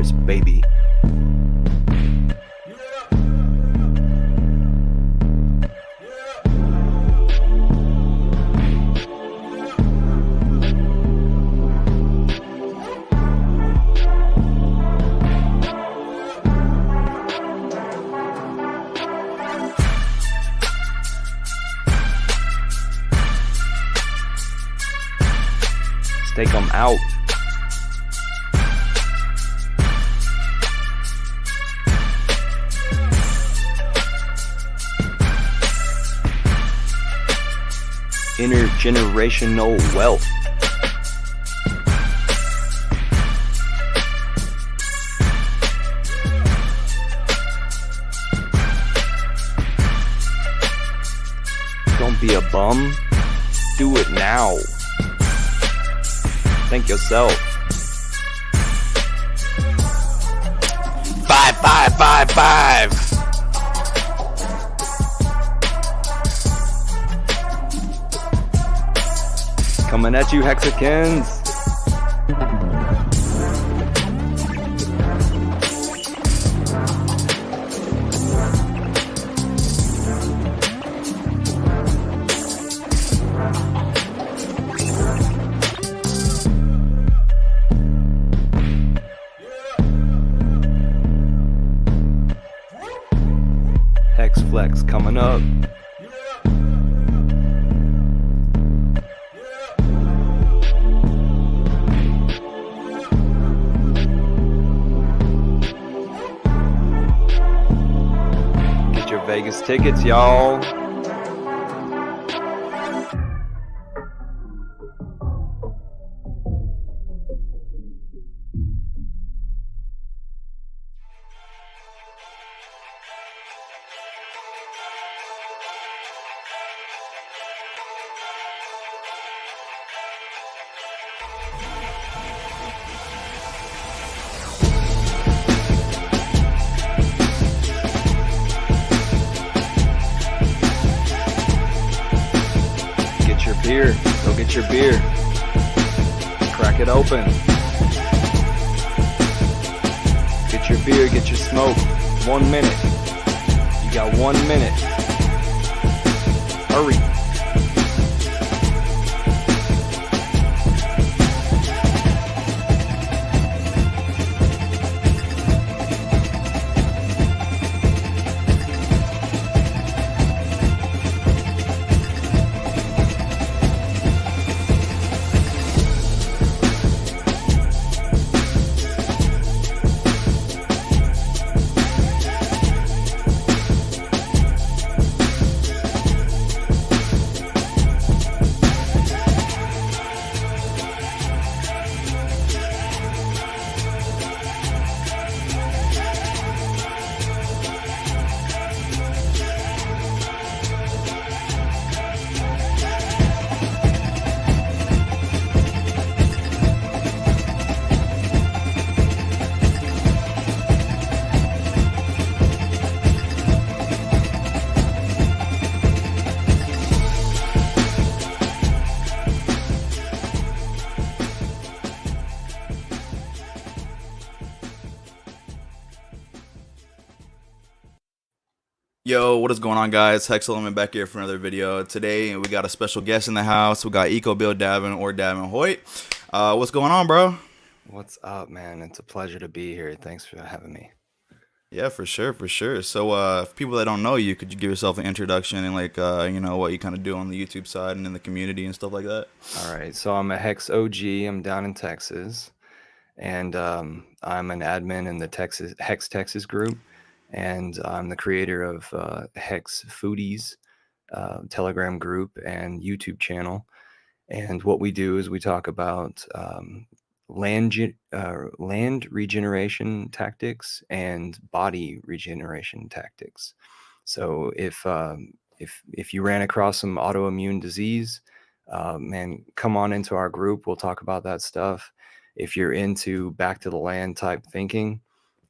Cheers, baby. Take them out. Intergenerational wealth. Don't be a bum. Do it now. Think yourself. 5, 5, 5, 5. Coming at you, Hexicans. Hex Flex coming up. Get your Vegas tickets, y'all. Beer. Go get your beer. Crack it open. Get your beer, get your smoke. 1 minute. You got 1 minute. Hurry. Yo, what is going on, guys? Hex Element back here for another video. Today we got a special guest in the house. We got Eco Bill Davin or Davin Hoyt. What's going on, bro? What's up, man? It's a pleasure to be here. Thanks for having me. Yeah, for sure, for sure. So, for people that don't know you, could you give yourself an introduction and you know, what you kind of do on the YouTube side and in the community and stuff like that? All right, so I'm a Hex OG. I'm down in Texas, and I'm an admin in the Hex Texas group, and I'm the creator of Hex Foodies Telegram group and YouTube channel. And what we do is we talk about land regeneration tactics and body regeneration tactics. So if you ran across some autoimmune disease, man, come on into our group. We'll talk about that stuff. If you're into back to the land type thinking,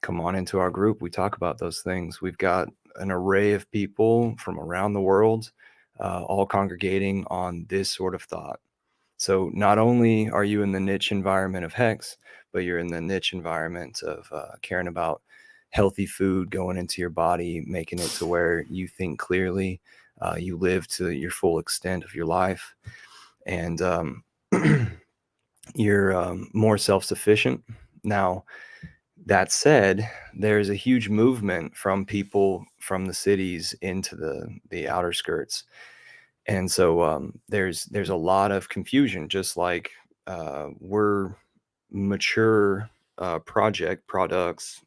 come on into our group. We talk about those things. We've got an array of people from around the world, all congregating on this sort of thought. So not only are you in the niche environment of Hex, but you're in the niche environment of caring about healthy food going into your body, making it to where you think clearly, you live to your full extent of your life, and you're more self-sufficient. Now, that said, there's a huge movement from people from the cities into the outer skirts, and so there's a lot of confusion. Just like we're mature products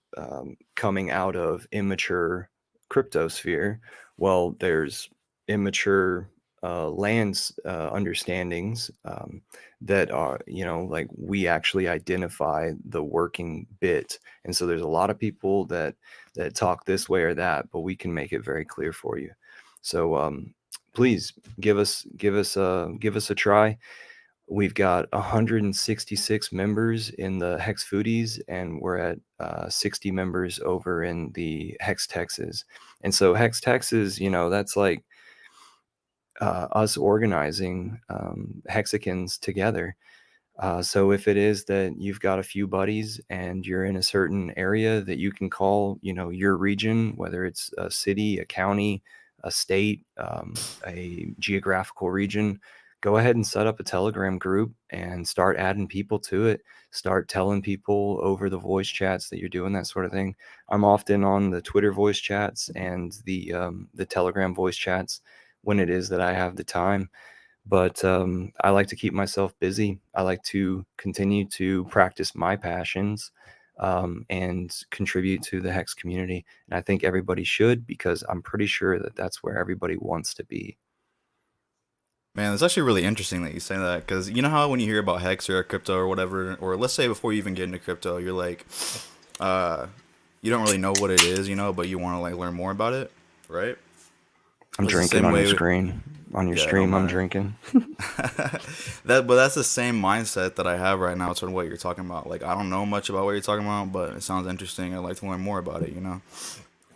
coming out of immature cryptosphere. Well, there's immature lands understandings that are, like we actually identify the working bit. And so there's a lot of people that talk this way or that, but we can make it very clear for you. So please give us a try. We've got 166 members in the Hex Foodies, and we're at 60 members over in the Hex Texas. And so Hex Texas, that's like us organizing Hexicans together. So if it is that you've got a few buddies and you're in a certain area that you can call, your region, whether it's a city, a county, a state, a geographical region, go ahead and set up a Telegram group and start adding people to it. Start telling people over the voice chats that you're doing that sort of thing. I'm often on the Twitter voice chats and the Telegram voice chats when it is that I have the time. But I like to keep myself busy. I like to continue to practice my passions and contribute to the Hex community. And I think everybody should, because I'm pretty sure that that's where everybody wants to be. Man, it's actually really interesting that you say that because you know how when you hear about Hex or crypto or whatever, or let's say before you even get into crypto, you're like, uh, you don't really know what it is, but you want to like learn more about it, right? I'm That's the drinking same on your way. screen. On your Yeah, don't stream, I'm mind. drinking. But that's the same mindset that I have right now. Sort of what you're talking about. Like I don't know much about what you're talking about, but it sounds interesting. I'd like to learn more about it.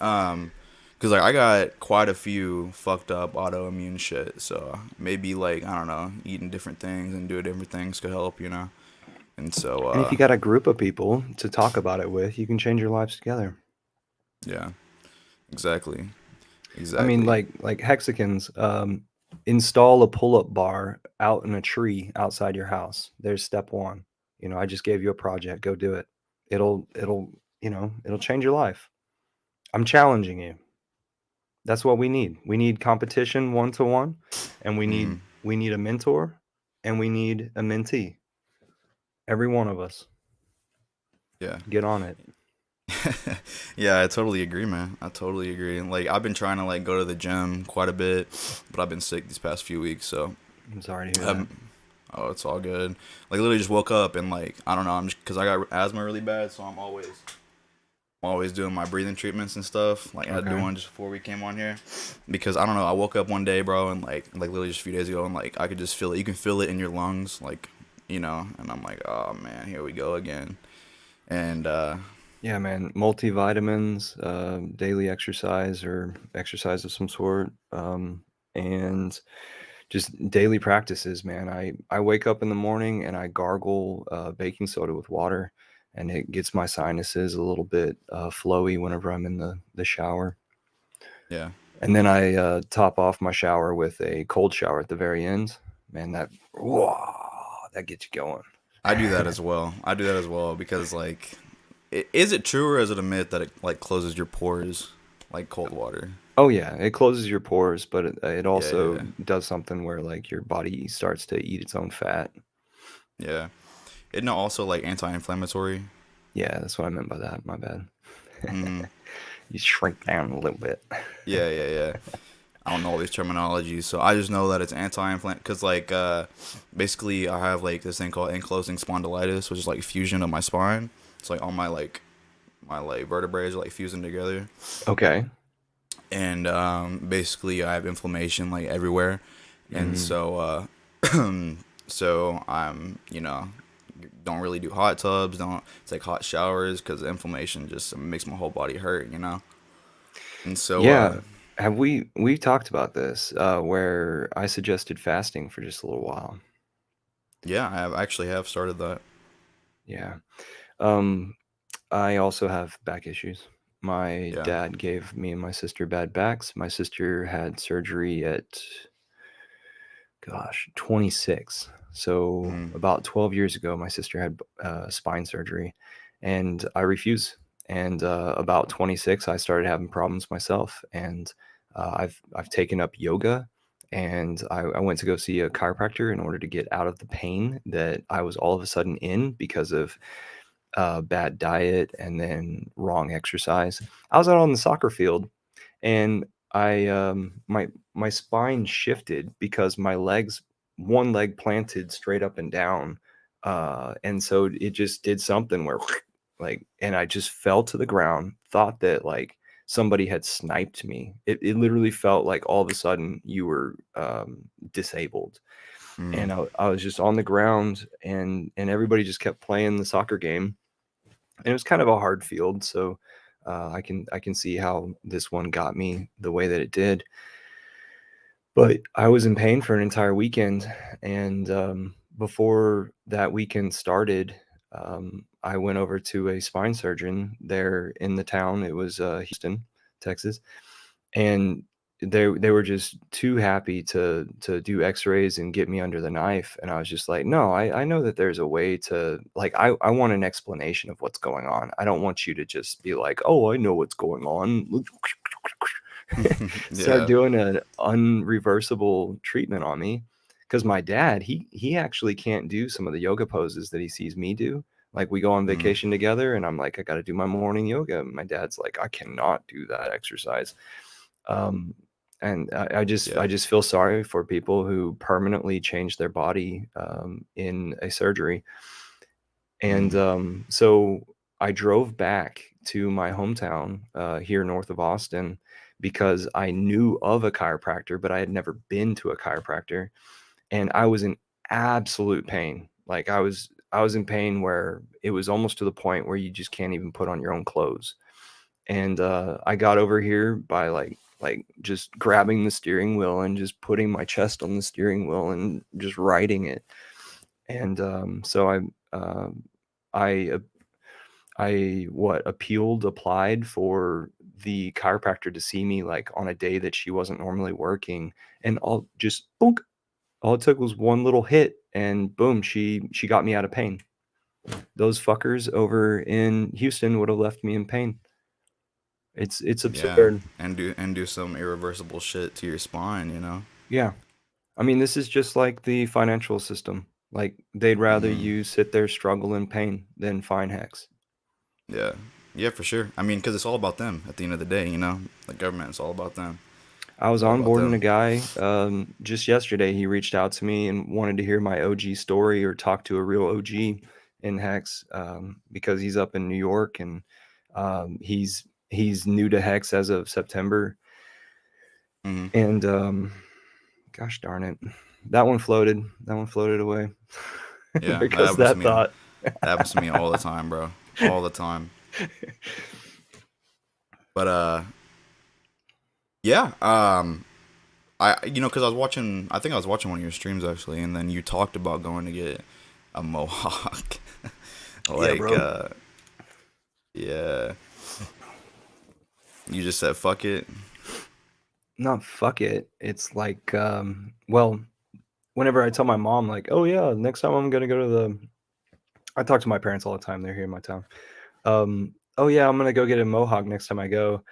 Um, because like I got quite a few fucked up autoimmune shit. So maybe like I don't know, eating different things and doing different things could help. And so And if you got a group of people to talk about it with, you can change your lives together. yeah, exactly, I mean, exactly. like Hexicans, install a pull-up bar out in a tree outside your house. There's step one. I just gave you a project. Go do it. It'll change your life. I'm challenging you. That's what we need. We need competition one to one, and we need Mm, we need a mentor, and we need a mentee. Every one of us. yeah. Get on it. Yeah, I totally agree, man. I totally agree. And like I've been trying to like go to the gym quite a bit, but I've been sick these past few weeks, so I'm sorry to hear that. um, oh, it's all good. Like literally just woke up and like I don't know, I'm just because I got asthma really bad, so I'm always doing my breathing treatments and stuff. Like I had to do Okay. one just before we came on here because I don't know. I woke up one day, bro, and like literally just a few days ago, and like I could just feel it. You can feel it in your lungs, and I'm like, oh man, here we go again. And Yeah, man. Multivitamins, daily exercise or exercise of some sort, and just daily practices, man. I wake up in the morning and I gargle baking soda with water, and it gets my sinuses a little bit flowy whenever I'm in the shower. yeah, And then I top off my shower with a cold shower at the very end. Man, that gets you going. I do that as well. I do that as well because like, is it true or is it a myth that it like closes your pores like cold water? Oh yeah, it closes your pores, but it Yeah, yeah, also yeah. does something where like your body starts to eat its own fat. Yeah. Isn't it also like anti-inflammatory? Yeah, that's what I meant by that. My bad. Mm, You shrink down a little bit. yeah, yeah, yeah. I don't know all these terminologies, so I just know that it's anti-inflammatory because like basically I have like this thing called ankylosing spondylitis, which is like fusion of my spine. It's like all my vertebrae are like fusing together, Okay. and basically I have inflammation like everywhere, and Mm. so I'm don't really do hot tubs, don't take hot showers because inflammation just makes my whole body hurt. And so Yeah. Have we talked about this where I suggested fasting for just a little while? Yeah, I actually have started that. Yeah. Um, I also have back issues. My Yeah. dad gave me and my sister bad backs. My sister had surgery at, gosh, 26. So Mm, about 12 years ago, my sister had spine surgery, and I refuse. And about 26, I started having problems myself, and I've taken up yoga, and I went to go see a chiropractor in order to get out of the pain that I was all of a sudden in because of bad diet and then wrong exercise. I was out on the soccer field and my spine shifted because my legs one leg planted straight up and down, and so it just did something where like and I just fell to the ground, thought that like somebody had sniped me. It literally felt like all of a sudden you were disabled, mm, and I was just on the ground, and everybody just kept playing the soccer game, and it was kind of a hard field, so I can see how this one got me the way that it did. But I was in pain for an entire weekend, and before that weekend started, I went over to a spine surgeon there in the town. It was Houston, Texas, and they were just too happy to do x-rays and get me under the knife, and I was just like, no, I know that there's a way to like I want an explanation of what's going on. I don't want you to just be like, oh, I know what's going on. Start yeah. doing an unreversible treatment on me, because my dad, he actually can't do some of the yoga poses that he sees me do. Like we go on Mm, vacation together and I'm like, I got to do my morning yoga. My dad's like, I cannot do that exercise. um, and I yeah. just feel sorry for people who permanently change their body in a surgery. And Mm, so I drove back to my hometown here north of Austin because I knew of a chiropractor, but I had never been to a chiropractor, and I was in absolute pain. Like I was in pain where it was almost to the point where you just can't even put on your own clothes. And I got over here by like just grabbing the steering wheel and just putting my chest on the steering wheel and just riding it. And so um, I I what applied for the chiropractor to see me like on a day that she wasn't normally working, and all just boom, all it took was one little hit, and boom, she got me out of pain. Those fuckers over in Houston would have left me in pain. It's yeah. absurd. And do some irreversible shit to your spine, you know? Yeah. I mean, this is just like the financial system. Like they'd rather Mm, you sit there struggle in pain than find hacks. yeah. Yeah, for sure. I mean, because it's all about them at the end of the day, you know? The government is all about them. I was It's all about onboarding a them. guy just yesterday. He reached out to me and wanted to hear my OG story or talk to a real OG in Hex, because he's up in New York, and he's new to Hex as of September. Hmm. And gosh darn it, that one floated. That one floated away. Yeah, There that goes happens to that me. thought. That happens to me all the time, bro. All the time. But yeah. Because I was watching. I think I was watching one of your streams actually, and then you talked about going to get a mohawk. Yeah, like, bro. yeah. You just said fuck it. Not fuck it. It's like, well, whenever I tell my mom, like, oh yeah, next time I'm gonna go to the I talk to my parents all the time. They're here in my town. Oh yeah, I'm gonna go get a mohawk next time I go.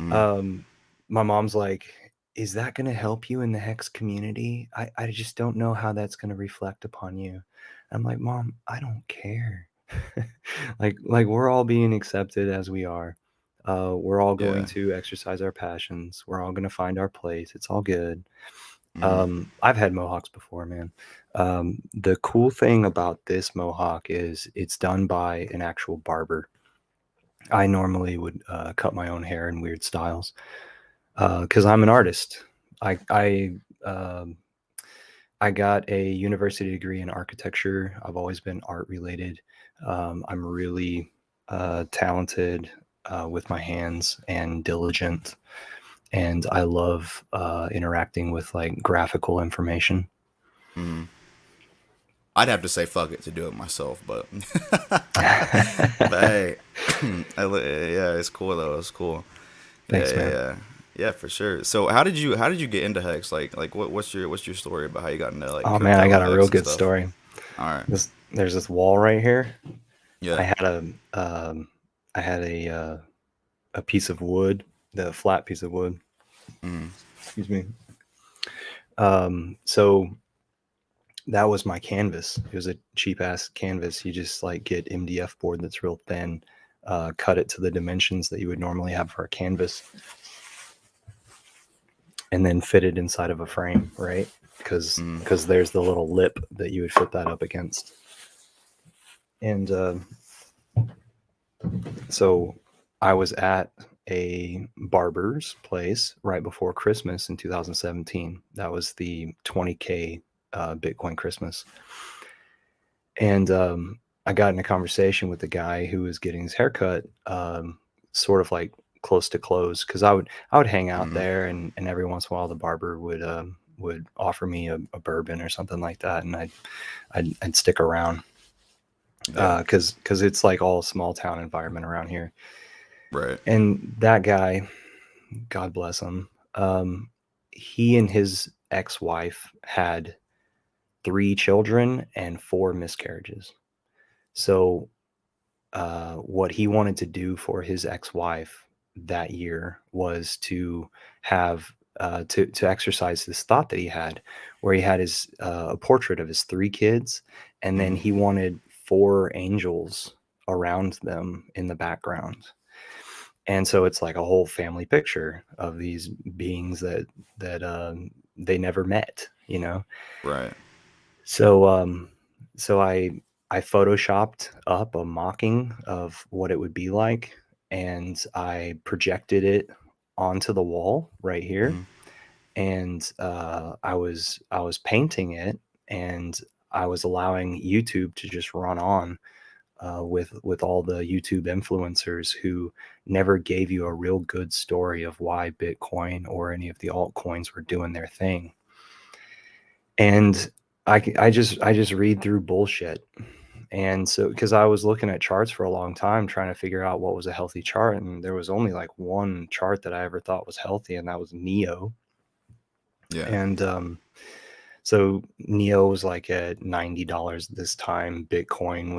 Mm, Um, my mom's like, is that gonna help you in the Hex community? I just don't know how that's gonna reflect upon you. I'm like, Mom, I don't care. Like we're all being accepted as we are. We're all going yeah. to exercise our passions. We're all gonna find our place. It's all good. Mm, I've had mohawks before, man. The cool thing about this mohawk is it's done by an actual barber. I normally would cut my own hair in weird styles because I'm an artist. I um, I got a university degree in architecture. I've always been art related. I'm really talented with my hands and diligent, and I love interacting with like graphical information. mm. I'd have to say fuck it to do it myself, but but hey, yeah, it's cool though. It's cool. Yeah, Thanks, yeah, man. yeah, yeah, for sure. So how did you get into Hex? Like what's your story about how you got into like Oh man, I crypto got and a real Hex and good stuff? story. All right. There's this wall right here. I Yeah. had I had a piece of wood, the flat piece of wood. Mm. Excuse me. So that was my canvas. It was a cheap ass canvas. You just like get MDF board that's real thin, cut it to the dimensions that you would normally have for a canvas, and then fit it inside of a frame, right? Mm. Because there's the little lip that you would fit that up against. And so I was at a barber's place right before Christmas in 2017. That was the 20K Bitcoin Christmas. And I got in a conversation with the guy who was getting his haircut, sort of like close to close, because I would hang out Mm. there, and every once in a while the barber would offer me a bourbon or something like that, and I'd stick around Yeah. because it's like all small town environment around here. Right. And that guy, God bless him, he and his ex-wife had 3 children and 4 miscarriages. So what he wanted to do for his ex-wife that year was to have to exercise this thought that he had, where he had his a portrait of his 3 kids, and then Mm. he wanted 4 angels around them in the background. And so it's like a whole family picture of these beings that they never met, you know. Right. So so I photoshopped up a mocking of what it would be like, and I projected it onto the wall right here. Mm. And I was painting it, and I was allowing YouTube to just run on with all the YouTube influencers who never gave you a real good story of why Bitcoin or any of the altcoins were doing their thing. And I just read through bullshit. And so, because I was looking at charts for a long time trying to figure out what was a healthy chart, and there was only like one chart that I ever thought was healthy, and that was Neo. Yeah. And so Neo was like at $90 this time. Bitcoin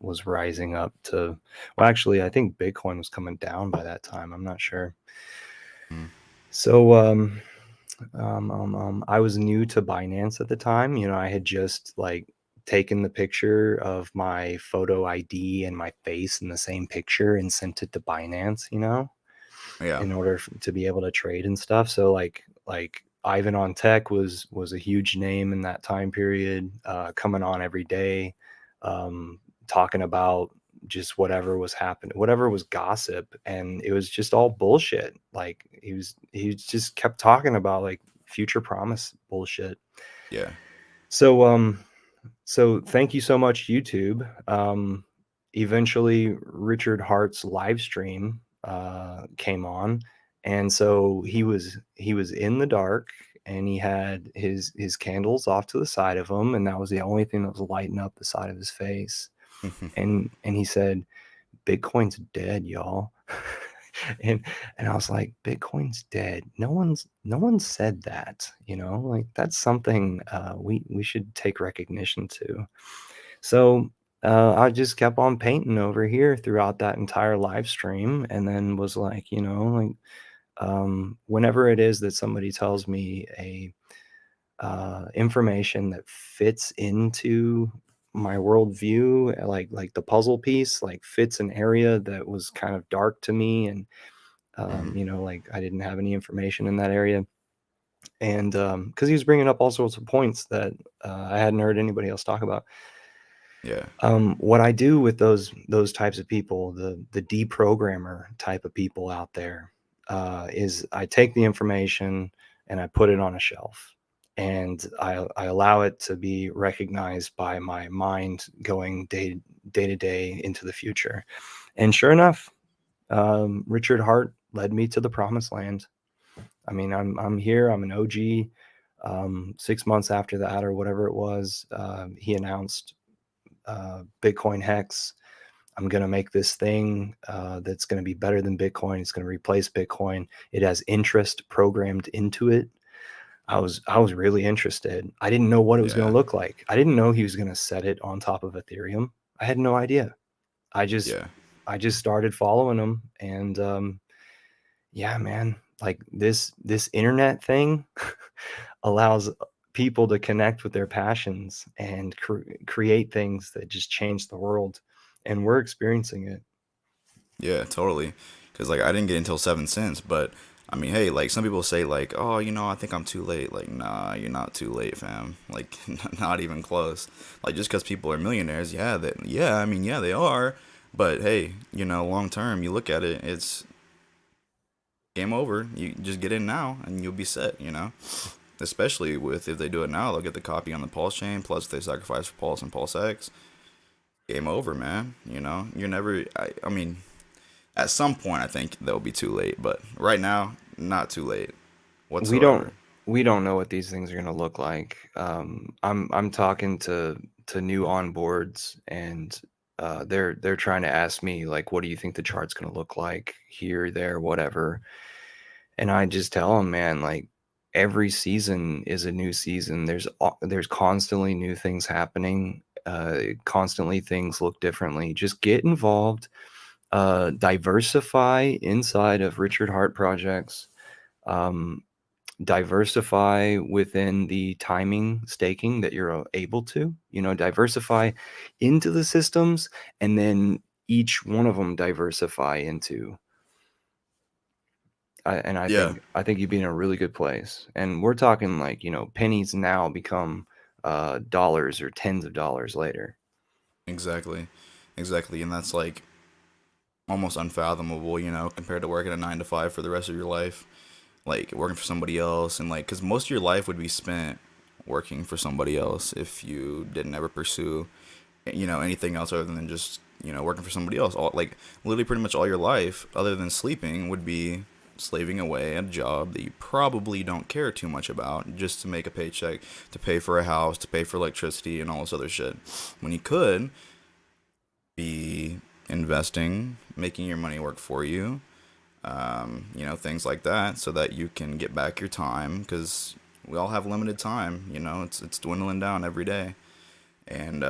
was rising up to, well, actually, I think Bitcoin was coming down by that time. I'm not sure. Mm. So I was new to Binance at the time. You know, I had just like taken the picture of my photo ID and my face in the same picture and sent it to Binance, you know, Yeah. in order to be able to trade and stuff. So like Ivan on Tech was a huge name in that time period, coming on every day, um, talking about just whatever was happening, whatever was gossip, and it was just all bullshit. Like he just kept talking about like future promise bullshit. Yeah. So so thank you so much, YouTube. Eventually, Richard Hart's live stream came on, and so he was in the dark, and he had his candles off to the side of him, and that was the only thing that was lighting up the side of his face. And he said, "Bitcoin's dead, y'all." and and I was like, "Bitcoin's dead. No one said that, you know, like that's something we should take recognition to." So I just kept on painting over here throughout that entire live stream, and then was like, you know, like whenever it is that somebody tells me a information that fits into my worldview, like the puzzle piece, like fits an area that was kind of dark to me, and Mm. you know, like I didn't have any information in that area, and because he was bringing up all sorts of points that I hadn't heard anybody else talk about. Yeah. What I do with those types of people, the deprogrammer type of people out there, is I take the information and I put it on a shelf, and I allow it to be recognized by my mind going day to day into the future. And sure enough, Richard Hart led me to the promised land. I mean, I'm here. I'm an OG. 6 months after that, or whatever it was, he announced Bitcoin Hex. I'm going to make this thing that's going to be better than Bitcoin. It's going to replace Bitcoin. It has interest programmed into it. I was really interested. I didn't know what it was going to Yeah. look like. I didn't know he was going to set it on top of Ethereum. I had no idea. I just Yeah. I just started following him, and yeah, man, like this internet thing allows people to connect with their passions and create things that just change the world, and we're experiencing it. Yeah, totally. Because like I didn't get until 7 cents, but I mean, hey, like some people say like, oh, I think I'm too late. Like, nah, you're not too late, fam. Like, not even close. Like just because people are millionaires, yeah, that yeah, I mean, yeah, they are. But hey, long term, you look at it, it's game over. You just get in now, and you'll be set. Especially with if they do it now, they'll get the copy on the Pulse chain. Plus, if they sacrifice for Pulse and Pulse X. Game over, man. You're never. I mean, at some point, I think they'll be too late, but right now, not too late we don't whatsoever. we don't know what these things are going to look like. I'm talking to new onboards, and they're trying to ask me, like, what do you think the chart's going to look like here, there, whatever. And I just tell them, man, like, every season is a new season. There's constantly new things happening. Constantly things look differently. Just get involved. Diversify inside of Richard Hart projects. Um, Diversify within the timing staking that you're able to, diversify into the systems, and then each one of them diversify into. And I Yeah, think I think you'd be in a really good place. And we're talking, like, pennies now become dollars or tens of dollars later. exactly, exactly, and that's like almost unfathomable, compared to working a 9 to 5 for the rest of your life, like working for somebody else, and like, because most of your life would be spent working for somebody else if you didn't ever pursue, anything else other than just working for somebody else. All like literally pretty much all your life, other than sleeping, would be slaving away at a job that you probably don't care too much about just to make a paycheck, to pay for a house, to pay for electricity and all this other shit. When you could be investing, making your money work for you, things like that, so that you can get back your time, because we all have limited time. It's dwindling down every day, and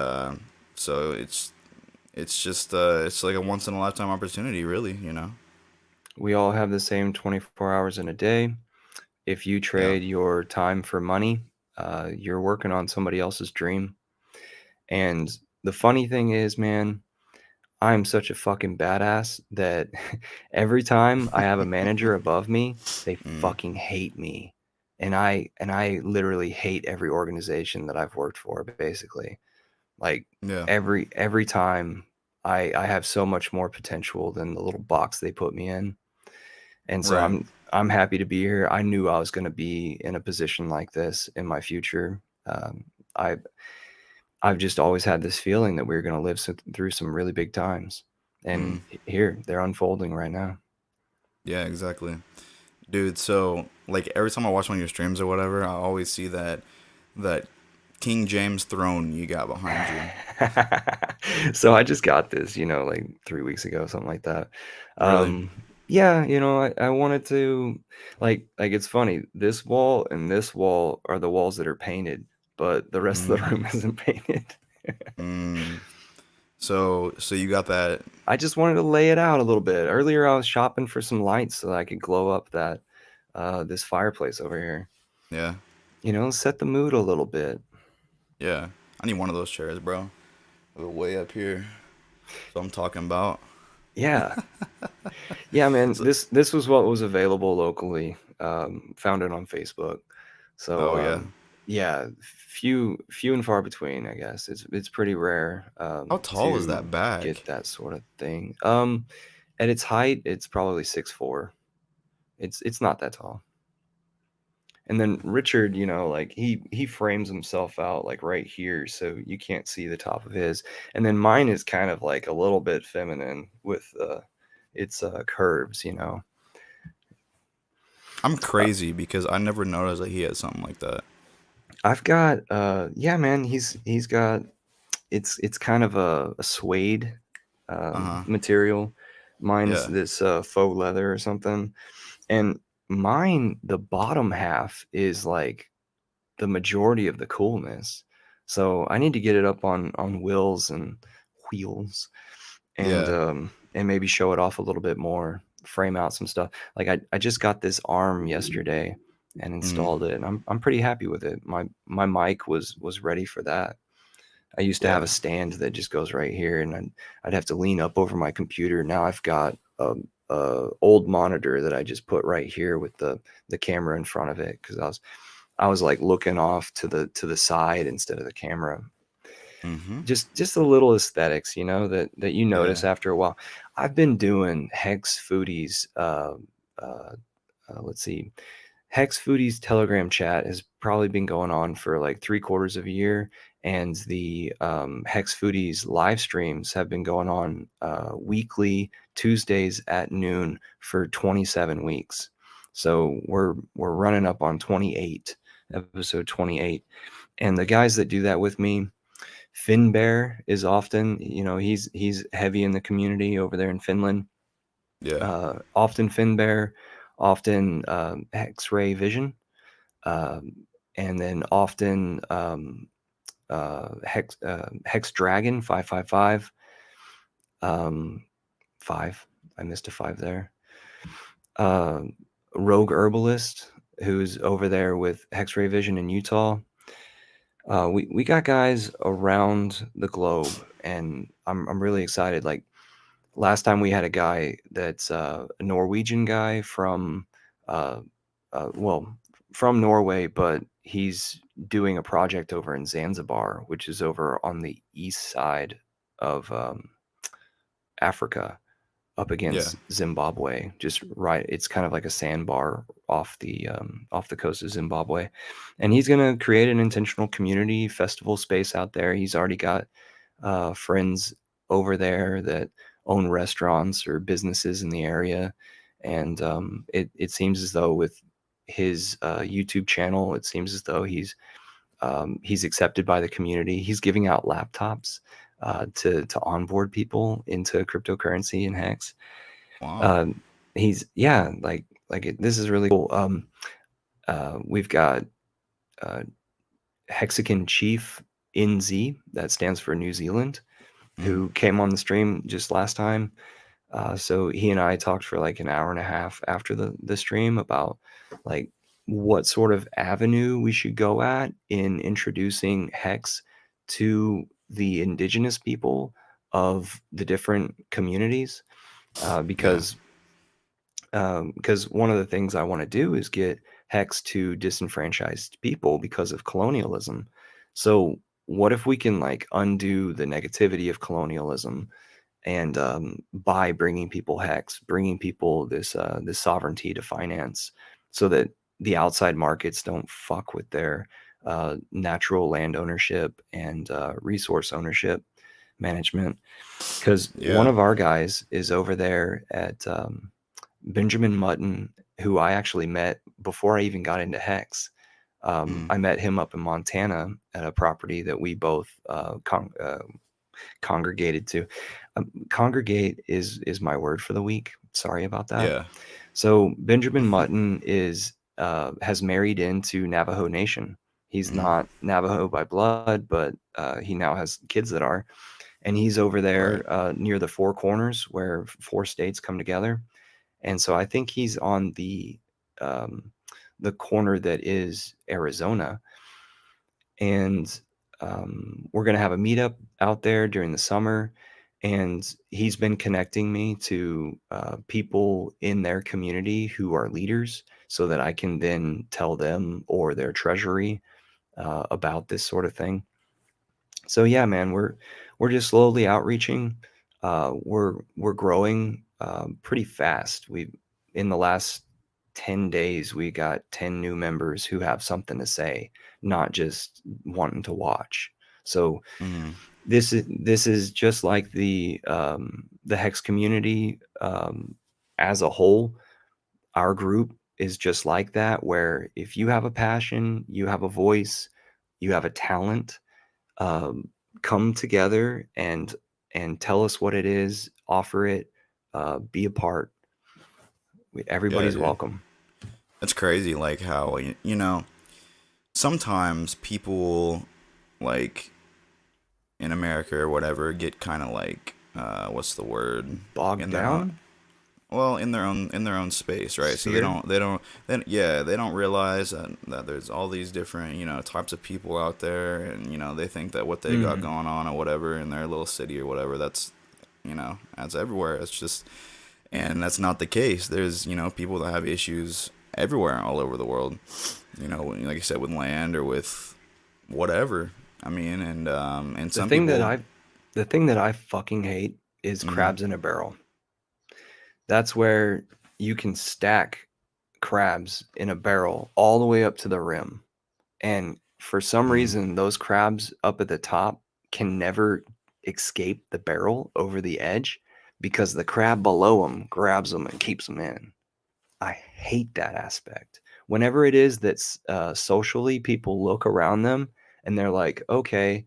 so it's just it's like a once in a lifetime opportunity, really. We all have the same 24 hours in a day. If you Yeah. trade your time for money, you're working on somebody else's dream. And the funny thing is, man, I'm such a fucking badass that every time I have a manager above me, they Mm, fucking hate me. And I literally hate every organization that I've worked for, basically. Like, yeah. every time I have so much more potential than the little box they put me in. And so Right. I'm happy to be here. I knew I was going to be in a position like this in my future. I I've just always had this feeling that we were going to live through some really big times, and Mm, here they're unfolding right now. yeah, exactly, dude. So like every time I watch one of your streams or whatever, I always see that King James throne you got behind you. So I just got this, like 3 weeks ago, something like that. Really? Yeah, I wanted to, like it's funny. This wall and this wall are the walls that are painted, but the rest of the Mm, room isn't painted. mm. So you got that? I just wanted to lay it out a little bit. Earlier, I was shopping for some lights so that I could glow up that this fireplace over here. Yeah, Set the mood a little bit. yeah. I need one of those chairs, bro. They're way up here. So I'm talking about. Yeah. Yeah, man. So, This was what was available locally. Found it on Facebook. So oh yeah. yeah, few and far between, I guess. It's pretty rare How tall is to that bag? get that sort of thing. At its height, it's probably 6'4". It's not that tall. And then Richard, like, he frames himself out like right here, so you can't see the top of his. And then mine is kind of like a little bit feminine with its curves. I'm Uh, crazy because I never noticed that he had something like that. I've got yeah, man, he's got it's kind of a suede Uh-huh. material. Mine's Yeah. this faux leather or something. And mine, the bottom half is like the majority of the coolness. So I need to get it up on wheels Yeah. and maybe show it off a little bit more, frame out some stuff. Like I just got this arm yesterday and Mhm. installed it, and I'm pretty happy with it. My mic was ready for that. I used to have Yeah. a stand that just goes right here, and I'd have to lean up over my computer. Now I've got a old monitor that I just put right here with the camera in front of it because I was like looking off to the side instead of the camera. Mhm. Just the little aesthetics, that you notice Yeah. after a while. I've been doing Hex Foodies. Uh, let's see. Hex Foodies Telegram chat has probably been going on for like 3/4 of a year, and the Hex Foodies live streams have been going on weekly Tuesdays at noon for 27 weeks. So we're running up on 28, episode 28, and the guys that do that with me. Finbear is often, he's heavy in the community over there in Finland. Yeah. Often Finbear, often X-Ray Vision, and then often Hex Dragon 555. Five. I missed a five there. Uh, Rogue Herbalist, who's over there with X-Ray Vision in Utah. We got guys around the globe, and I'm really excited. Like last time, we had a guy that's a Norwegian guy uh, well, from Norway, but he's doing a project over in Zanzibar, which is over on the east side of Africa, up Yeah. against Zimbabwe. Just right, it's kind of like a sandbar off the coast of Zimbabwe, and he's gonna create an intentional community festival space out there. He's already got friends over there that own restaurants or businesses in the area, and it seems as though with his YouTube channel, it seems as though he's accepted by the community. He's giving out laptops to onboard people into cryptocurrency and Hex. Wow. Um, yeah, this is really cool. We've got uh, Hexagon Chief NZ, that stands for New Zealand, Mhm. who came on the stream just last time. So he and I talked for like an hour and a half after the stream about like what sort of avenue we should go at in introducing Hex to the indigenous people of the different communities. Yeah. Because one of the things I want to do is get Hex to disenfranchised people because of colonialism. So what if we can like undo the negativity of colonialism and by bringing people Hex, bringing people this sovereignty to finance, so that the outside markets don't fuck with their natural land ownership and resource ownership management. Because one Yeah. of our guys is over there at Benjamin Mutton, who I actually met before I even got into Hex. Mhm. I met him up in Montana at a property that we both congregated to. Congregate is my word for the week. Sorry about that. Yeah. So Benjamin Mutton is has married into Navajo Nation. He's Mhm. not Navajo by blood, but he now has kids that are, and he's over Right. there near the Four Corners where four states come together. And so I think he's on um, the corner that is Arizona, and we're going to have a meetup out there during the summer. And he's been connecting me to people in their community who are leaders, so that I can then tell them or their treasury about this sort of thing. So yeah, man, we're just slowly outreaching. We're growing pretty fast. We In the last 10 days, we got 10 new members who have something to say, not just wanting to watch. So Mhm. this is just like the Hex community as a whole. Our group is just like that, where if you have a passion, you have a voice, you have a talent, um, come together and tell us what it is, offer it, be a part. Yeah, Everybody's dude. welcome. It's crazy, like how you know sometimes people like in America or whatever get kind of like what's the word Bogged in their own down well in their own space, right? So sphere. they don't realize that there's all these different types of people out there, and they think that what they got Mm. going on or whatever in their little city or whatever, that's everywhere. It's just and that's not the case. There's people that have issues everywhere all over the world. Like you said, with land or with whatever. I mean, and The some thing that people. I the thing that I fucking hate is Mhm. crabs in a barrel. That's where you can stack crabs in a barrel all the way up to the rim. And for some Mhm. reason, those crabs up at the top can never escape the barrel over the edge because the crab below them grabs them and keeps them in. I hate that aspect. Whenever it is that's socially, people look around them and they're like, okay,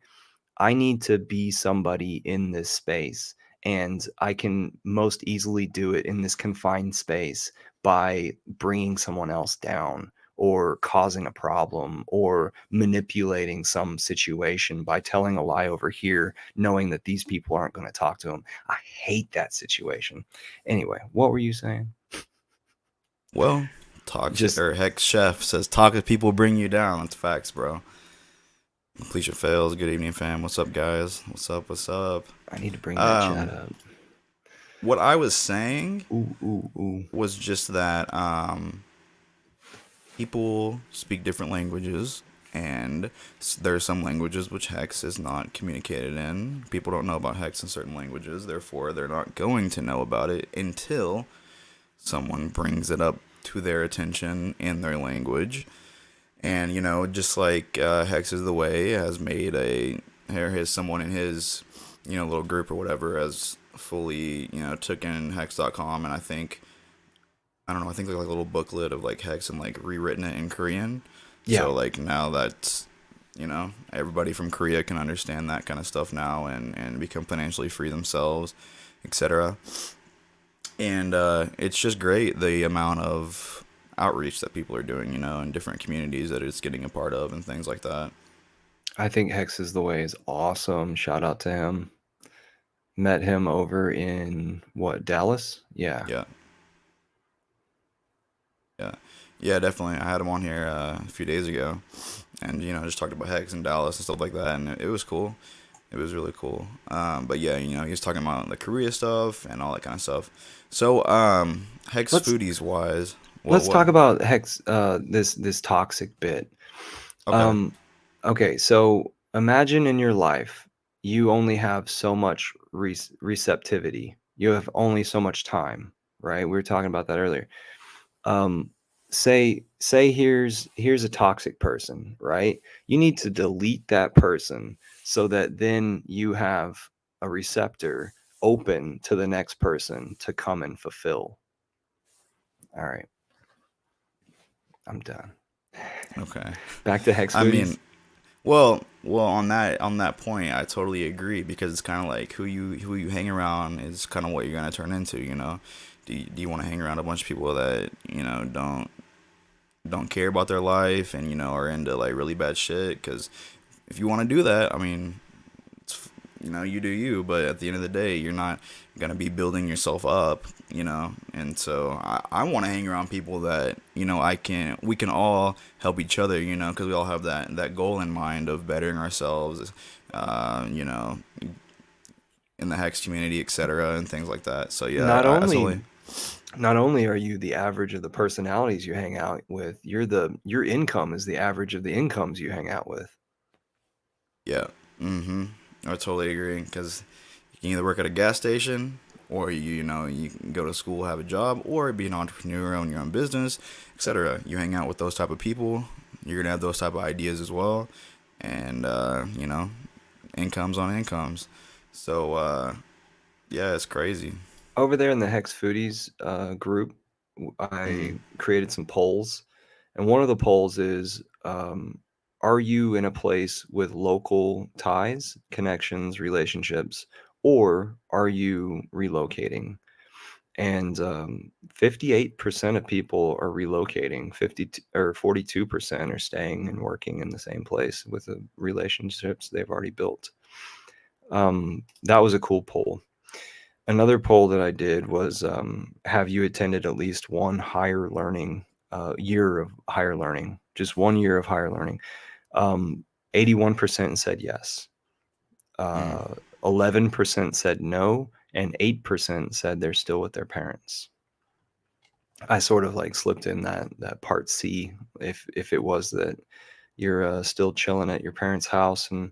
I need to be somebody in this space. And I can most easily do it in this confined space by bringing someone else down or causing a problem or manipulating some situation by telling a lie over here, knowing that these people aren't going to talk to them. I hate that situation. Anyway, what were you saying? Well, toxic Just, or Hex Chef says toxic people bring you down. That's facts, bro. Completion fails. Good evening, fam. What's up, guys? What's up? What's up? I need to bring that chat Um, up. what I was saying Ooh, ooh, ooh. was just that people speak different languages, and there are some languages which Hex is not communicated in. People don't know about Hex in certain languages, therefore they're not going to know about it until someone brings it up to their attention in their language. And just like Hex is the Way has made or has someone in his little group or whatever has fully took in Hex.com, and I don't know, I think like a little booklet of like Hex and like rewritten it in Korean. Yeah, So like now that everybody from Korea can understand that kind of stuff now and become financially free themselves, etc. And it's just great the amount of outreach that people are doing, in different communities that it's getting a part of and things like that. I think Hex is the Way is awesome. Shout out to him. Met him over in what, Dallas? Yeah. Yeah, yeah, yeah, definitely. I had him on here a few days ago, and just talked about Hex and Dallas and stuff like that, and it was cool. It was really cool. But yeah, he was talking about the Korea stuff and all that kind of stuff. So, Hex Let's foodies wise, let's what? talk about Hex this toxic bit. Okay. Um okay, so imagine in your life you only have so much receptivity. You have only so much time, right? We were talking about that earlier. um say here's a toxic person, right? You need to delete that person so that then you have a receptor open to the next person to come and fulfill. All right, I'm done. Okay. Back to hex I foodies. mean, well, on that point, I totally agree because it's kind of like who you hang around is kind of what you're gonna turn into. Do you want to hang around a bunch of people that don't care about their life and are into like really bad shit? Because if you want to do that, I mean, you do you, but at the end of the day, you're not gonna be building yourself up, And so I want to hang around people that we can all help each other, because we all have that goal in mind of bettering ourselves, uh, you know, in the Hex community, etc., and things like that. So yeah, not I only totally. not only are you the average of the personalities you hang out with, your income is the average of the incomes you hang out with. Yeah. Mm-hmm. I totally agree because you can either work at a gas station or you can go to school, have a job, or be an entrepreneur, own your own business, etc. You hang out with those type of people, you're gonna have those type of ideas as well, and incomes on incomes. So yeah, it's crazy. Over there in the Hex Foodies group, Mm-hmm. I created some polls, and one of the polls is, are you in a place with local ties, connections, relationships, or are you relocating? And 58% of people are relocating. 42% are staying and working in the same place with the relationships they've already built. That was a cool poll. Another poll that I did was, have you attended at least one higher learning year of higher learning? Just 1 year of higher learning. 81% said yes. Mm. 11% said no, and 8% said they're still with their parents. I sort of like slipped in that part C, if it was that you're still chilling at your parents' house and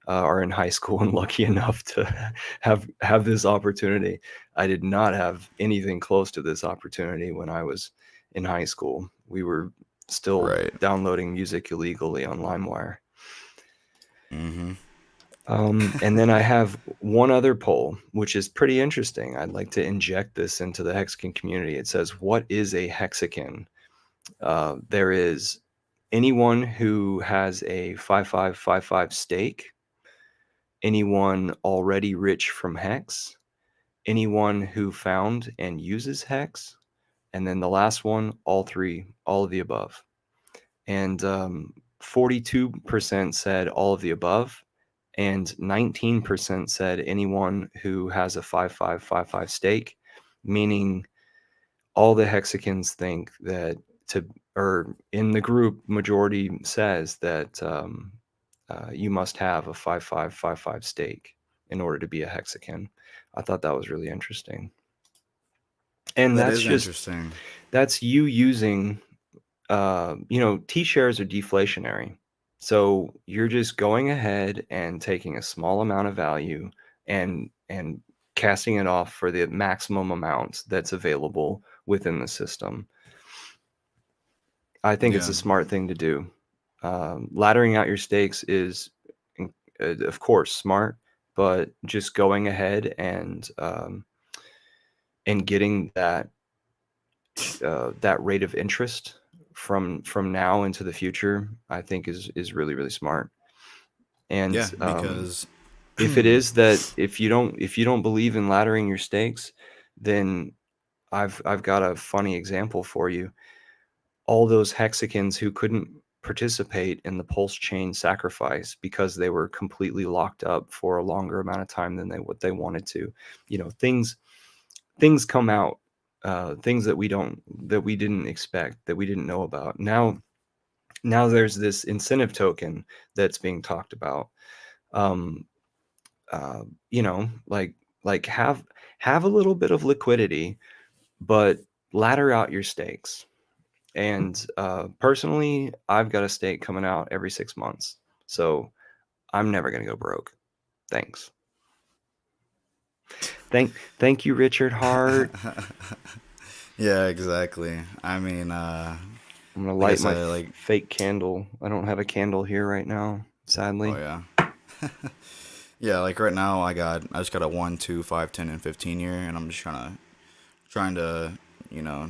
are in high school and lucky enough to have this opportunity. I did not have anything close to this opportunity when I was in high school. We were still Right. downloading music illegally on LimeWire. Mm-hmm. And then I have one other poll, which is pretty interesting. I'd like to inject this into the Hexagon community. It says, what is a hexagon? There is anyone who has a 5555 stake, anyone already rich from Hex, anyone who found and uses Hex, and then the last one, all three, all of the above. And 42% said all of the above, and 19% said anyone who has a 5555 stake, meaning all the hexagons think that or in the group, majority says that you must have a 5555 stake in order to be a hexagon. I thought that was really interesting. And That is interesting. that's you using, T-shares are deflationary. So you're just going ahead and taking a small amount of value and casting it off for the maximum amount that's available within the system. I think it's Yeah. a smart thing to do. Laddering out your stakes is, of course, smart, but just going ahead and getting that rate of interest from now into the future, I think is really, really smart. And Yeah, because if it is that if you don't believe in laddering your stakes, then I've got a funny example for you. All those hexagons who couldn't participate in the pulse chain sacrifice because they were completely locked up for a longer amount of time than what they wanted to. Things come out, things that we didn't expect, that we didn't know about. Now there's this incentive token that's being talked about. Um, like have a little bit of liquidity, but ladder out your stakes. And personally, I've got a stake coming out every 6 months, so I'm never gonna go broke. Thanks. Thank you, Richard Hart. yeah, exactly. I mean, I'm gonna like I light my said, like, fake candle. I don't have a candle here right now, oh sadly. yeah. Yeah, like right now I just got a 1, 2, 5, 10, and 15 year, and I'm just trying to,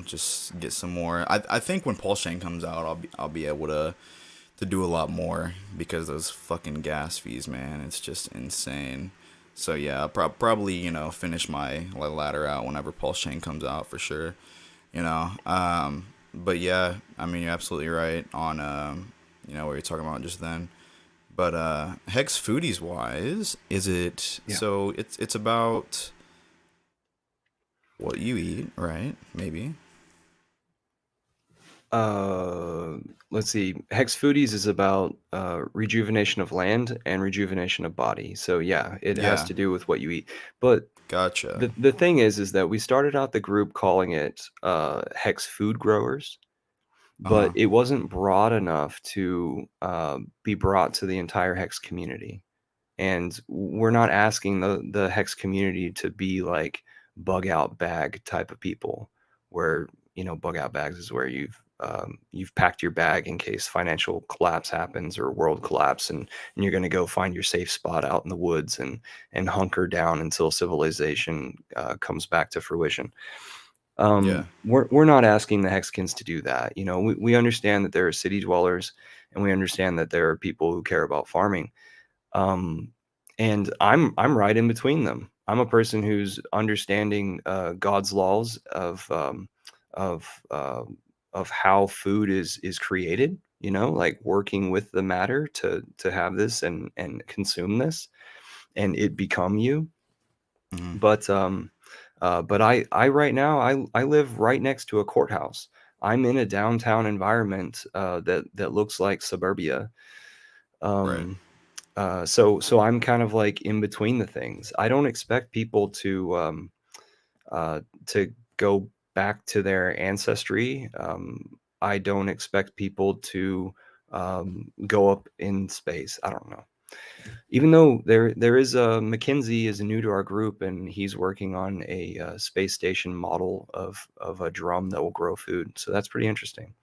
just get some more. I think when Pulse Chain comes out, I'll be able to do a lot more, because those fucking gas fees, man, it's just insane. So yeah, I'll probably, finish my ladder out whenever Pulse Chain comes out for sure. You know, but yeah, I mean, you're absolutely right on what you're talking about just then. But Hex Foodies wise, is it Yeah. so it's about what you eat, right? Maybe. Let's see. Hex Foodies is about rejuvenation of land and rejuvenation of body. So yeah, it has Yeah, to do with what you eat. But gotcha. the thing is that we started out the group calling it Hex Food Growers, Uh but huh. it wasn't broad enough to be brought to the entire Hex community. And we're not asking the Hex community to be like bug out bag type of people, where bug out bags is where you've packed your bag in case financial collapse happens or world collapse, and you're going to go find your safe spot out in the woods and hunker down until civilization comes back to fruition. Yeah. We're not asking the Hexicans to do that. We understand that there are city dwellers and we understand that there are people who care about farming. Um, and I'm right in between them. I'm a person who's understanding God's laws of uh, of how food is created. You know, like working with the matter to have this and consume this, and it become you. Hmm. But I right now I live right next to a courthouse. I'm in a downtown environment that looks like suburbia. Right. Um, so I'm kind of like in between the things. I don't expect people to go back to their ancestry. I don't expect people to go up in space. I don't know. Even though there is a McKinsey is new to our group, and he's working on a space station model of a drum that will grow food. So that's pretty interesting.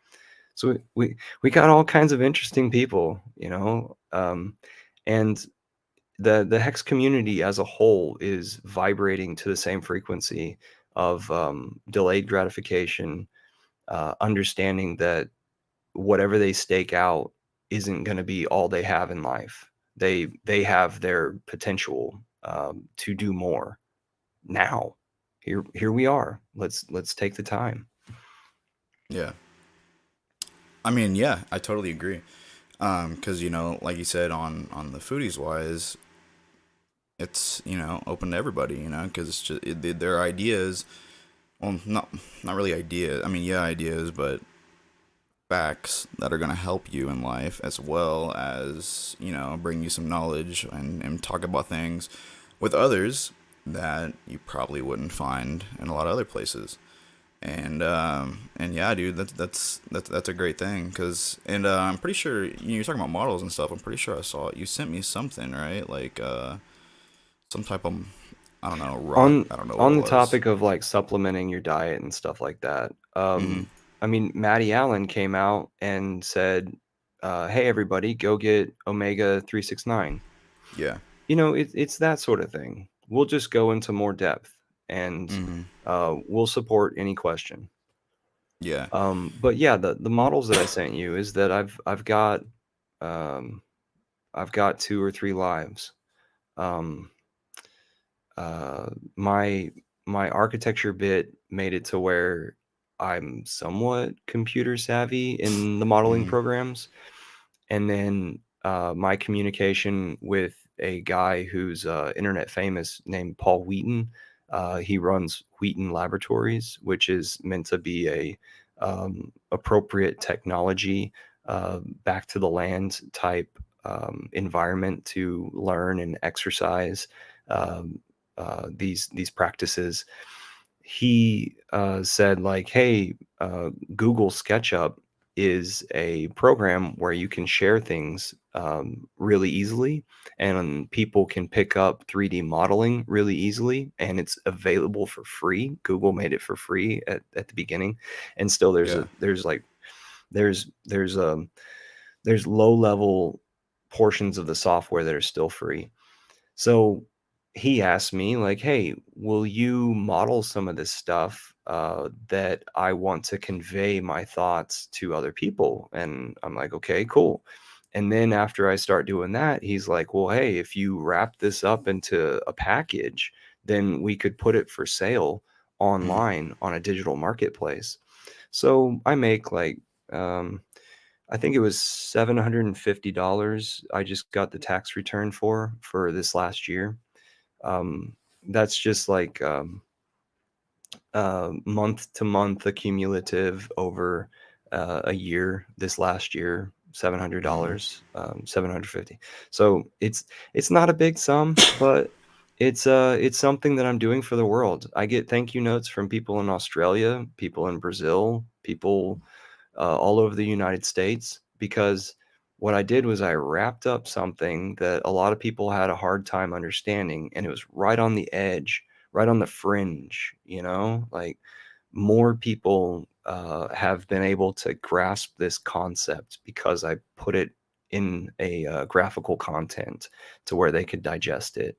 So we got all kinds of interesting people, you know, and the hex community as a whole is vibrating to the same frequency of delayed gratification, understanding that whatever they stake out isn't going to be all they have in life. They have their potential to do more now. Here we are. Let's take the time. Yeah. I mean, yeah, I totally agree. Because like you said, on the foodies wise, it's open to everybody. Because it's just their ideas. Well, not really ideas. I mean, yeah, ideas, but facts that are gonna help you in life, as well as bring you some knowledge and talk about things with others that you probably wouldn't find in a lot of other places. And yeah, dude, that's a great thing. Cause I'm pretty sure you're talking about models and stuff. I'm pretty sure I saw it. You sent me something, right? Like some type of, I don't know, rock. On I don't know what on it the was. topic of like supplementing your diet and stuff like that, Mm-hmm. I mean, Maddie Allen came out and said, "Hey, everybody, go get omega 369." Yeah. You know, it's that sort of thing. We'll just go into more depth, and Mm-hmm. we'll support any question. Yeah. But yeah, the models that I sent you is that um, I've got 2 or 3 lives. Um, my my architecture bit made it to where I'm somewhat computer savvy in the modeling Mm-hmm. programs, and then my communication with a guy who's internet famous named Paul Wheaton. He runs Wheaton Laboratories, which is meant to be a appropriate technology, back to the land type environment to learn and exercise um, these practices. He said like, "Hey, Google SketchUp is a program where you can share things really easily, and people can pick up 3D modeling really easily, and it's available for free. Google made it for free at the beginning, and still Yeah. there's there's um there's low level portions of the software that are still free. So he asked me, like, "Hey, will you model some of this stuff that I want to convey my thoughts to other people?" And I'm like, "Okay, cool." And then after I start doing that, he's like, "Well, hey, if you wrap this up into a package, then we could put it for sale Mm-hmm. online on a digital marketplace." So I make like, I think it was $750 I just got the tax return for this last year. That's just like month to month accumulative over a year. This last year, Mm-hmm. $700, 750. So it's not a big sum, but it's something that I'm doing for the world. I get thank you notes from people in Australia, people in Brazil, people all over the United States, because what I did was I wrapped up something that a lot of people had a hard time understanding, and it was right on the edge, right on the fringe, you know? Like, more people have been able to grasp this concept because I put it in a graphical content to where they could digest it,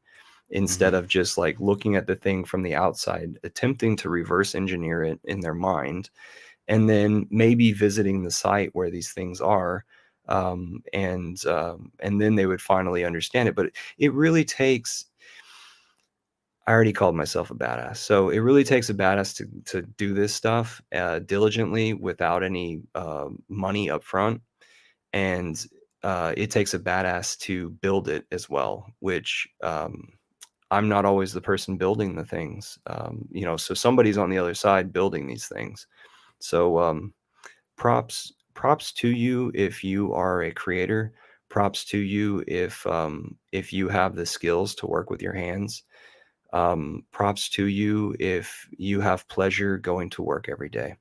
instead Mm-hmm. of just like looking at the thing from the outside, attempting to reverse engineer it in their mind, and then maybe visiting the site where these things are, and then they would finally understand it. But it really takes. I already called myself a badass, so it really takes a badass to do this stuff diligently without any money up front, and it takes a badass to build it as well, which I'm not always the person building the things, so somebody's on the other side building these things. So props to you if you are a creator. Props to you if you have the skills to work with your hands. Props to you if you have pleasure going to work every day.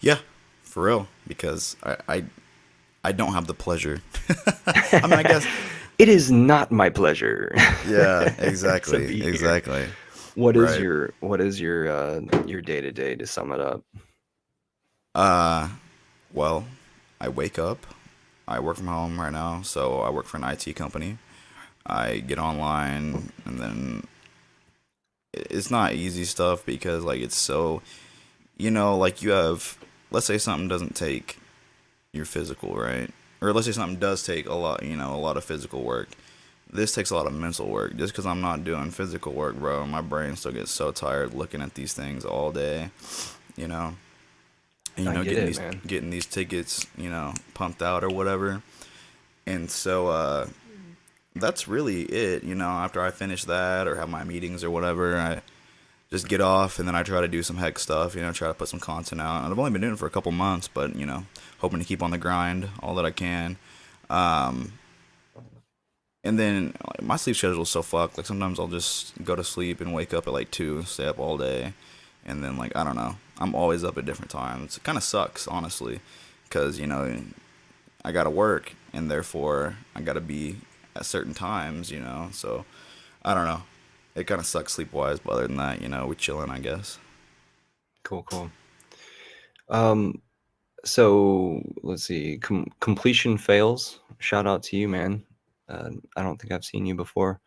Yeah, for real. Because I don't have the pleasure. I mean, I guess. It is not my pleasure Yeah, to exactly, be here. exactly. What is Right. your day to day, to sum it up? Uh, well, I wake up. I work from home right now, so I work for an IT company. I get online, and then it's not easy stuff because like it's so, like you have, let's say something doesn't take your physical, right? Or let's say something does take a lot, a lot of physical work. This takes a lot of mental work. Just because I'm not doing physical work, bro, my brain still gets so tired looking at these things all day, you know. And I get getting it, these man. tickets, pumped out or whatever. And so that's really it. After I finish that or have my meetings or whatever, I just get off and then I try to do some heck stuff. Try to put some content out. And I've only been doing it for a couple months, but hoping to keep on the grind all that I can. Um, and then like, my sleep schedule is so fucked. Like sometimes I'll just go to sleep and wake up at like 2, stay up all day, and then like I don't know. I'm always up at different times. It kind of sucks, honestly, because I gotta work and therefore I gotta be at certain times. So I don't know. It kind of sucks sleep wise, but other than that, we chilling, I guess. Cool, cool. Um, so let's see. Completion fails. Shout out to you, man. I don't think I've seen you before.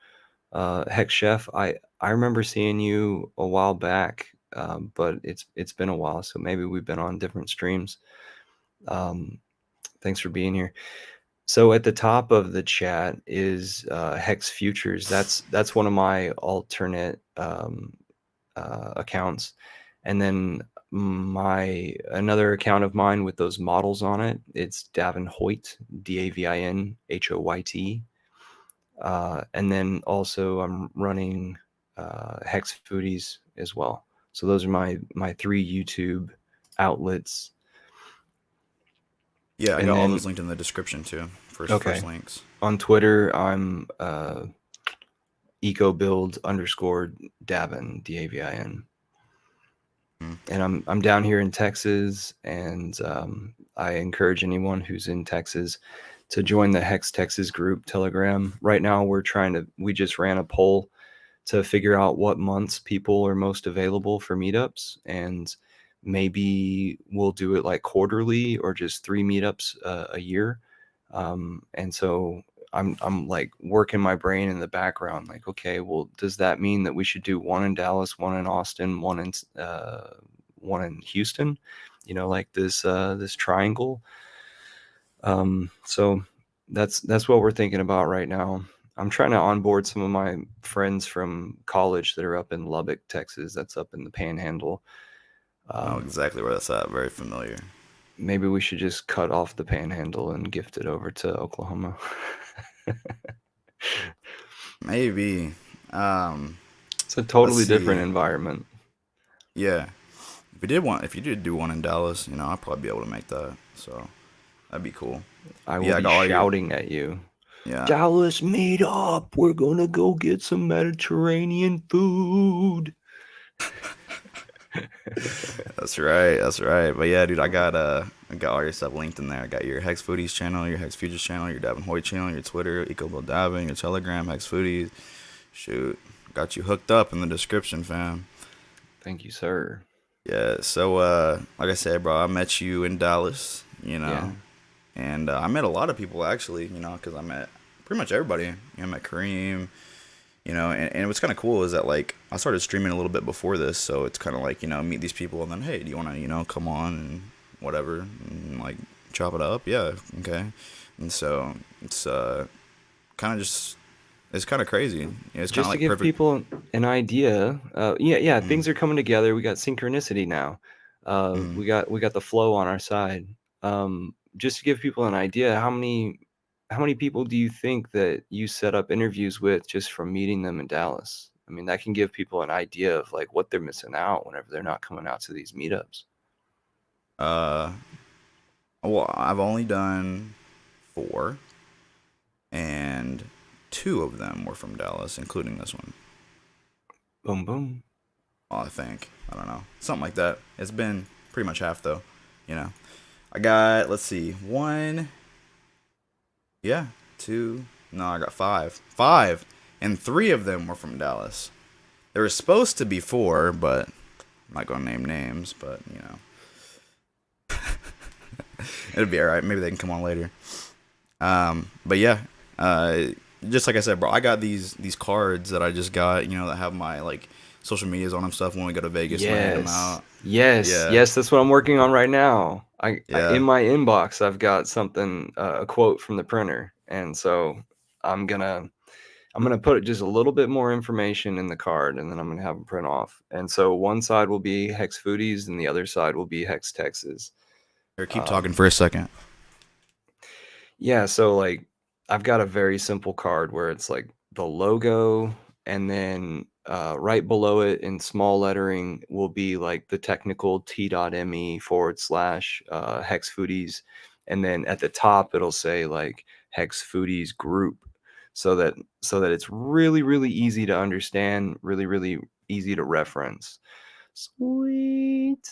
Heck Chef, I remember seeing you a while back, but it's been a while, so maybe we've been on different streams. Um, Thanks for being here. So at the top of the chat is Hex Futures. That's one of my alternate accounts, and then my another account of mine with those models on it. It's Davin Hoyt, DAVIN HOYT, and then also I'm running Hex Foodies as well. So those are my three YouTube outlets. Yeah, I And got all then those linked in the description too. First okay, links. on Twitter I'm ecobuild underscore Davin, DAVIN. Mm. And I'm down here in Texas, and I encourage anyone who's in Texas to join the Hex Texas group Telegram. Right now, we just ran a poll to figure out what months people are most available for meetups, and maybe we'll do it like quarterly or just 3 meetups a year. And so I'm like working my brain in the background, like, okay, well, does that mean that we should do one in Dallas, one in Austin, one in Houston? Like this triangle. So that's what we're thinking about right now. I'm trying to onboard some of my friends from college that are up in Lubbock, Texas. That's up in the Panhandle. I know Um, exactly where that's at. Very familiar. Maybe we should just cut off the Panhandle and gift it over to Oklahoma. Maybe. Um, It's a let's totally different see. environment. Yeah. If you did do one in Dallas, I'd probably be able to make that. So that'd be cool. I But will yeah, I be got all your. shouting at you. Yeah, Dallas, meet up. We're gonna go get some Mediterranean food. that's right. That's right. But yeah, dude, I got all your stuff linked in there. I got your Hex Foodies channel, your Hex Futures channel, your Davin Hoyt channel, your Twitter, EcoBuild Davin, your Telegram, Hex Foodies. Shoot, got you hooked up in the description, fam. Thank you, sir. Yeah. So, like I said, bro, I met you in Dallas. Yeah. And I met a lot of people actually. Because I met pretty much everybody. I met Kareem. And what's kind of cool is that like I started streaming a little bit before this, so it's kind of like meet these people and then hey, do you want to come on and whatever and like chop it up. Yeah, okay. And so it's kind of just it's kind of crazy. It's kind of Just to like give perfect. people an idea, yeah, Mm, things are coming together. We got synchronicity now. mm. We got the flow on our side. Just to give people an idea, how many people do you think that you set up interviews with just from meeting them in Dallas? I mean, that can give people an idea of like what they're missing out whenever they're not coming out to these meetups. Uh, well, I've only done four, and two of them were from Dallas, including this one. Boom, boom. Well, I think I don't know, something like that. It's been pretty much half though. You know, I got let's see, one, yeah, two. No, I got five, and three of them were from Dallas. There was supposed to be four, but I'm not gonna name names. But you know, it'll be all right. Maybe they can come on later. But yeah, uh, just like I said, bro, I got these cards that I just got. You know, that have my like social medias on them stuff when we go to Vegas and I hand them Yes. out. Yes. Yeah, Yes, that's what I'm working on right now. I in yeah. my inbox, I've got something, a quote from the printer, and so I'm gonna I'm gonna put just a little bit more information in the card, and then I'm gonna have them print off. And so one side will be Hex Foodies, and the other side will be Hex Texas. Here, keep talking Um, for a second. yeah, so like I've got a very simple card where it's like the logo, and then right below it in small lettering will be like the technical t.me / Hex Foodies. And then at the top it'll say like Hex Foodies Group, so that it's really, really easy to understand, really, really easy to reference. Sweet.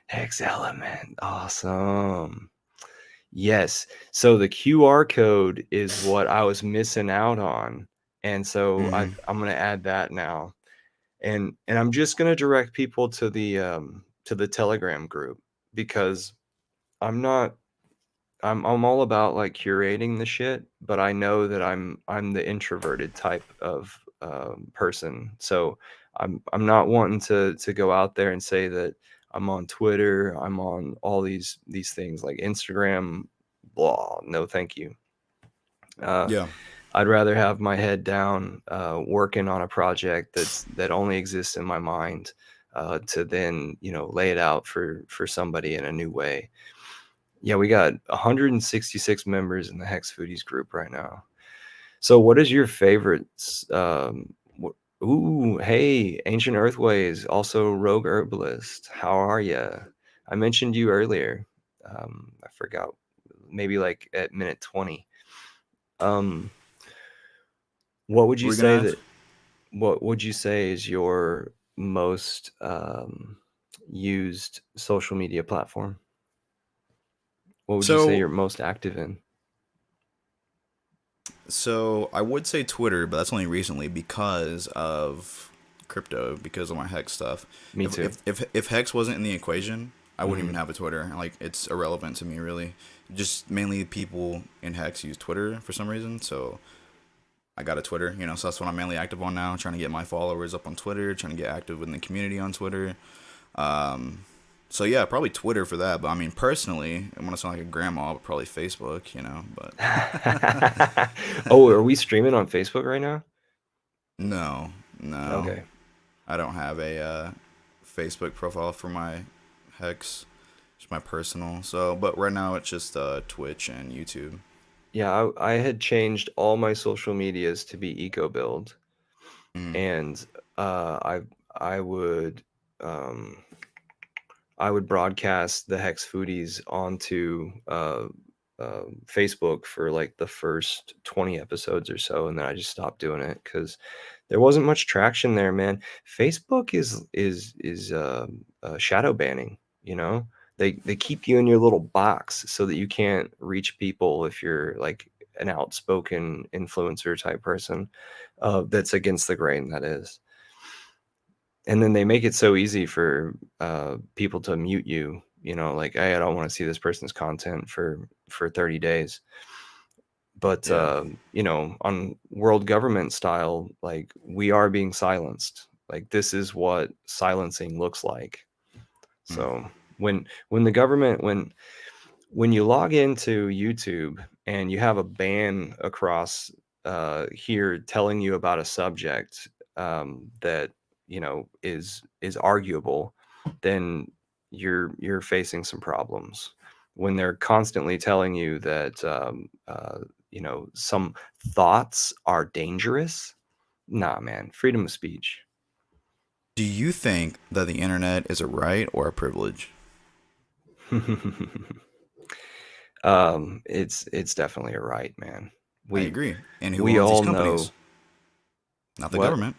Hex Element. Awesome. Yes. So the QR code is what I was missing out on. And so Hmm. I'm gonna add that now. And I'm just gonna direct people to the Telegram group, because I'm not I'm all about like curating the shit, but I know that I'm the introverted type of person. So I'm not wanting to go out there and say that I'm on Twitter, I'm on all these things like Instagram, blah. No, thank you. Uh, Yeah. I'd rather have my head down, working on a project that only exists in my mind, to then lay it out for somebody in a new way. Yeah, we got 166 members in the Hex Foodies group right now. So, what is your favorites? Ooh, hey, Ancient Earthways, also Rogue Herbalist. How are you? I mentioned you earlier. I forgot, maybe like at minute 20. Um, what would What you were you gonna say ask? that? What would you say is your most used social media platform? What would you say So, you're most active in? so I would say Twitter, but that's only recently because of crypto, because of my Hex stuff. Me If too. Hex wasn't in the equation, I wouldn't even Hmm. have a Twitter. Like it's irrelevant to me, really. Just mainly people in Hex use Twitter for some reason, so I got a Twitter. You know, so that's what I'm mainly active on now. Trying to get my followers up on Twitter, trying to get active in the community on Twitter. Um, so yeah, probably Twitter for that. But I mean, personally, I want to sound like a grandma, but probably Facebook. You know, but Oh, are we streaming on Facebook right now? no, no, Okay. I don't have a Facebook profile for my Hex. It's my personal. So, but right now it's just Twitch and YouTube. Yeah, I had changed all my social medias to be eco build, Mm, and uh, I I would um, I would broadcast the Hex Foodies onto Facebook for like the first 20 episodes or so, and then I just stopped doing it because there wasn't much traction there, man. Facebook is shadow banning. They keep you in your little box so that you can't reach people if you're like an outspoken influencer type person, that's against the grain, that is. And then they make it so easy for people to mute you. Like, hey, I don't want to see this person's content for 30 days. But yeah. on world government style, like, we are being silenced. Like, this is what silencing looks like. Mm, So when the government, when you log into YouTube and you have a ban across here telling you about a subject that is arguable, then you're facing some problems. When they're constantly telling you that some thoughts are dangerous, nah, man, freedom of speech. Do you think that the internet is a right or a privilege? It's definitely a right, man. I We agree. And who we owns these all companies? know Not the what. government.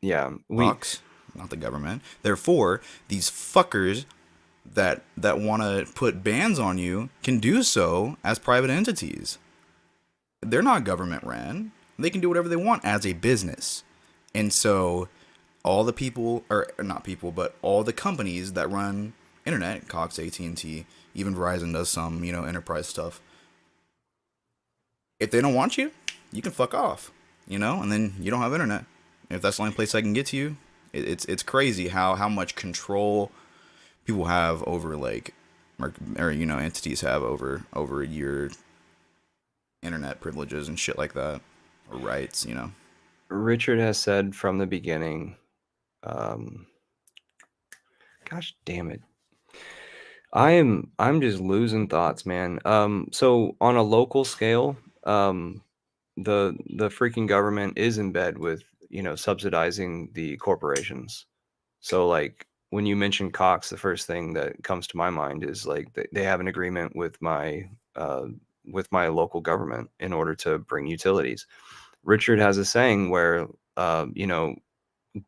Yeah, we Fox, not the government. Therefore, these fuckers that want to put bans on you can do so as private entities. They're not government ran. They can do whatever they want as a business. And so all the people, or not people, but all the companies that run internet, Cox, AT&T, even Verizon does some, enterprise stuff. If they don't want you, you can fuck off, and then you don't have internet. If that's the only place I can get to you, it's crazy how much control people have over like, or entities have over your internet privileges and shit like that, or rights. Richard has said from the beginning, um, gosh damn it. I'm just losing thoughts, man. So on a local scale, the freaking government is in bed with, subsidizing the corporations. So like when you mention Cox, the first thing that comes to my mind is like they have an agreement uh with my local government in order to bring utilities. Richard has a saying where uh, you know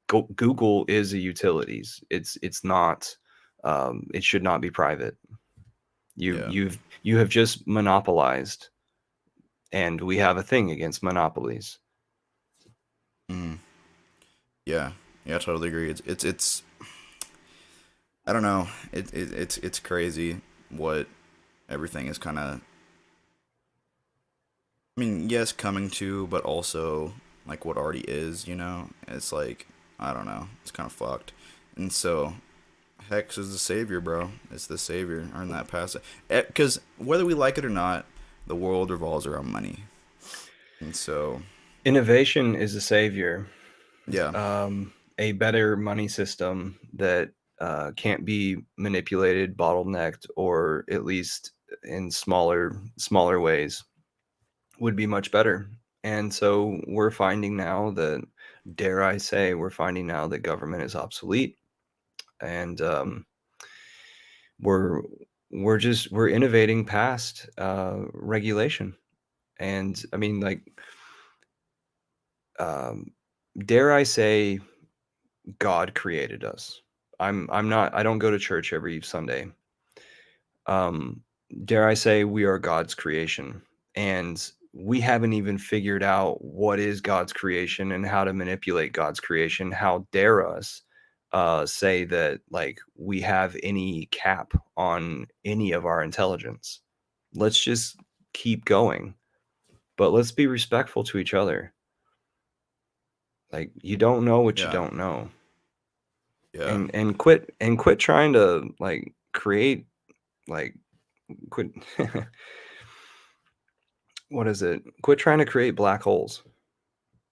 Google is a utilities. It's not. It should not be private. You Yeah. you've you have just monopolized, and we have a thing against monopolies. Mm. Yeah. Yeah, I totally agree. It's I don't know. It's crazy what everything is kind of. I mean, yes, coming to, but also like what already is. It's like I don't know. It's kind of fucked. And so Hex is the savior, bro. It's the savior. Earn that pass. Because whether we like it or not, the world revolves around money. And so, Innovation is a savior. yeah, A better money system that can't be manipulated, bottlenecked, or at least in smaller ways would be much better. And so we're finding now that, dare I say, we're finding now that government is obsolete, and we're we're innovating past regulation. And I mean, like, um, dare I say, God created us. I'm not. I don't go to church every Sunday. Um, dare I say, we are God's creation, and we haven't even figured out what is God's creation and how to manipulate God's creation. How dare us say that like we have any cap on any of our intelligence? Let's just keep going, but let's be respectful to each other. Like, you don't know what you yeah, don't know. yeah. And quit trying to like create like quit what is it? Quit trying to create black holes.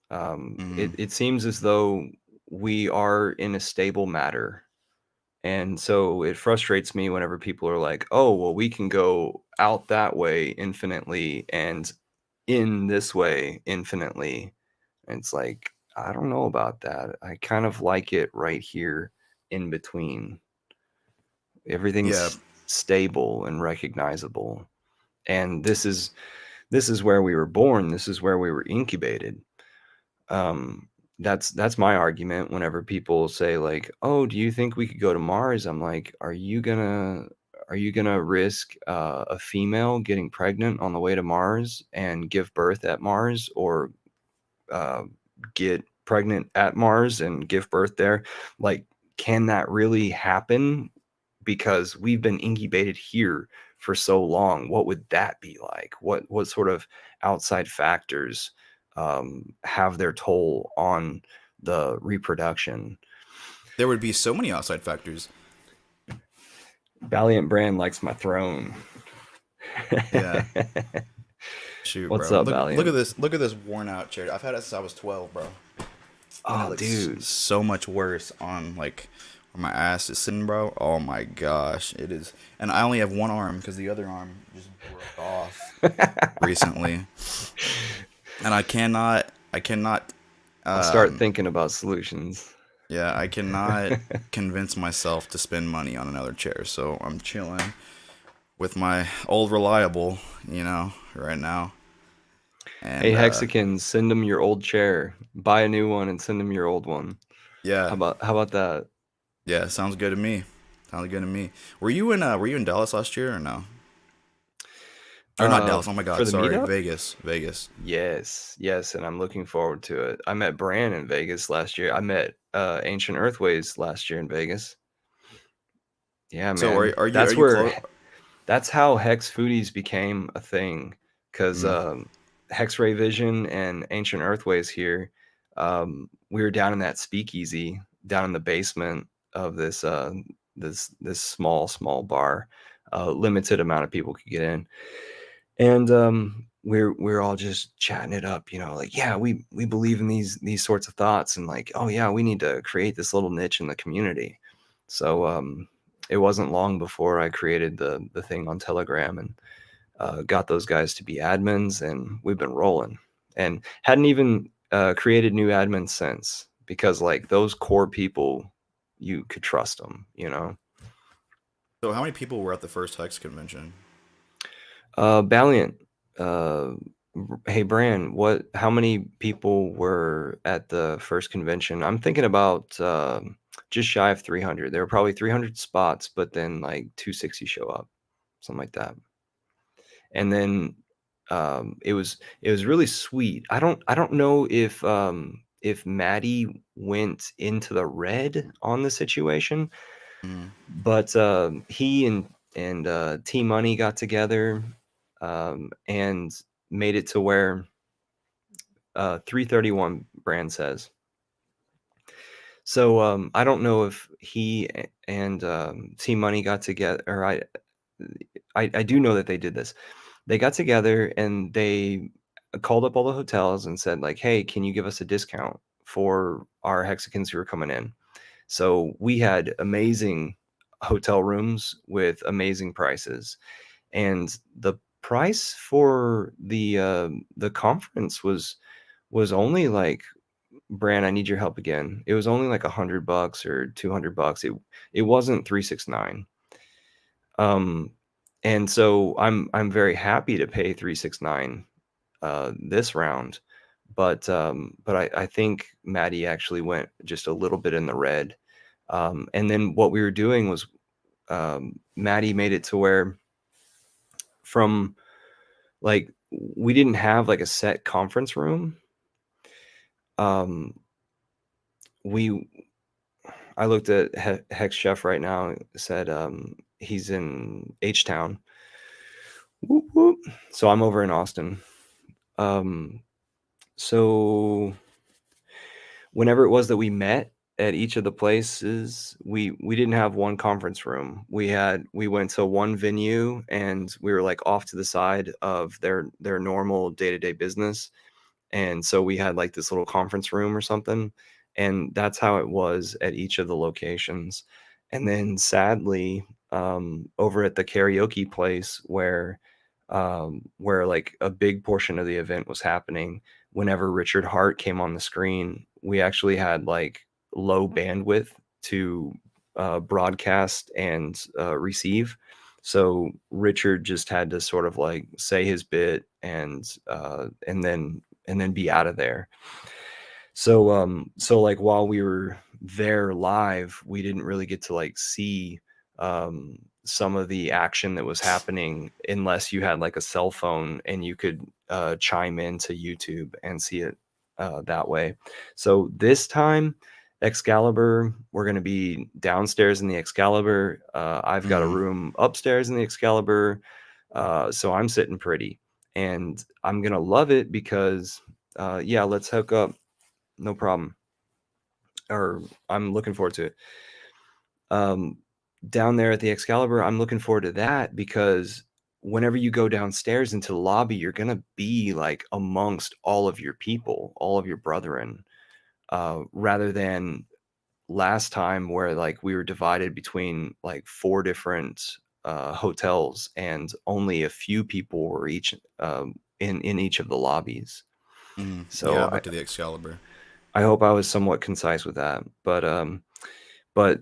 Hmm. It seems as though we are in a stable matter. And so it frustrates me whenever people are like, oh, well, we can go out that way infinitely and in this way infinitely. And it's like, I don't know about that. I kind of like it right here in between. Yeah, Everything's stable and recognizable. And this is where we were born. This is where we were incubated. Um, that's my argument whenever people say like, "Oh, do you think we could go to Mars?" I'm like, "Are you gonna risk a female getting pregnant on the way to Mars and give birth at Mars, or uh, get pregnant at Mars and give birth there? Like, can that really happen? Because we've been incubated here for so long. What would that be like? What sort of outside factors have their toll on the reproduction?" there would be so many outside factors. Valiant Brand likes my throne. Yeah. Shoot, What's bro. up, Look at Valiant? this. Look at this worn out chair. I've had it since I was 12, bro. And it Oh, looks dude. so much worse on like where my ass is sitting, bro. Oh my gosh, it is. And I only have one arm because the other arm just broke off recently, and I cannot, I'll start um, thinking about solutions. yeah, I cannot convince myself to spend money on another chair. So I'm chilling with my old reliable, right now. Hey, And Hexicans, send them your old chair. Buy a new one and send them your old one. yeah, How about that? yeah, sounds good to me. Sounds good to me. Were you in Dallas last year or no? Or not Dallas. Oh my For God, the sorry, meetup? Vegas, Vegas. Yes, yes, and I'm looking forward to it. I met Bran in Vegas last year. I met Ancient Earthways last year in Vegas. Yeah, So man. are you close? That's how Hex Foodies became a thing. Because Mm, Hex-Ray Vision and Ancient Earthways here, we were down in that speakeasy down in the basement of this small bar. Limited amount of people could get in. And we're all just chatting it up, like, yeah, we believe in these sorts of thoughts, and like, oh yeah, we need to create this little niche in the community. So it wasn't long before I created the thing on Telegram and got those guys to be admins, and we've been rolling. And hadn't even created new admins since, because like those core people, you could trust them. so how many people were at the first Hex convention? Valiant. Uh, hey, Bran, how many people were at the first convention? I'm thinking about just shy of 300. There were probably 300 spots, but then like 260 show up, something like that. And then it was really sweet. I don't know if Maddie went into the red on the situation, Mm, but he and T Money got together and made it to where 331 Brand says. So I don't know if he and T Money got together, or I do know that they did this. They got together and they called up all the hotels and said like, "Hey, can you give us a discount for our Hexicans who are coming in?" So we had amazing hotel rooms with amazing prices, and the price for the conference was only like, Bran, I need your help again. It was only like $100 or $200. It wasn't 369. Um, and so I'm very happy to pay 369 this round, but I think Maddie actually went just a little bit in the red. And then what we were doing was Maddie made it to where from like we didn't have like a set conference room. Um, we I looked at Hex Chef right now. It said he's in H Town. Whoop, whoop. So I'm over in Austin. Um, so whenever it was that we met at each of the places, we didn't have one conference room. We went to one venue, and we were like off to the side of their normal day-to-day business. And so we had like this little conference room or something, and that's how it was at each of the locations. And then sadly, over at the karaoke place where like a big portion of the event was happening, whenever Richard Hart came on the screen, we actually had like low bandwidth to broadcast and receive. So Richard just had to sort of like say his bit and then be out of there. So like while we were there live, we didn't really get to like see some of the action that was happening unless you had like a cell phone and you could chime into YouTube and see it that way. So this time, Excalibur, we're going to be downstairs in the Excalibur. I've got a mm. room upstairs in the Excalibur. So I'm sitting pretty, and I'm going to love it because yeah, let's hook up. No problem. Or I'm looking forward to it. Um, down there at the Excalibur, I'm looking forward to that because whenever you go downstairs into the lobby, you're gonna be like amongst all of your people, all of your brethren, rather than last time where like we were divided between like four different hotels and only a few people were each in each of the lobbies. Yeah, I So booked to the Excalibur. I hope I was somewhat concise with that, but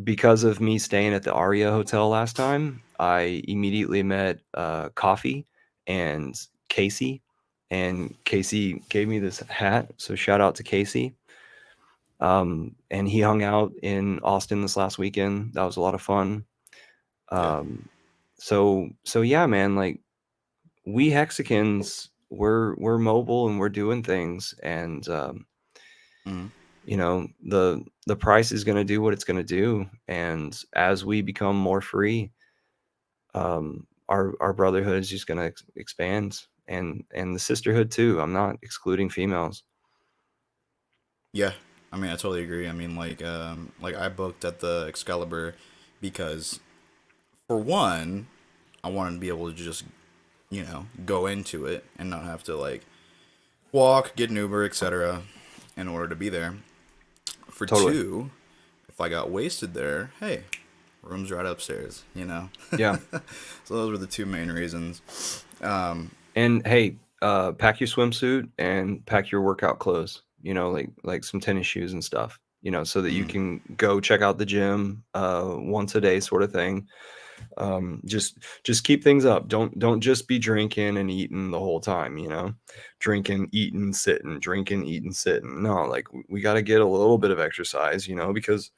because of me staying at the Aria Hotel last time, I immediately met Coffee and Casey, and Casey gave me this hat. So shout out to Casey. And he hung out in Austin this last weekend. That was a lot of fun. Yeah. So yeah, man, like we Hexicans, we're mobile and we're doing things, and Mm-hmm. the price is going to do what it's going to do, and as we become more free, our brotherhood is just going to expand, and the sisterhood too. I'm not excluding females. Yeah, I mean, I totally agree. I mean, like I booked at the Excalibur because, for one, I wanted to be able to just, go into it and not have to like walk, get an Uber, etc., in order to be there. For Totally. two, if I got wasted there, hey, room's right upstairs. Yeah. So those were the two main reasons. And hey, pack your swimsuit and pack your workout clothes, like some tennis shoes and stuff, so that you Mm, can go check out the gym once a day sort of thing. Just keep things up. Don't just be drinking and eating the whole time, drinking, eating, sitting, drinking, eating, sitting. No, like we got to get a little bit of exercise, because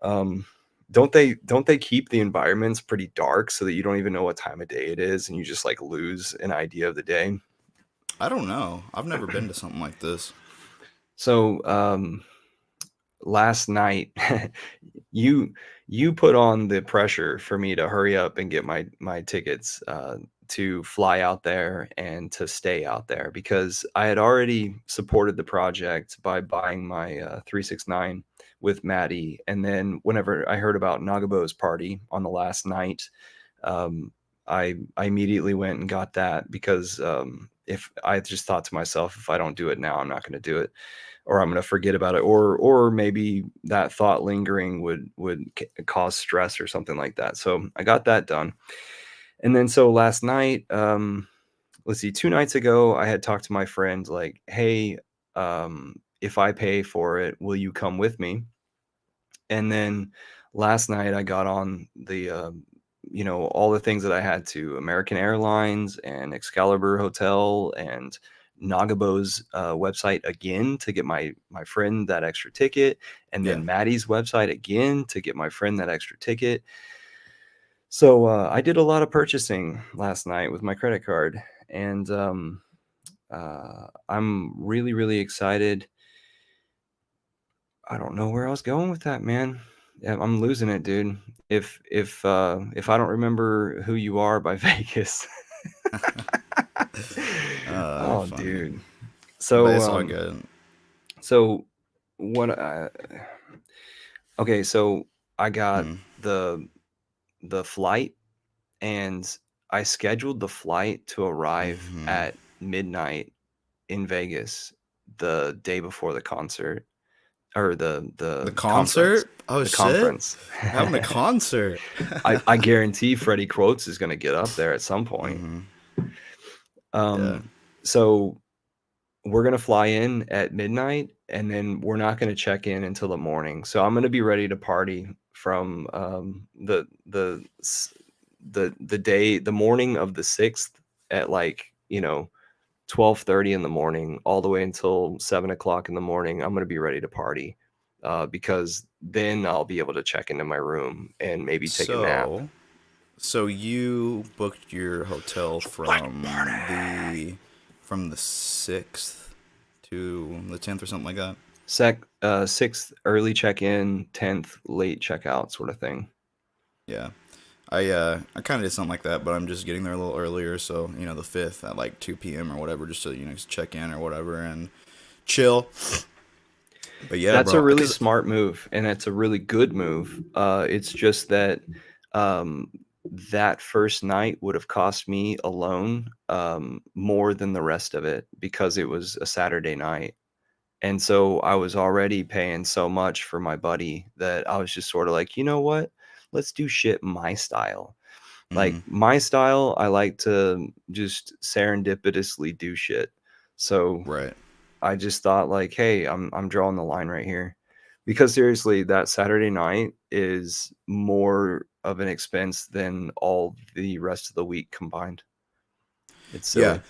um don't they keep the environments pretty dark so that you don't even know what time of day it is and you just like lose an idea of the day? I don't know. I've never been to something like this. So last night you you put on the pressure for me to hurry up and get my tickets to fly out there and to stay out there, because I had already supported the project by buying my 369 with Maddie, and then whenever I heard about Nagabo's party on the last night, um, I immediately went and got that, because if I just thought to myself, if I don't do it now, I'm not going to do it, or I'm going to forget about it, or maybe that thought lingering would cause stress or something like that. So I got that done. And then so last night, let's see, 2 nights ago, I had talked to my friend like, hey, if I pay for it, will you come with me? And then last night I got on the all the things that I had to, American Airlines and Excalibur Hotel and Nagabo's website again to get my friend that extra ticket, and Yeah. then Maddie's website again to get my friend that extra ticket. So I did a lot of purchasing last night with my credit card, and I'm really, really excited. I don't know where I was going with that, man. Yeah, I'm losing it, dude. If I don't remember who you are by Vegas. Oh, Funny. dude. But So it's all good. so what okay, so I got Mm. the flight, and I scheduled the flight to arrive Hmm. at midnight in Vegas the day before the concert, or The the conference. concert? Oh The shit! conference. We're having a concert. I guarantee Freddie Quotes is gonna get up there at some point. Hmm. Yeah. Um, so we're gonna fly in at midnight, and then we're not gonna check in until the morning. So I'm gonna be ready to party from the morning of the 6th at like 12:30 in the morning all the way until 7 o'clock in the morning. I'm gonna be ready to party, because then I'll be able to check into my room and maybe take a nap. So, so you booked your hotel from the 6th to the 10th or something like that? 6th early check-in, 10th late checkout sort of thing. Yeah. I kind of did something like that, but I'm just getting there a little earlier, so the 5th at like 2 p.m. or whatever, just to just check in or whatever and chill. But yeah, That's a bro, really because smart move, and it's a really good move. It's just that, um, that first night would have cost me alone more than the rest of it because it was a Saturday night. And so I was already paying so much for my buddy that I was just sort of like, you know what? Let's do shit my style. Like Hmm. my style, I like to just serendipitously do shit. So Right. I just thought like, hey, I'm drawing the line right here. Because seriously, that Saturday night is more of an expense than all the rest of the week combined. It's Yeah. silly.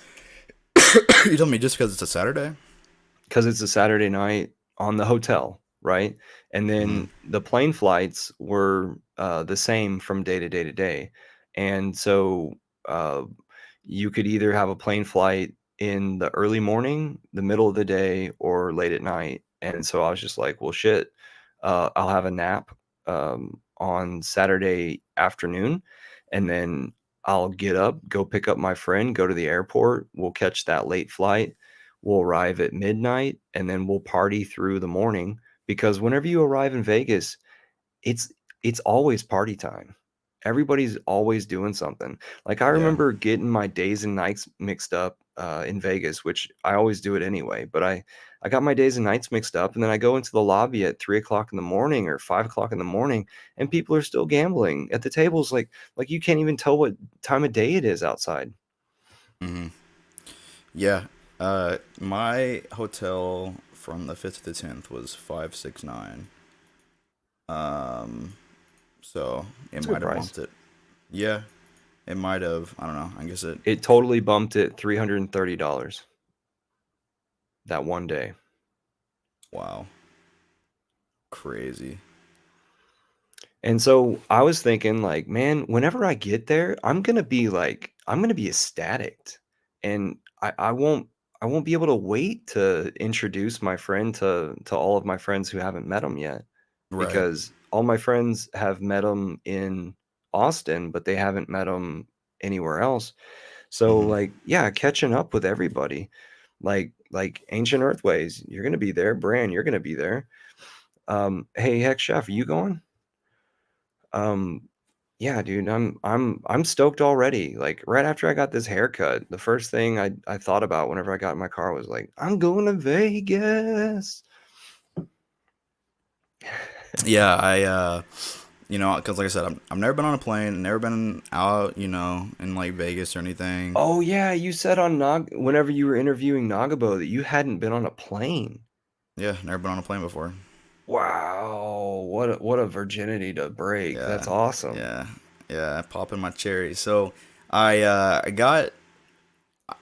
You told me just because it's a Saturday. Because it's a Saturday night on the hotel, right? And Hmm. then the plane flights were the same from day to day to day. And so uh, you could either have a plane flight in the early morning, the middle of the day, or late at night. And so I was just like, well, shit, I'll have a nap on Saturday afternoon. And then I'll get up, go pick up my friend, go to the airport. We'll catch that late flight. We'll arrive at midnight and then we'll party through the morning because whenever you arrive in Vegas, it's it's always party time. Everybody's always doing something. Like I Yeah. remember getting my days and nights mixed up in Vegas, which I always do it anyway. But I got my days and nights mixed up, and then I go into the lobby at 3 o'clock in the morning or 5 o'clock in the morning, and people are still gambling at the tables. Like you can't even tell what time of day it is outside. Hmm. Yeah. My hotel from the 5th to the 10th was 569. Um, so it It's a good might have price. bumped it. Yeah, it might have. I don't know. I guess it. It totally bumped it $330 that one day. Wow, crazy. And so I was thinking like, man, whenever I get there, I'm gonna be ecstatic. And I won't be able to wait to introduce my friend to all of my friends who haven't met him yet. Right. Because all my friends have met him in Austin, but they haven't met him anywhere else. So Hmm. like, yeah, catching up with everybody. Like Ancient Earthways, you're gonna be there. Bran, you're gonna be there. Hey, Heck Chef, are you going? Um, yeah, dude, I'm stoked already. Like right after I got this haircut, the first thing I thought about whenever I got in my car was like, I'm going to Vegas. Yeah, because like I said, I've never been on a plane, never been out, in like Vegas or anything. Oh yeah, you said on whenever you were interviewing Nagabo that you hadn't been on a plane. Yeah, never been on a plane before. Wow, what a virginity to break. That's Yeah, awesome. yeah, yeah. Popping my cherry. So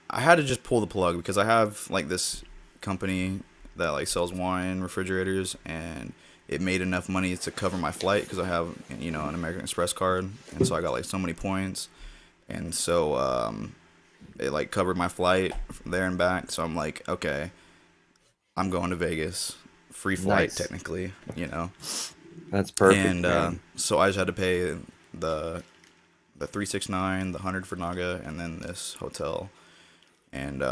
I had to just pull the plug because I have like this company that like sells wine refrigerators, and it made enough money to cover my flight because I have an American Express card, and so I got like so many points, and so it like covered my flight from there and back. So I'm like, okay, I'm going to Vegas, free flight Nice. technically. That's perfect, And man. so I just had to pay the 369, the 100 for Naga, and then this hotel, and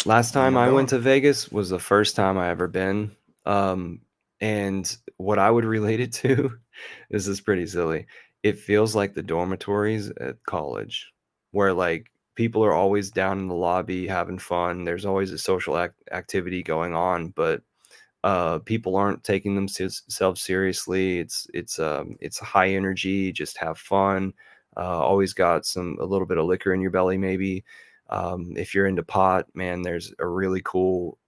Last then time we're I went going. to Vegas was the first time I ever been. And what I would relate it to, this is pretty silly. It feels like the dormitories at college, where like people are always down in the lobby having fun. There's always a social activity going on, but people aren't taking themselves seriously. It's high energy, just have fun. Always got a little bit of liquor in your belly, maybe. If you're into pot, man, there's a really cool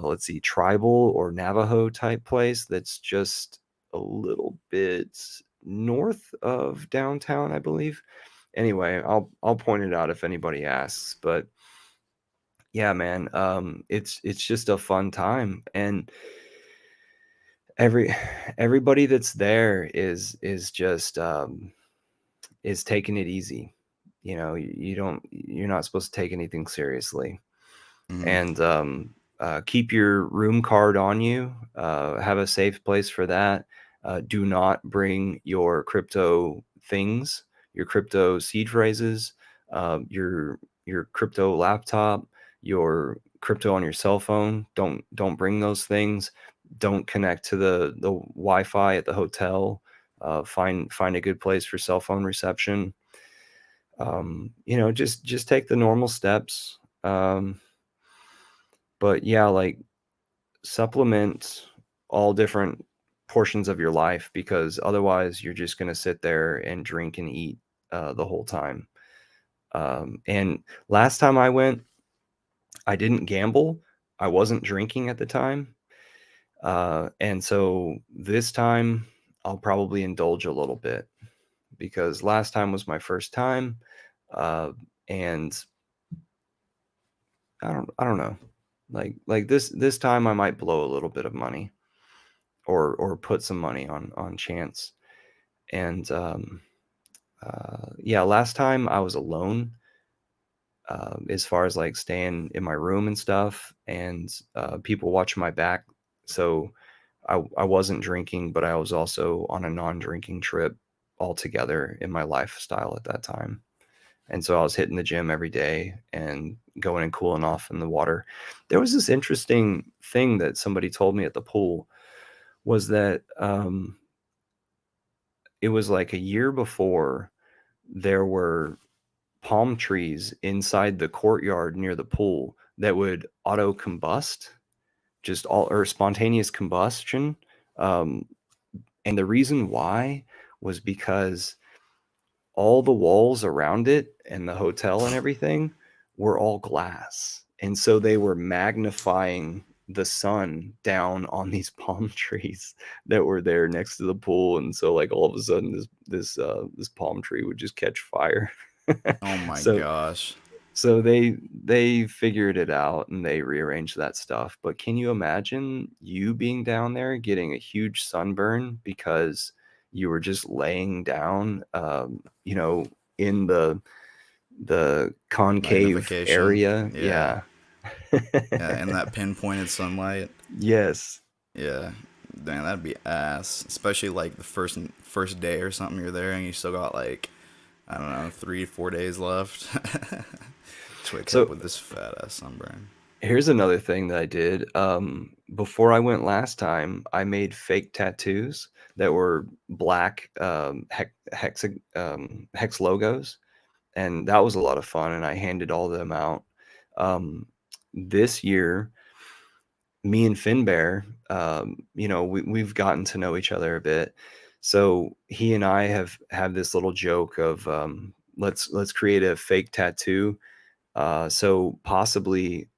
let's see, tribal or Navajo type place that's just a little bit north of downtown, I believe. Anyway, I'll point it out if anybody asks. But yeah, man, it's just a fun time, and every everybody that's there is just is taking it easy. You know, you're not supposed to take anything seriously. Hmm. And keep your room card on you. Have a safe place for that. Do not bring your crypto things, your crypto seed phrases, your crypto laptop, your crypto on your cell phone. Don't bring those things. Don't connect to the Wi-Fi at the hotel. Find a good place for cell phone reception. Just take the normal steps. But yeah, like supplement all different portions of your life, because otherwise you're just going to sit there and drink and eat the whole time. And last time I went, I didn't gamble. I wasn't drinking at the time. And so this time I'll probably indulge a little bit, because last time was my first time. Uh, and I don't know. Like this time I might blow a little bit of money, or put some money on chance. And yeah, last time I was alone, as far as like staying in my room and stuff, and people watching my back. So I wasn't drinking, but I was also on a non-drinking trip altogether in my lifestyle at that time. And so I was hitting the gym every day and going and cooling off in the water. There was this interesting thing that somebody told me at the pool, was that it was like a year before, there were palm trees inside the courtyard near the pool that would auto combust, just all, or spontaneous combustion. Um, and the reason why was because all the walls around it and the hotel and everything were all glass. And so they were magnifying the sun down on these palm trees that were there next to the pool. And so like all of a sudden this palm tree would just catch fire. Oh my so gosh. so they figured it out and they rearranged that stuff. But can you imagine you being down there getting a huge sunburn because you were just laying down, in the concave Magnification. area? Yeah. Yeah. Yeah, and that pinpointed sunlight. Yes. Yeah. Damn, that'd be ass. Especially like the first day or something you're there and you still got like, I don't know, 3 4 days left. To wake up So with this fat ass sunburn. here's another thing that I did. Before I went last time, I made fake tattoos that were black, hex logos, and that was a lot of fun. And I handed all of them out. This year, me and Finbear, we've gotten to know each other a bit. So he and I have this little joke of, let's create a fake tattoo. So possibly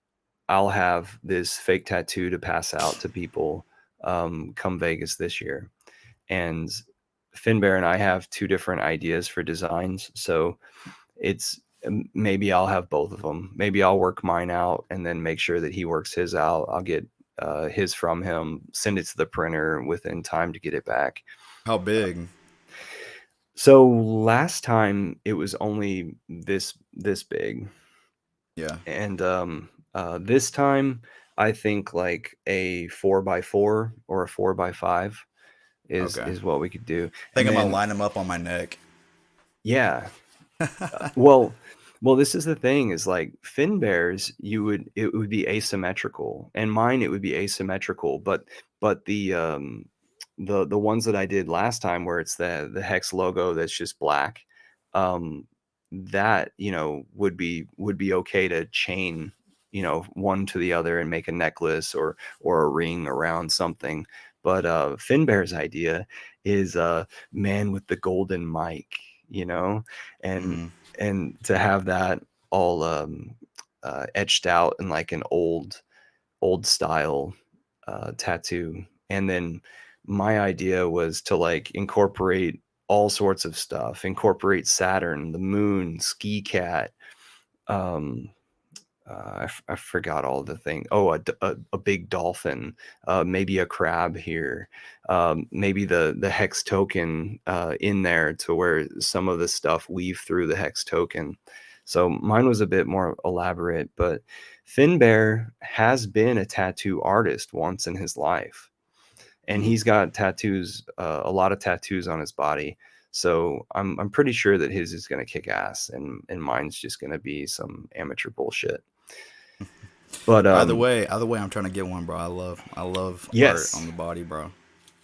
I'll have this fake tattoo to pass out to people come Vegas this year. And Finbear and I have two different ideas for designs. So it's, maybe I'll have both of them. Maybe I'll work mine out and then make sure that he works his out. I'll get his from him, send it to the printer within time to get it back. How big? So last time it was only this big. Yeah. And this time I think like a 4x4 or a 4x5 is Okay. is what we could do. I think And I'm gonna then line them up on my neck. yeah, well, this is the thing, is like Finbear's, it would be asymmetrical, and mine it would be asymmetrical, but the ones that I did last time, where it's the hex logo that's just black, that would be okay to chain, one to the other and make a necklace or a ring around something. But Finbear's idea is man with the golden mic, and Mm. and to have that all etched out in like an old style tattoo. And then my idea was to like incorporate all sorts of stuff, incorporate Saturn, the moon, Ski Cat. Um, I forgot all the thing. Oh, a big dolphin, maybe a crab here, maybe the hex token in there, to where some of the stuff weave through the hex token. So mine was a bit more elaborate, but Finbear has been a tattoo artist once in his life, and Mm. he's got tattoos, a lot of tattoos on his body. So I'm pretty sure that his is gonna kick ass, and mine's just gonna be some amateur bullshit. But Either way, I'm trying to get one, bro. I love art on yes, the body, bro.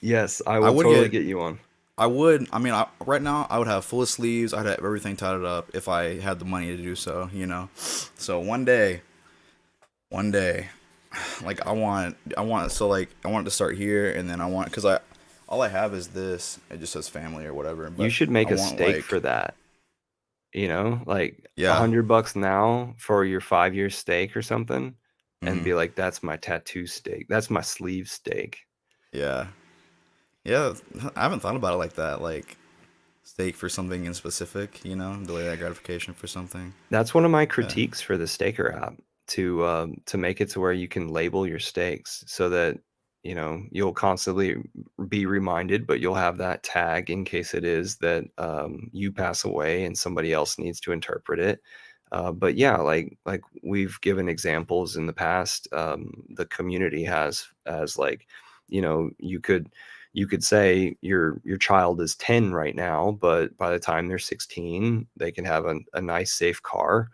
yes, I I will would totally get get you on. I would. I mean, right now I would have full sleeves. I'd have everything tied up if I had the money to do so. So one day, like I want it to start here, and then I want because all I have is this. It just says family or whatever. You But should I make a want stake for like that, like yeah, $100 now for your 5 year stake or something, and hmm be like, that's my tattoo stake. That's my sleeve stake. yeah, yeah. I haven't thought about it like that. Like stake for something in specific. Delay that gratification for something. That's one of my Yeah. critiques for the Staker app to make it to where you can label your stakes so that you'll constantly be reminded, but you'll have that tag in case it is that you pass away and somebody else needs to interpret it. But yeah, like we've given examples in the past, the community has as like, you could say your child is 10 right now, but by the time they're 16, they can have a nice safe car.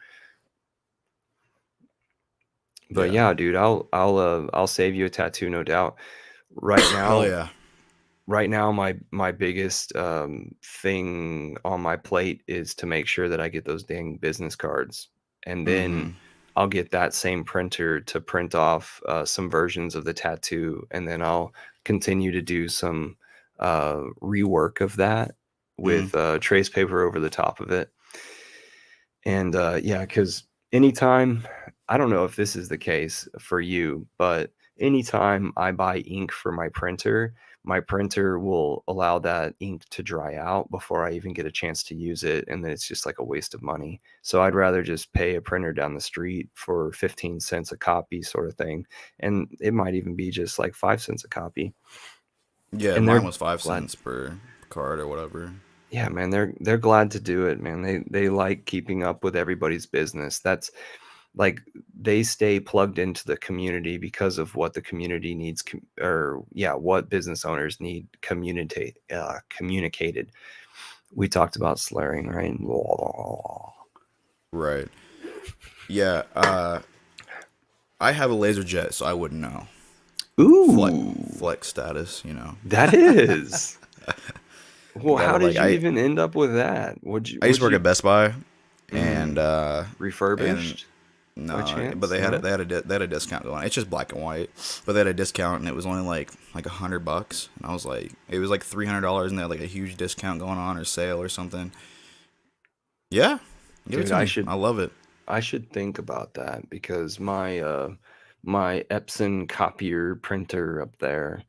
But Yeah. yeah, dude, I'll save you a tattoo, no doubt. Right Hell now, yeah. my biggest thing on my plate is to make sure that I get those dang business cards, and then Mm-hmm. I'll get that same printer to print off some versions of the tattoo, and then I'll continue to do some rework of that Mm-hmm. with trace paper over the top of it. And yeah, because anytime, I don't know if this is the case for you, but anytime I buy ink for my printer will allow that ink to dry out before I even get a chance to use it. And then it's just like a waste of money. So I'd rather just pay a printer down the street for 15 cents a copy, sort of thing. And it might even be just like 5 cents a copy. Yeah, And mine they're was five glad. cents per card or whatever. Yeah, man, they're glad to do it, man. They like keeping up with everybody's business. That's like they stay plugged into the community because of what the community needs or yeah, what business owners need communicated. We talked about slurring, right? Right. Yeah. I have a laser jet, so I wouldn't know. Flex, Ooh, flex status. that is. I Well, how gotta did like you even end up with that? I used Would to work you at Best Buy, and mm, and refurbished by no, but chance? they had No. they had a discount going. It's just black and white, but they had a discount, and it was only like $100, and I was like, it was like $300, and they had like a huge discount going on or sale or something. Yeah, give it Dude, to I me. should I love it. I should think about that because my Epson copier printer up there,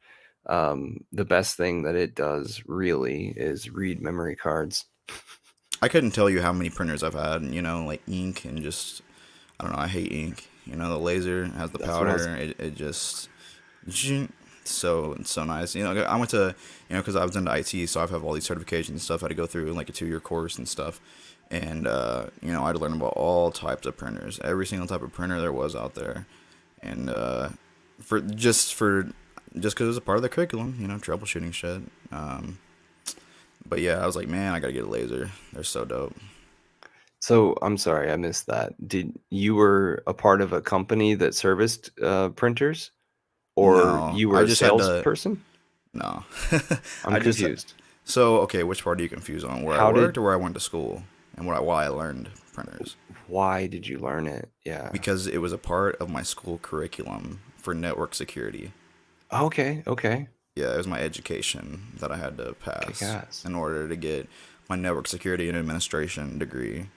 the best thing that it does really is read memory cards. I couldn't tell you how many printers I've had, like ink and just I don't know. I hate ink. The laser has the That's what I was powder. It just so it's so nice. I went to because I was into IT, so I've have all these certifications and stuff. I had to go through like a 2 year course and stuff, and I had to learn about all types of printers, every single type of printer there was out there, and for just because it was a part of the curriculum, troubleshooting shit. But yeah, I was like, man, I gotta get a laser. They're so dope. So I'm sorry, I missed that. Did you were a part of a company that serviced printers, or No, you were I a just had to. salesperson? No, I'm I just confused. so okay. Which part are you confused on? Where I How worked did or where I went to school, and why I learned printers? Why did you learn it? Yeah. Because it was a part of my school curriculum for network security. Okay, okay. Yeah, it was my education that I had to Kick pass ass. in order to get my network security and administration degree.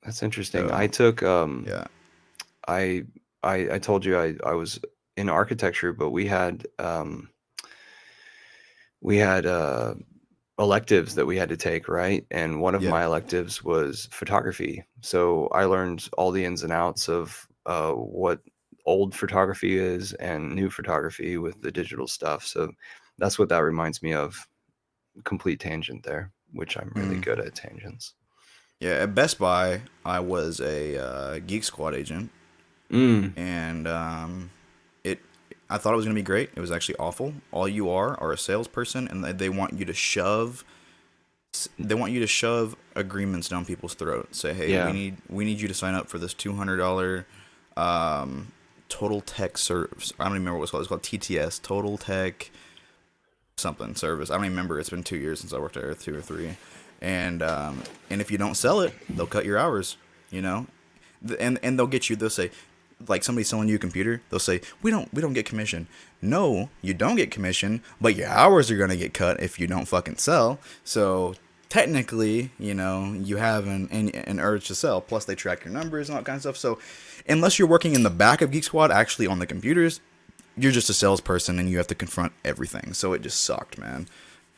That's interesting. I So took yeah, I I told you I was in architecture, but we had electives that we had to take, right? And one of yeah. my electives was photography. So I learned all the ins and outs of what old photography is and new photography with the digital stuff. So that's what that reminds me of. Complete tangent there, which I'm really Mm. good at tangents. Yeah, at Best Buy, I was a Geek Squad agent, Mm, and it. I thought it was gonna be great. It was actually awful. All you are a salesperson, and they want you to shove. They want you to shove agreements down people's throats. Say, hey, we yeah. need you to sign up for this $200 Total Tech service. I don't even remember what it's called. It's called TTS, Total Tech something service. I don't even remember. It's been 2 years since I worked there, 2 or 3, and if you don't sell it, they'll cut your hours. You know, and they'll get you. They'll say, like somebody selling you a computer, they'll say we don't get commission. No, you don't get commission, but your hours are gonna get cut if you don't fucking sell. So technically, you have an urge to sell. Plus, they track your numbers and all that kind of stuff. So unless you're working in the back of Geek Squad, actually on the computers, you're just a salesperson and you have to confront everything. So it just sucked, man.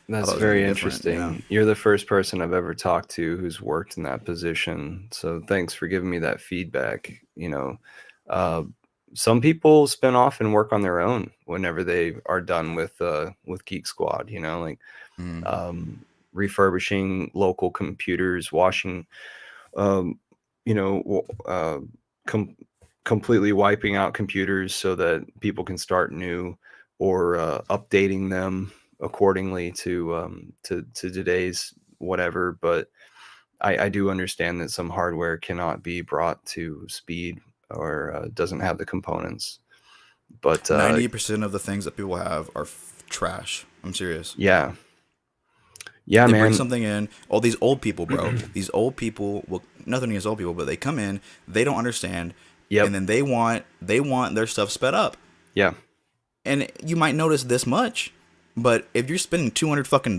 I That's thought it was very really different, interesting. You're the first person I've ever talked to who's worked in that position. So thanks for giving me that feedback. Uh, some people spin off and work on their own whenever they are done with Geek Squad. Like Mm, um, refurbishing local computers, washing, um, you know, w- uh, com- completely wiping out computers so that people can start new, or updating them accordingly to today's whatever. But I do understand that some hardware cannot be brought to speed, or doesn't have the components. But 90% of the things that people have are trash. I'm serious. yeah, yeah, They bring man. something in. All these old people, bro. These old people. Well, nothing against old people, but they come in. They don't understand, and Yep. then they want their stuff sped up. Yeah. And you might notice this much, but if you're spending $200 fucking,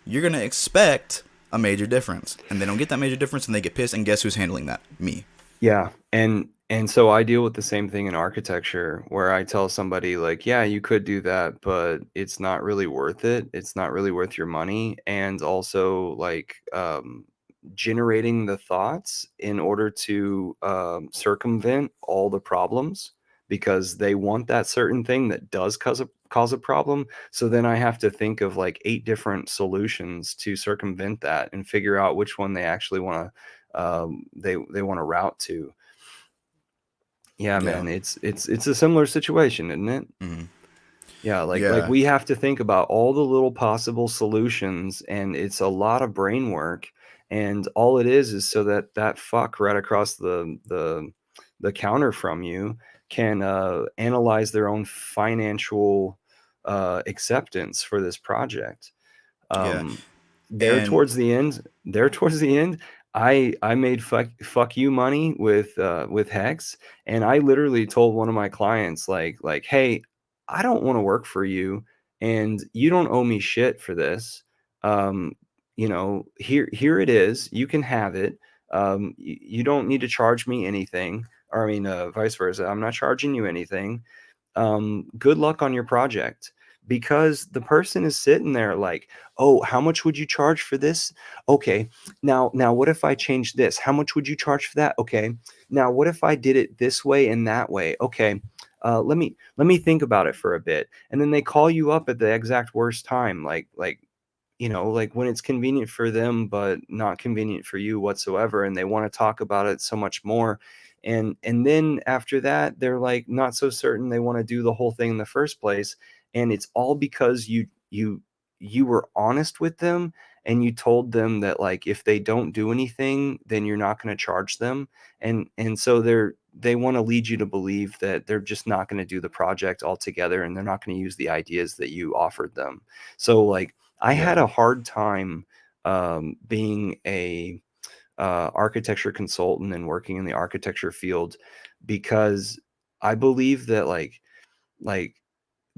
you're gonna expect a major difference, and they don't get that major difference, and they get pissed. And guess who's handling that? Me. Yeah, and so I deal with the same thing in architecture, where I tell somebody like, "Yeah, you could do that, but it's not really worth it. It's not really worth your money." And also, like, generating the thoughts in order to circumvent all the problems, because they want that certain thing that does cause a problem. So then I have to think of like 8 different solutions to circumvent that and figure out which one they actually want to they want to route to. Yeah, Yeah. man, it's a similar situation, isn't it? Hmm. Yeah, like Yeah. we have to think about all the little possible solutions, and it's a lot of brain work. And all it is so that that fuck right across the counter from you can analyze their own financial acceptance for this project. Yeah. um And there towards the end, I made fuck you money with Hex. And I literally told one of my clients, like, hey, I don't want to work for you, and you don't owe me shit for this. um here it is, you can have it. You don't need to charge me anything, or I mean, vice versa, I'm not charging you anything. Good luck on your project. Because the person is sitting there like, oh, how much would you charge for this? Okay, now what if I change this? How much would you charge for that? Okay, now what if I did it this way and that way? Okay, let me think about it for a bit. And then they call you up at the exact worst time, like when it's convenient for them but not convenient for you whatsoever, and they want to talk about it so much more. And then after that, they're like not so certain they want to do the whole thing in the first place. And it's all because you were honest with them, and you told them that, like, if they don't do anything, then you're not going to charge them. And so they want to lead you to believe that they're just not going to do the project altogether, and they're not going to use the ideas that you offered them. So, like, I had yeah. a hard time being a architecture consultant and working in the architecture field, because I believe that, like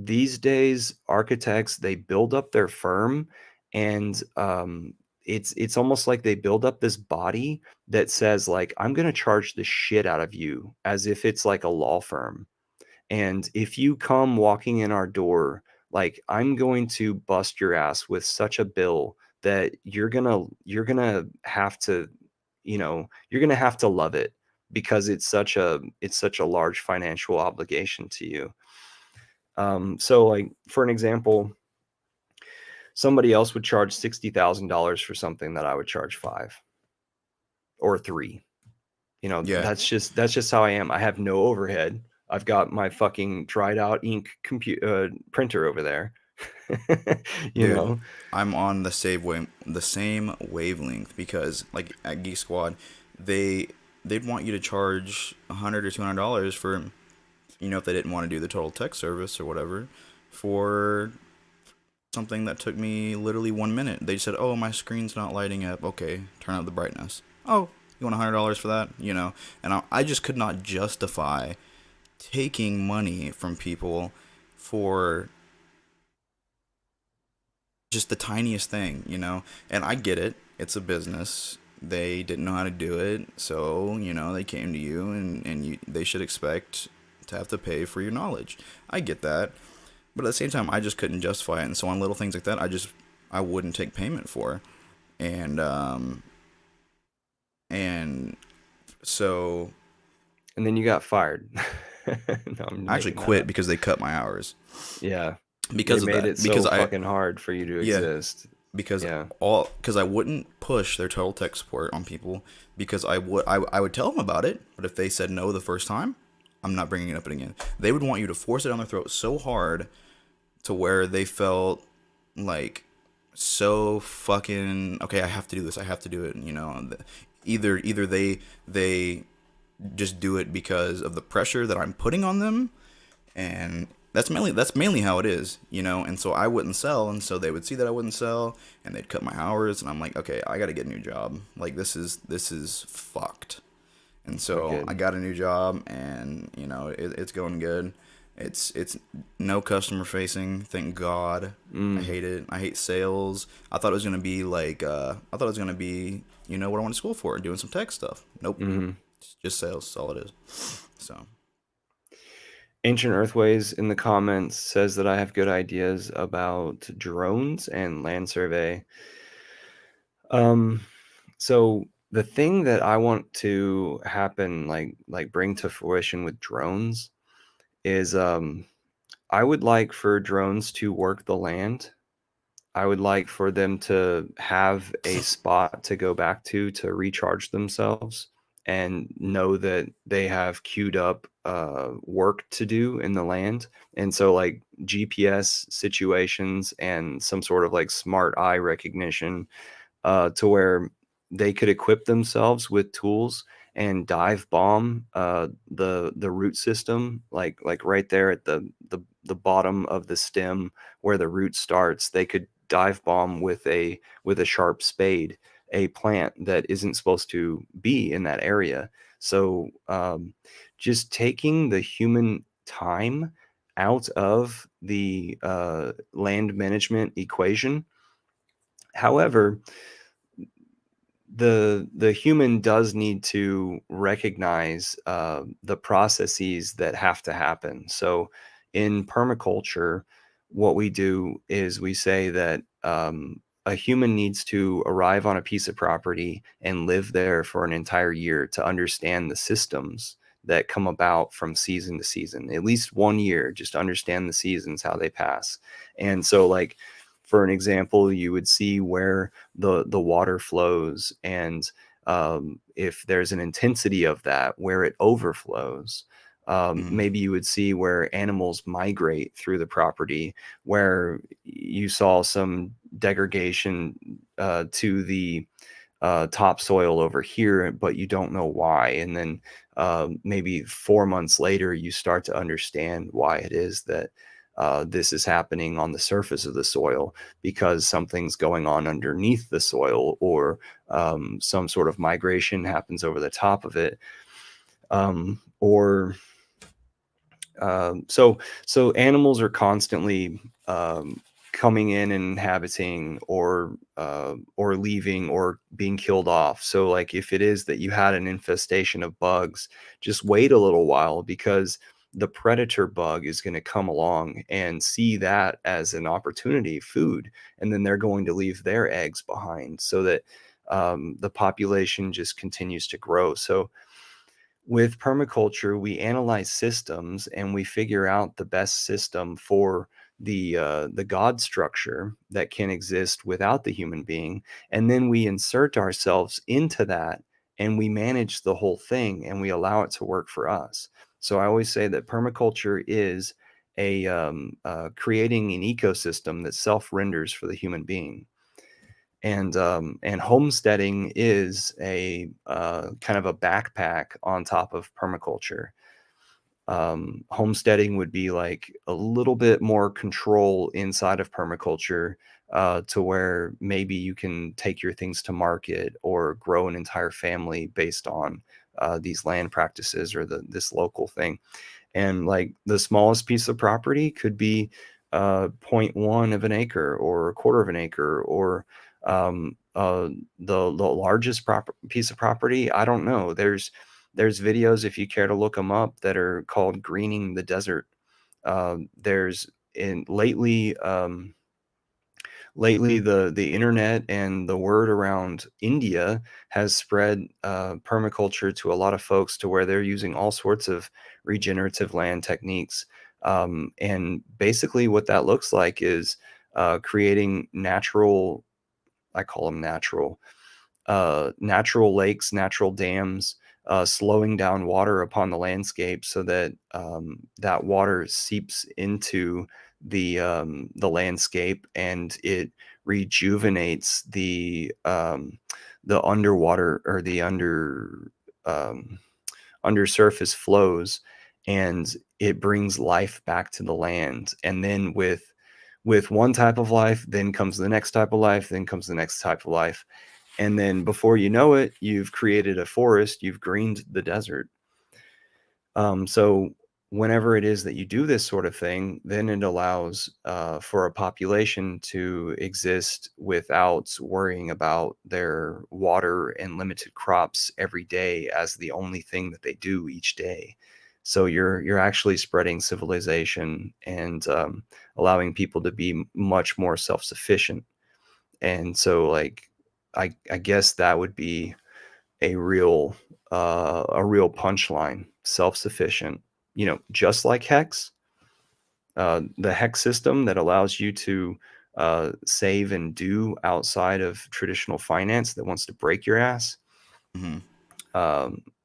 these days, architects, they build up their firm, and it's almost like they build up this body that says, like, I'm going to charge the shit out of you, as if it's like a law firm. And if you come walking in our door, like, I'm going to bust your ass with such a bill that you're gonna have to, you're gonna have to love it, because it's such a large financial obligation to you. So, like, for an example, somebody else would charge $60,000 for something that I would charge five or three. Yeah. That's just how I am. I have no overhead. I've got my fucking dried out ink printer over there. you Dude, know? I'm on the same wavelength, because like at Geek Squad, they'd want you to charge $100 or $200 for, if they didn't want to do the total tech service or whatever, for something that took me literally 1 minute. They said, "Oh, my screen's not lighting up." Okay, turn up the brightness. Oh, you want $100 for that? And I just could not justify taking money from people for just the tiniest thing, And I get it. It's a business. They didn't know how to do it, so they came to you, and they should expect to have to pay for your knowledge. I get that, but at the same time, I just couldn't justify it, and so on little things like that, I wouldn't take payment for, and and so And then you got fired. No, I'm I actually making that quit up. because they cut my hours Yeah. They because of made that. it Because so I fucking hard for you to Yeah, exist. because Yeah. I wouldn't push their total tech support on people because I would tell them about it, but if they said no the first time, I'm not bringing it up again. They would want you to force it down their throat so hard to where they felt like so fucking okay. I have to do this. I have to do it. Either they just do it because of the pressure that I'm putting on them, and that's mainly how it is. And so I wouldn't sell, and so they would see that I wouldn't sell, and they'd cut my hours, and I'm like, okay, I got to get a new job. Like this is fucked. And I so get I got a new job, and it's going good. It's no customer facing, thank God. I mm, hate it. I hate sales. I thought it was gonna be like I thought it was gonna be what I went to school for, doing some tech stuff. Nope, hmm it's just sales. That's all it is. So Ancient Earthways in the comments says that I have good ideas about drones and land survey. Um, so the thing that I want to happen, like bring to fruition with drones, is I would like for drones to work the land. I would like for them to have a spot to go back to recharge themselves and know that they have queued up work to do in the land. And so, like GPS situations and some sort of like smart eye recognition to where they could equip themselves with tools and dive bomb the root system, like right there at the bottom of the stem where the root starts. They could dive bomb with a sharp spade a plant that isn't supposed to be in that area. So just taking the human time out of the land management equation. However, the human does need to recognize the processes that have to happen. So in permaculture, what we do is we say that a human needs to arrive on a piece of property and live there for an entire year to understand the systems that come about from season to season. At least 1 year, just understand the seasons, how they pass. And so, like, for an example, you would see where the water flows, and if there's an intensity of that where it overflows. mm, Maybe you would see where animals migrate through the property, where you saw some degradation to the topsoil over here, but you don't know why. And then maybe 4 months later, you start to understand why it is that this is happening on the surface of the soil, because something's going on underneath the soil, or some sort of migration happens over the top of it. Or so animals are constantly coming in and inhabiting, or leaving, or being killed off. So like if it is that you had an infestation of bugs, just wait a little while, because the predator bug is going to come along and see that as an opportunity food, and then they're going to leave their eggs behind, so that the population just continues to grow. So with permaculture, we analyze systems and we figure out the best system for the God structure that can exist without the human being, and then we insert ourselves into that, and we manage the whole thing, and we allow it to work for us. So I always say that permaculture is creating an ecosystem that self renders for the human being. And homesteading is a kind of a backpack on top of permaculture. Homesteading would be like a little bit more control inside of permaculture, to where maybe you can take your things to market or grow an entire family based on these land practices or this local thing. And like the smallest piece of property could be point one of an acre or a quarter of an acre, or the largest piece of property. I don't know. There's videos, if you care to look them up, that are called greening the desert. There's in lately the internet and the word around India has spread permaculture to a lot of folks, to where they're using all sorts of regenerative land techniques. And basically what that looks like is creating natural, I call them natural lakes, natural dams, slowing down water upon the landscape so that that water seeps into the landscape, and it rejuvenates the underwater, or the undersurface flows, and it brings life back to the land. And then with one type of life, then comes the next type of life, then comes the next type of life. And then before you know it, you've created a forest, you've greened the desert. So whenever it is that you do this sort of thing, then it allows for a population to exist without worrying about their water and limited crops every day as the only thing that they do each day. So you're actually spreading civilization and allowing people to be much more self-sufficient. And so, like, I guess that would be a real punchline: self-sufficient. Just like Hex, the Hex system that allows you to save and do outside of traditional finance that wants to break your ass. Hmm.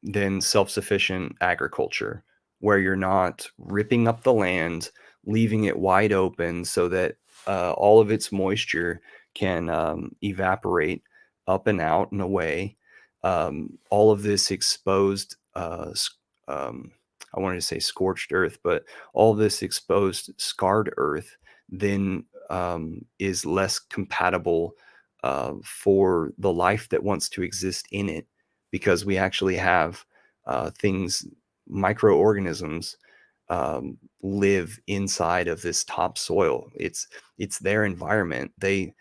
Then self-sufficient agriculture, where you're not ripping up the land, leaving it wide open so that all of its moisture can evaporate up and out and away. All of this exposed, I wanted to say scorched earth, but all this exposed, scarred earth then is less compatible for the life that wants to exist in it, because we actually have things, microorganisms, live inside of this topsoil. It's their environment. They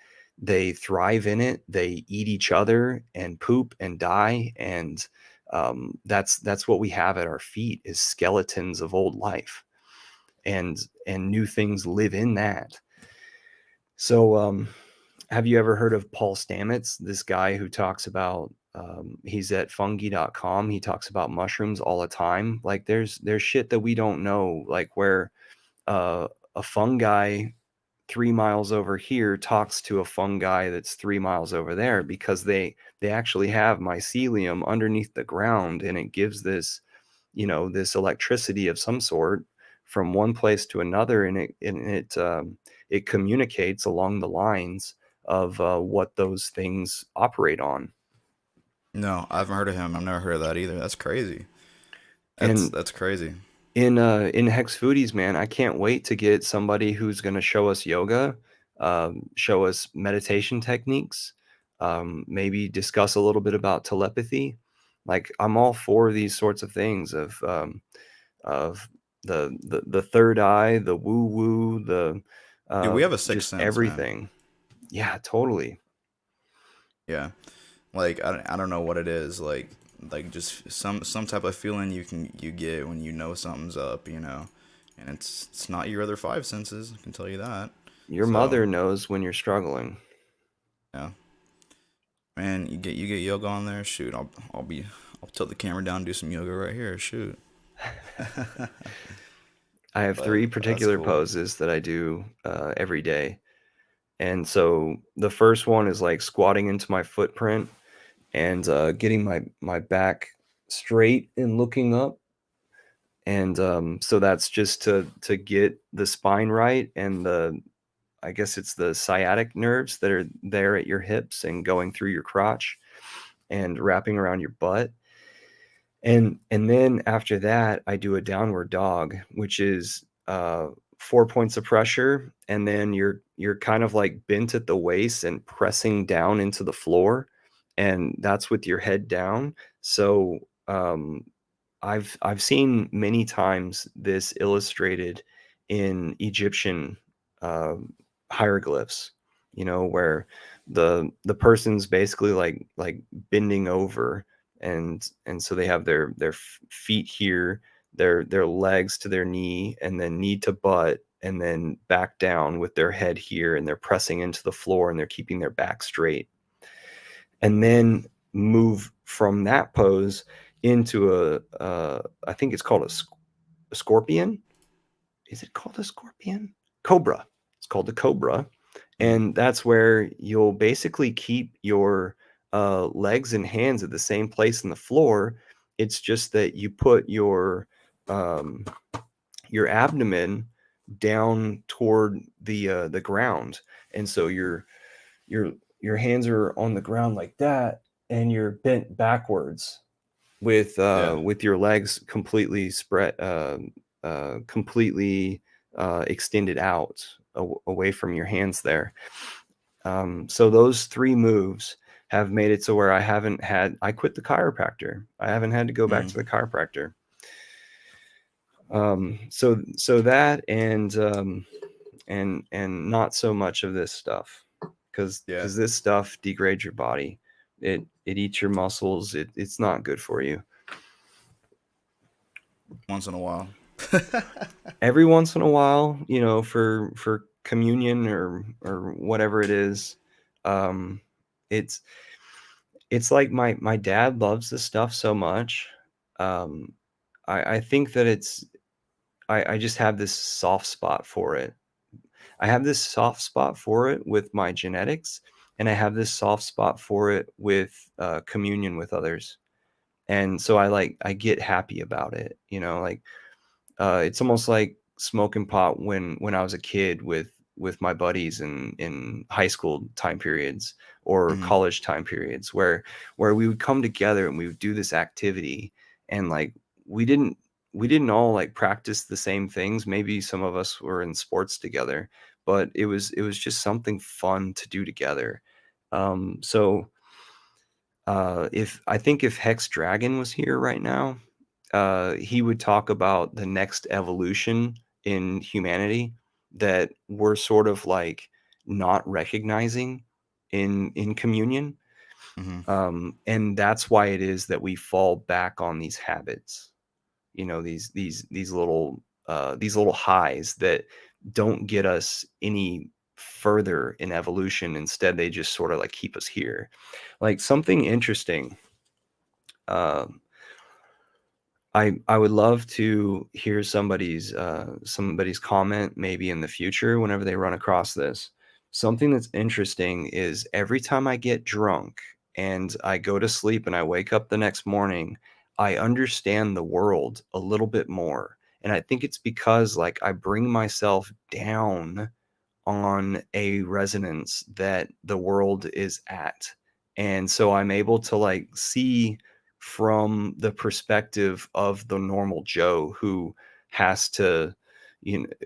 thrive in it. They eat each other and poop and die, and that's what we have at our feet, is skeletons of old life, and new things live in that. So have you ever heard of Paul Stamets, this guy who talks about, he's at fungi.com. He talks about mushrooms all the time. Like there's shit that we don't know, like where a fungi 3 miles over here talks to a fungi that's 3 miles over there, because they actually have mycelium underneath the ground, and it gives this, this electricity of some sort from one place to another, and it communicates along the lines of what those things operate on. No, I haven't heard of him. I've never heard of that either. That's crazy. That's And that's crazy. in Hex Foodies, man, I can't wait to get somebody who's going to show us yoga, show us meditation techniques, maybe discuss a little bit about telepathy. Like, I'm all for these sorts of things of the third eye, the woo woo, the Dude, we have a sixth just sense, man. everything. Yeah, totally. Yeah. Like I don't know what it is. Like just some type of feeling you get when you know something's up, and it's not your other five senses. I can tell you that. Your So mother knows when you're struggling. yeah, man, you get yoga on there. Shoot, I'll tilt the camera down and do some yoga right here. Shoot. I have But three that's particular cool. poses that I do every day. And so the first one is like squatting into my footprint and getting my back straight and looking up. And so that's just to get the spine right, and I guess it's the sciatic nerves that are there at your hips and going through your crotch and wrapping around your butt. And then after that, I do a downward dog, which is 4 points of pressure, and then you're kind of like bent at the waist and pressing down into the floor, and that's with your head down. So I've seen many times this illustrated in Egyptian uh, hieroglyphs, where the person's basically like bending over, and so they have their feet here, their legs to their knee, and then knee to butt, and then back down with their head here, and they're pressing into the floor, and they're keeping their back straight, and then move from that pose into I think it's called a scorpion. Is it called a scorpion? Cobra. It's called the cobra. Mm. And that's where you'll basically keep your legs and hands at the same place in the floor. It's just that you put um, your abdomen down toward the ground, and so your your hands are on the ground like that, and you're bent backwards Yeah. with your legs completely spread, completely extended out away from your hands there. So those three moves have made it so where I quit the chiropractor. I haven't had to go back Mm. to the chiropractor. So that and not so much of this stuff, Yeah. because this stuff degrades your body. It eats your muscles. It's not good for you. Once in a while. Every once in a while, for communion or whatever it is, um, it's it's like my dad loves this stuff so much. Um, I think that I just have this soft spot for it. I have this soft spot for it with my genetics, and I have this soft spot for it with communion with others. And so I get happy about it, like it's almost like smoking pot when I was a kid with my buddies in high school time periods or Hmm. college time periods, where we would come together and we would do this activity, and like we didn't we didn't all like practice the same things. Maybe some of us were in sports together, but it was just something fun to do together. So if I think if Hex Dragon was here right now, he would talk about the next evolution in humanity that we're sort of like not recognizing in communion. Hmm. And that's why it is that we fall back on these habits, these little highs that don't get us any further in evolution. Instead, they just sort of like keep us here. Like something interesting. um I would love to hear somebody's comment maybe in the future whenever they run across this. Something that's interesting is every time I get drunk and I go to sleep and I wake up the next morning, I understand the world a little bit more. And I think it's because like I bring myself down on a resonance that the world is at. And so I'm able to like see from the perspective of the normal Joe who has to,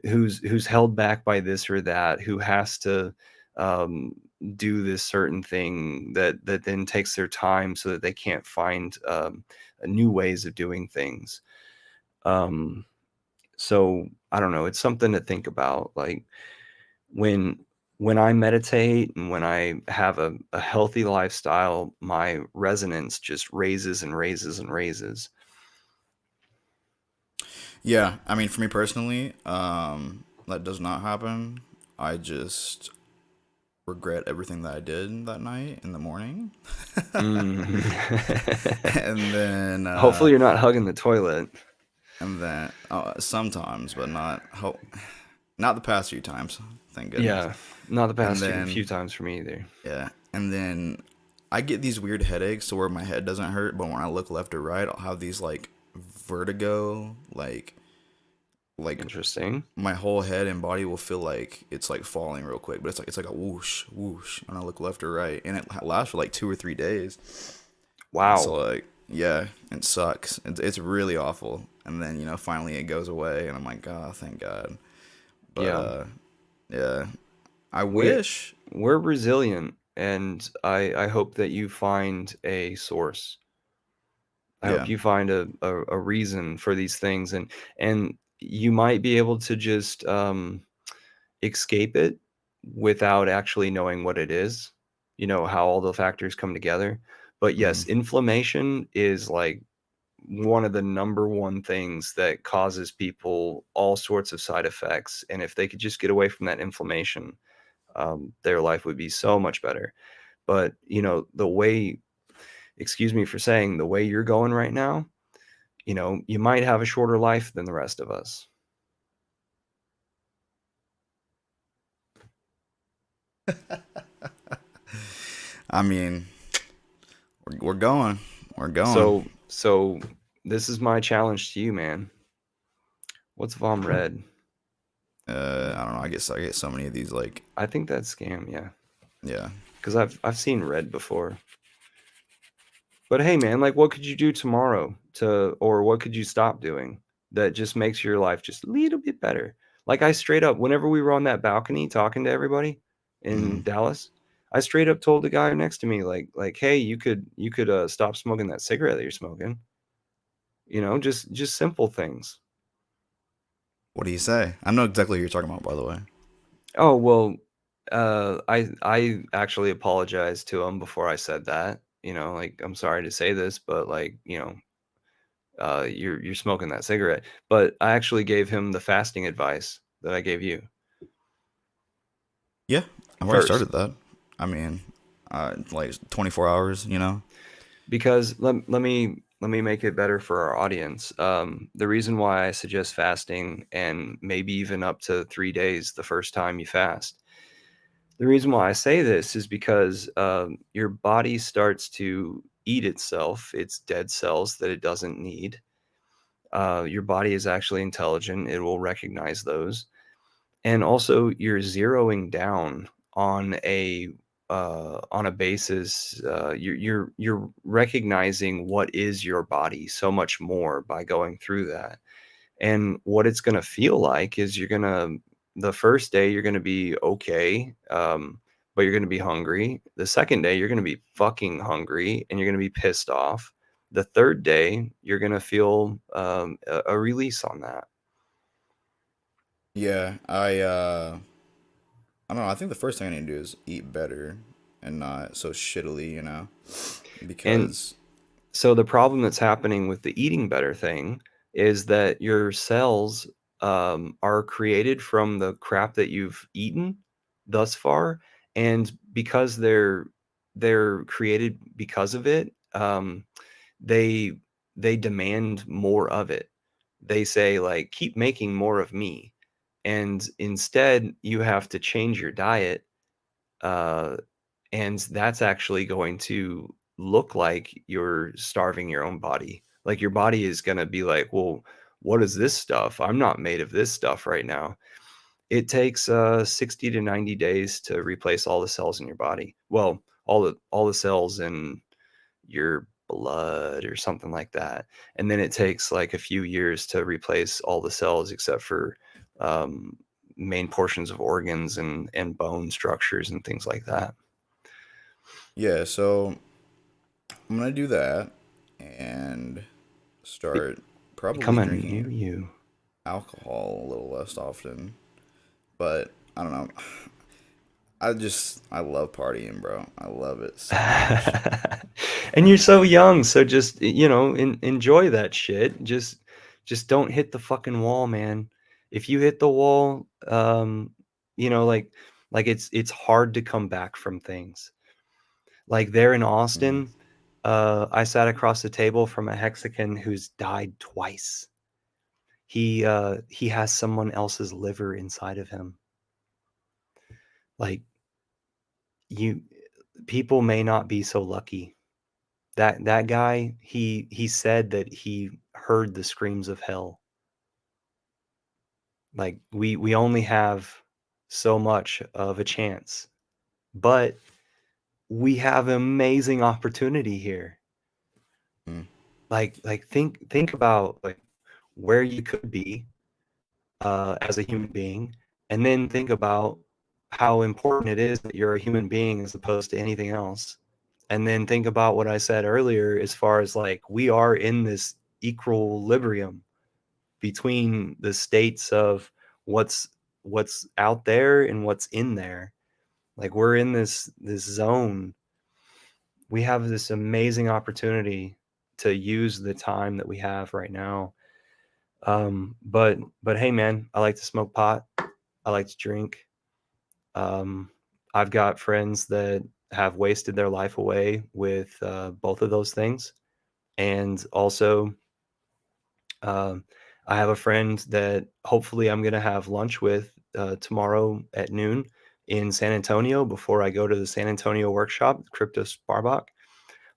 who's held back by this or that, who has to um, do this certain thing that then takes their time so that they can't find new ways of doing things. Um, so I don't know. It's something to think about. Like when when I meditate and when I have a healthy lifestyle, my resonance just raises and raises and raises. Yeah. I mean, for me personally, that does not happen. I just regret everything that I did that night in the morning. Mm. And then, Hopefully you're not hugging the toilet. sometimes, but not the past few times, thank goodness. Yeah, not the And past few then, times for me either. yeah, and then I get these weird headaches to where my head doesn't hurt, but when I look left or right, I'll have these like vertigo, like Interesting. my whole head and body will feel like it's like falling real quick, but it's like a whoosh, whoosh when I look left or right, and it lasts for like 2 or 3 days. And so Wow. like Yeah, it sucks. It's really awful. And then, finally it goes away and I'm like, oh, thank God. But Yeah. yeah. I We wish. we're resilient, and I hope that you find a source. I hope Yeah. you find a reason for these things, and you might be able to just escape it without actually knowing what it is, how all the factors come together. But Hmm. yes, inflammation is like one of the number one things that causes people all sorts of side effects. And if they could just get away from that inflammation, their life would be so much better. But, the way, excuse me for saying, the way you're going right now, you might have a shorter life than the rest of us. I mean, we're going. We're going. So this is my challenge to you, man. What's Vom Red? I don't know. I get so many of these like, I think that's scam, yeah. yeah. Because I've seen red before. But hey, man, like, what could you do tomorrow or what could you stop doing that just makes your life just a little bit better? Like, I straight up, whenever we were on that balcony talking to everybody Hmm. in Dallas, I straight up told the guy next to me, hey, you could stop smoking that cigarette that you're smoking. Just simple things. What do you say? I know exactly what you're talking about, by the way. Oh, well, I actually apologized to him before I said that. Like, I'm sorry to say this, but like, you're smoking that cigarette. But I actually gave him the fasting advice that I gave you Yeah, I've already first, started that. I mean, like 24 hours, because let me make it better for our audience. The reason why I suggest fasting and maybe even up to 3 days the first time you fast. The reason why I say this is because your body starts to eat itself, its dead cells that it doesn't need. Your body is actually intelligent; it will recognize those. And also you're zeroing down on a basis, you're recognizing what is your body so much more by going through that. And what it's going to feel like is the first day you're going to be okay, but you're going to be hungry. The second day you're going to be fucking hungry and you're going to be pissed off. The third day you're going to feel a release on that. Yeah, I don't know. I think the first thing I need to do is eat better and not so shittily, And because so the problem that's happening with the eating better thing is that your cells are created from the crap that you've eaten thus far, and because they're created because of it, they they demand more of it. They say like, keep making more of me, and instead you have to change your diet, uh, and that's actually going to look like you're starving your own body. Like your body is going to be like, well, what is this stuff? I'm not made of this stuff right now. It takes 60 to 90 days to replace all the cells in your body. Well, all the cells in your blood or something like that. And then it takes like a few years to replace all the cells except for um, main portions of organs and bone structures and things like that. yeah. So I'm gonna do that and Be- start probably Become a new drinking you. alcohol a little less often. But I don't know. I love partying, bro. I love it so much. And you're so young, so just enjoy that shit. Just don't hit the fucking wall, man. If you hit the wall, like it's hard to come back from things. Like there in Mm. Austin, I sat across the table from a Mexican who's died twice. He has someone else's liver inside of him. Like you people may not be so lucky. That guy, he said that he heard the screams of hell. Like we only have so much of a chance, but we have amazing opportunity here. Mm. Like think about like where you could be as a human being, and then think about how important it is that you're a human being as opposed to anything else. And then think about what I said earlier as far as like we are in this equilibrium between the states of what's what's out there and what's in there. Like we're in this zone. We have this amazing opportunity to use the time that we have right now. But hey man, I like to smoke pot. I like to drink. Um, I've got friends that have wasted their life away with both of those things. And also, um, I have a friend that hopefully I'm going to have lunch with tomorrow at noon in San Antonio before I go to the San Antonio workshop, Crypto Sparbach.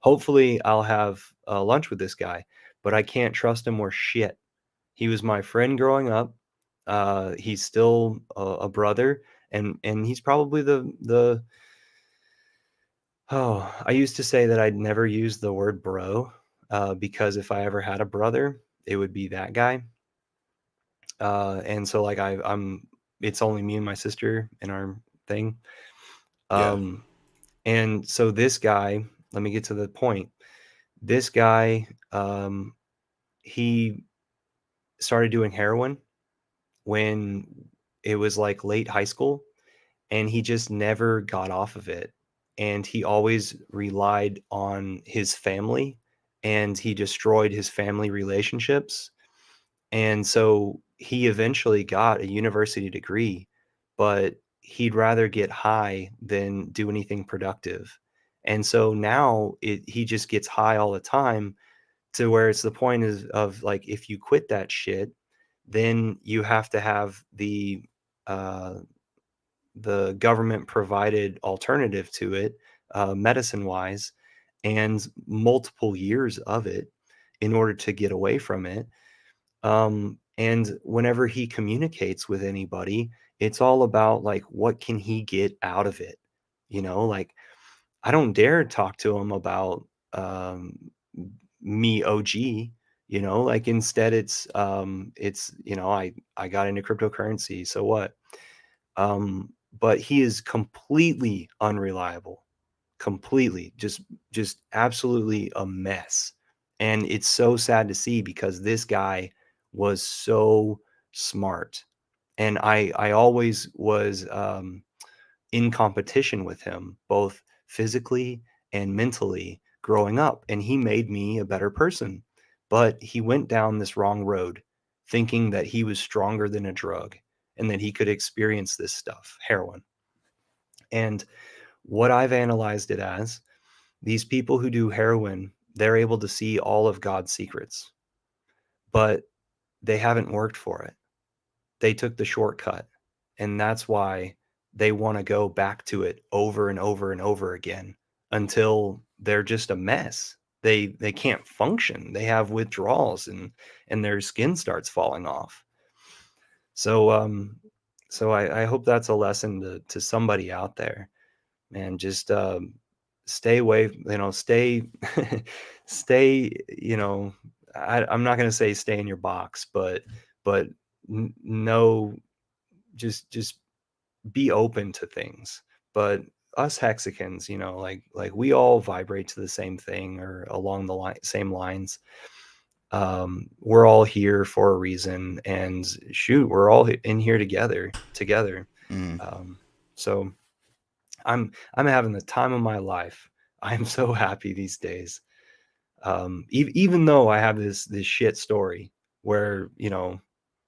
Hopefully, I'll have lunch with this guy, but I can't trust him worth shit. He was my friend growing up. He's still a brother, and he's probably the oh, I used to say that I'd never use the word bro because if I ever had a brother, it would be that guy. And so like I'm it's only me and my sister in our thing. Yeah. Um, and so this guy, let me get to the point. This guy, he started doing heroin when it was like late high school, and he just never got off of it. And he always relied on his family, and he destroyed his family relationships. And so he eventually got a university degree, but he'd rather get high than do anything productive. And so now he just gets high all the time to where it's the point is of like if you quit that shit, then you have to have uh, the government provided alternative to it, medicine wise, and multiple years of it in order to get away from it. And whenever he communicates with anybody, it's all about like what can he get out of it? Like I don't dare talk to him about me OG, like instead it's I got into cryptocurrency, so what? But he is completely unreliable, completely just absolutely a mess. And it's so sad to see because this guy was so smart. And I always was in competition with him, both physically and mentally growing up. And he made me a better person. But he went down this wrong road, thinking that he was stronger than a drug and that he could experience this stuff, heroin. And what I've analyzed it as, these people who do heroin, they're able to see all of God's secrets, but they haven't worked for it. They took the shortcut. And that's why they want to go back to it over and over and over again until they're just a mess. They can't function. They have withdrawals and their skin starts falling off. So so I hope that's a lesson to somebody out there. Man, just stay away, stay stay, I'm not going to say stay in your box, but no, just be open to things. But us Hexicans, like we all vibrate to the same thing or along the same lines. We're all here for a reason, and shoot, we're all in here together. Mm. So I'm having the time of my life. I'm so happy these days. Even though I have this shit story where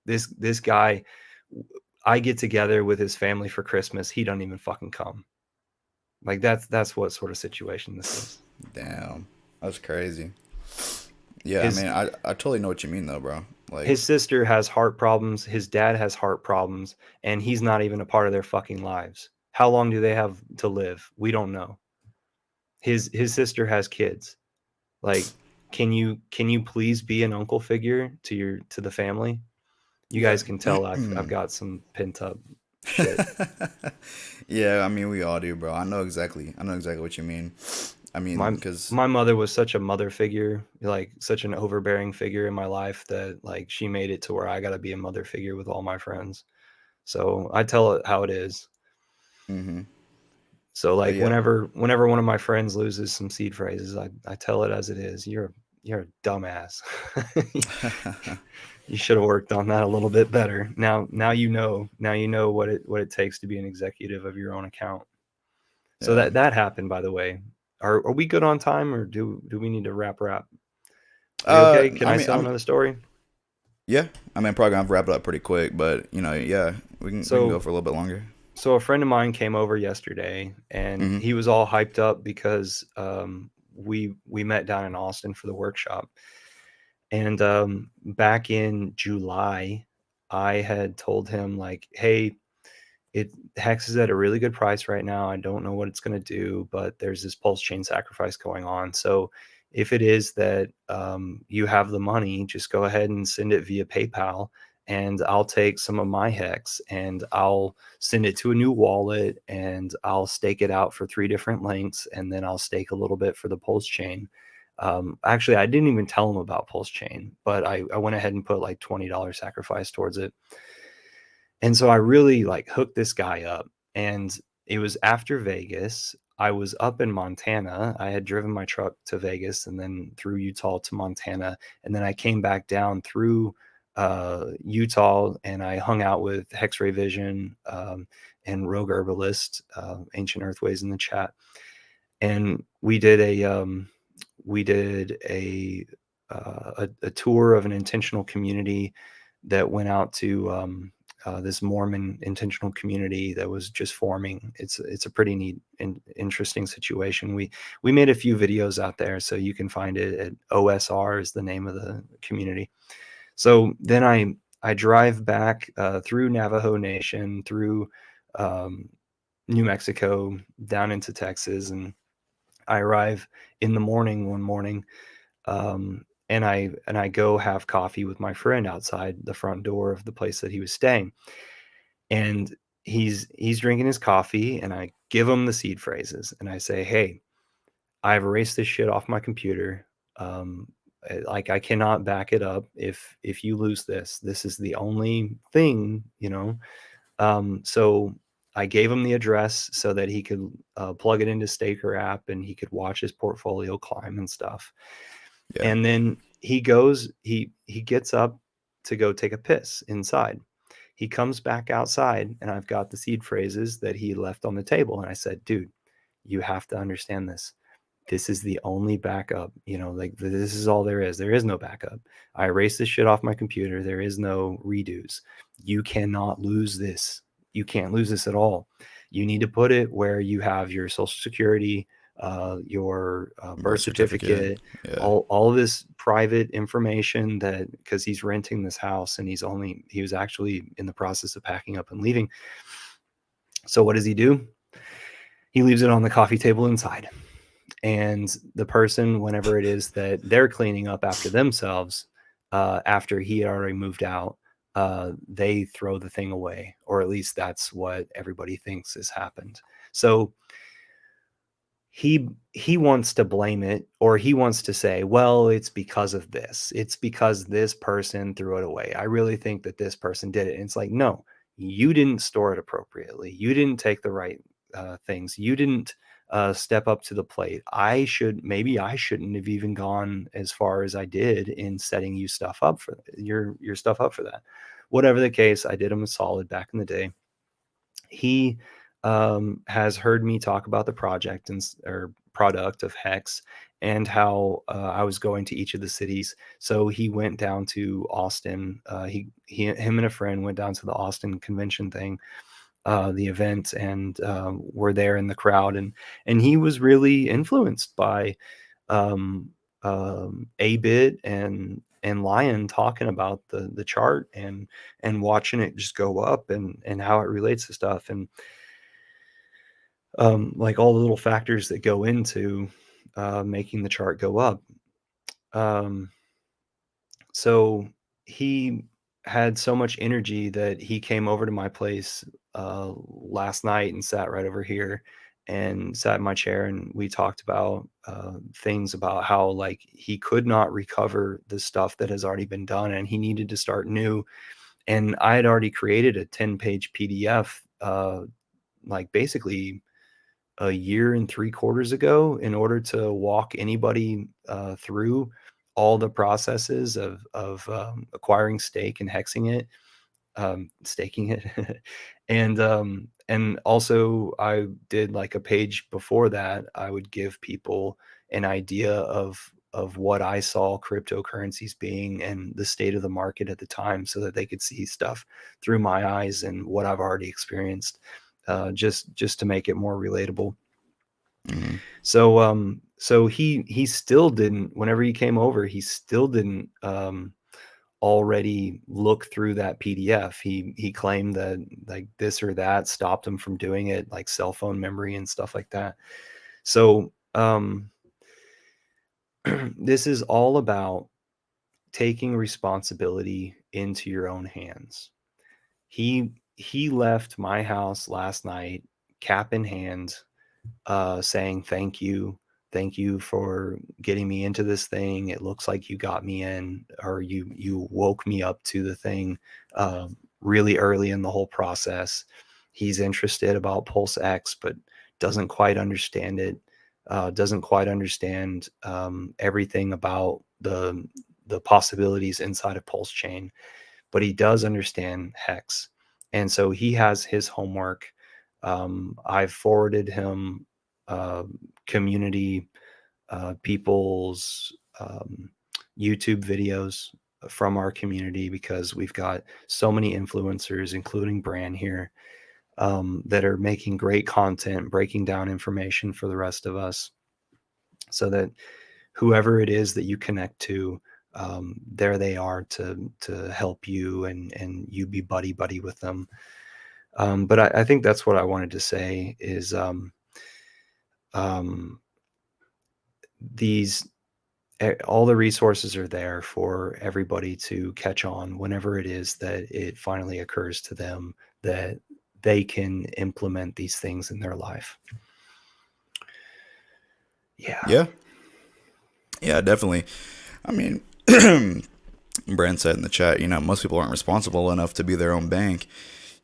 this guy, I get together with his family for Christmas, he doesn't even fucking come. Like that's what sort of situation this is. Damn. That's crazy. Yeah, I His mean, I totally know what you mean though, bro. Like, his sister has heart problems, his dad has heart problems, and he's not even a part of their fucking lives. How long do they have to live? We don't know. His sister has kids. Like, can you please be an uncle figure to the family? You yeah. guys can tell I've got some pent up shit. Yeah, I mean, we all do, bro. I know exactly what you mean. I mean, My because my mother was such a mother figure, like such an overbearing figure in my life that like she made it to where I got to be a mother figure with all my friends. So I tell it how it is. mm-hmm. So like Yeah. whenever one of my friends loses some seed phrases, I tell it as it is. You're a dumbass. You should have worked on that a little bit better. Now you know what it takes to be an executive of your own account. So Yeah. that happened, by the way. Are we good on time, or do we need to wrap? Are you Uh, okay? Can I I mean, tell I'm another story? yeah. I mean, I'm probably gonna have to wrap it up pretty quick, but yeah, we can go So for a little bit longer. so a friend of mine came over yesterday, and Mm-hmm. he was all hyped up because we met down in Austin for the workshop. And back in July, I had told him like, "Hey, it Hex is at a really good price right now. I don't know what it's going to do, but there's this pulse chain sacrifice going on. So if it is that you have the money, just go ahead and send it via PayPal, and I'll take some of my Hex and I'll send it to a new wallet, and I'll stake it out for 3 different links, and then I'll stake a little bit for the pulse chain." Actually, I didn't even tell him about pulse chain, but I went ahead and put like $20 sacrifice towards it. And so I really like hooked this guy up. And it was after Vegas. I was up in Montana. I had driven my truck to Vegas and then through Utah to Montana. And then I came back down through Utah, and I hung out with Hexray Vision and Rogue Herbalist, Ancient Earthways in the chat. And we did a tour of an intentional community that went out to this Mormon intentional community that was just forming. It's a pretty neat and interesting situation. We made a few videos out there, so you can find it at OSR is the name of the community. So then I drive back through Navajo Nation, through um, New Mexico, down into Texas, and I arrive in the morning one morning, and I go have coffee with my friend outside the front door of the place that he was staying. And he's drinking his coffee, and I give him the seed phrases, and I say, "Hey, I've erased this shit off my computer. Like I cannot back it up. If you lose this, this is the only thing, you know." So I gave him the address so that he could plug it into Staker app and he could watch his portfolio climb and stuff. Yeah. And then he gets up to go take a piss inside. He comes back outside, and I've got the seed phrases that he left on the table. And I said, "Dude, you have to understand this. This is the only backup. You know, like this is all there is. There is no backup. I erased this shit off my computer. There is no redos. You cannot lose this. You can't lose this at all. You need to put it where you have your social security, your birth Birth certificate. certificate, Yeah. all of this private information, that because he's renting this house and he was actually in the process of packing up and leaving. So what does he do? He leaves it on the coffee table inside. And the person, whenever it is that they're cleaning up after themselves, after he had already moved out, they throw the thing away, or at least that's what everybody thinks has happened. So he wants to blame it, or he wants to say, well, it's because of this, it's because this person threw it away. I really think that this person did it. And it's like, no, you didn't store it appropriately, you didn't take the right things, you didn't step up to the plate. Maybe I shouldn't have even gone as far as I did in setting you stuff up for your stuff up for that. Whatever the case, I did him a solid back in the day. He has heard me talk about the project or product of Hex, and how I was going to each of the cities. So he went down to Austin. Him and a friend went down to the Austin convention thing, the event, and were there in the crowd. And he was really influenced by um, A Bit and Lion talking about the chart, and watching it just go up, and how it relates to stuff, and like all the little factors that go into making the chart go up. Um, so he had so much energy that he came over to my place last night and sat right over here. and sat in my chair, and we talked about things about how like he could not recover the stuff that has already been done, and he needed to start new. And I had already created a 10-page PDF, like basically a year and 3/4 ago, in order to walk anybody through all the processes of acquiring stake and hexing it, staking it. And also I did like a page before that. I would give people an idea of what I saw cryptocurrencies being and the state of the market at the time, so that they could see stuff through my eyes and what I've already experienced, just to make it more relatable. Hmm. So he still didn't, whenever he came over, he still didn't already look through that PDF. He claimed that like this or that stopped him from doing it, like cell phone memory and stuff like that. So this is all about taking responsibility into your own hands. He left my house last night, cap in hand, saying thank you for getting me into this thing. It looks like you got me in, or you woke me up to the thing really early in the whole process. He's interested about Pulse X, but doesn't quite understand it. Doesn't quite understand everything about the possibilities inside of Pulse Chain, but he does understand Hex, and so he has his homework. I've forwarded him uh, community people's YouTube videos from our community, because we've got so many influencers, including Bran here, that are making great content, breaking down information for the rest of us, so that whoever it is that you connect to, there they are to help you, and you be buddy buddy with them. But I think that's what I wanted to say is um, these all the resources are there for everybody to catch on whenever it is that it finally occurs to them that they can implement these things in their life. Yeah. Yeah. Yeah, definitely. I mean, Brand said in the chat, most people aren't responsible enough to be their own bank,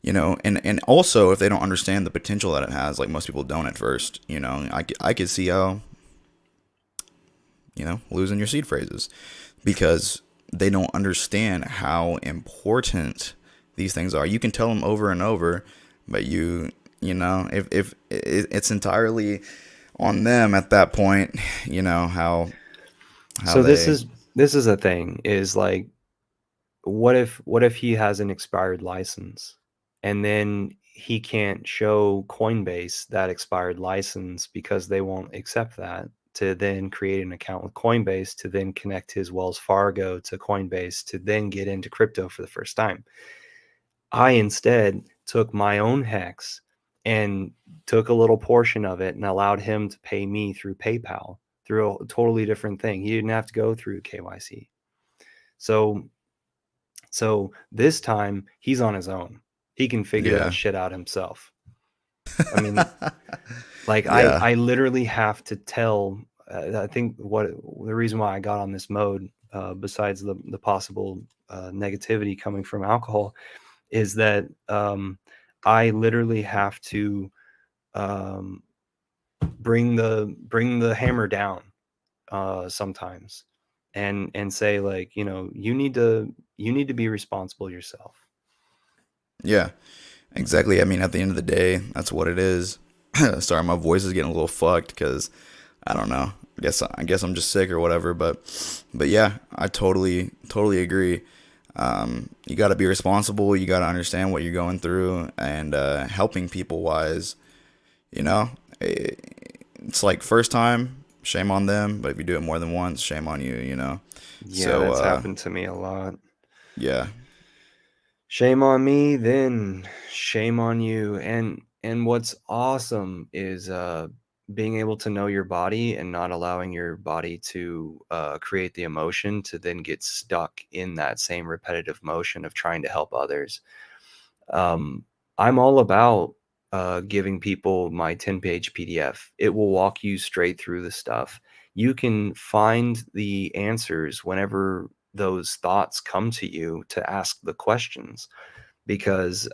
and also if they don't understand the potential that it has, like most people don't at first, I could see how, losing your seed phrases because they don't understand how important these things are. You can tell them over and over, but if it's entirely on them at that point, how So this they. is this is a thing, is like, what if he has an expired license, and then he can't show Coinbase that expired license because they won't accept that, to then create an account with Coinbase, to then connect his Wells Fargo to Coinbase, to then get into crypto for the first time. I instead took my own hex and took a little portion of it and allowed him to pay me through PayPal, through a totally different thing. He didn't have to go through KYC. So this time he's on his own. He can figure that Yeah. shit out himself. I mean, like Yeah. I literally have to tell. I think what the reason why I got on this mode, besides the possible negativity coming from alcohol, is that I literally have to um, bring the hammer down sometimes, and say like, you need to be responsible yourself. Yeah. Exactly. I mean, at the end of the day, that's what it is. Sorry, my voice is getting a little fucked because I don't know. I guess I'm just sick or whatever. But yeah, I totally agree. You got to be responsible. You got to understand what you're going through, and helping people wise. You know, it's like first time, shame on them. But if you do it more than once, shame on you. Yeah, So that's happened to me a lot. yeah, Shame on me, then shame on you. And what's awesome is being able to know your body and not allowing your body to create the emotion to then get stuck in that same repetitive motion of trying to help others. um, I'm all about giving people my 10-page PDF. It will walk you straight through the stuff. You can find the answers whenever those thoughts come to you to ask the questions. Because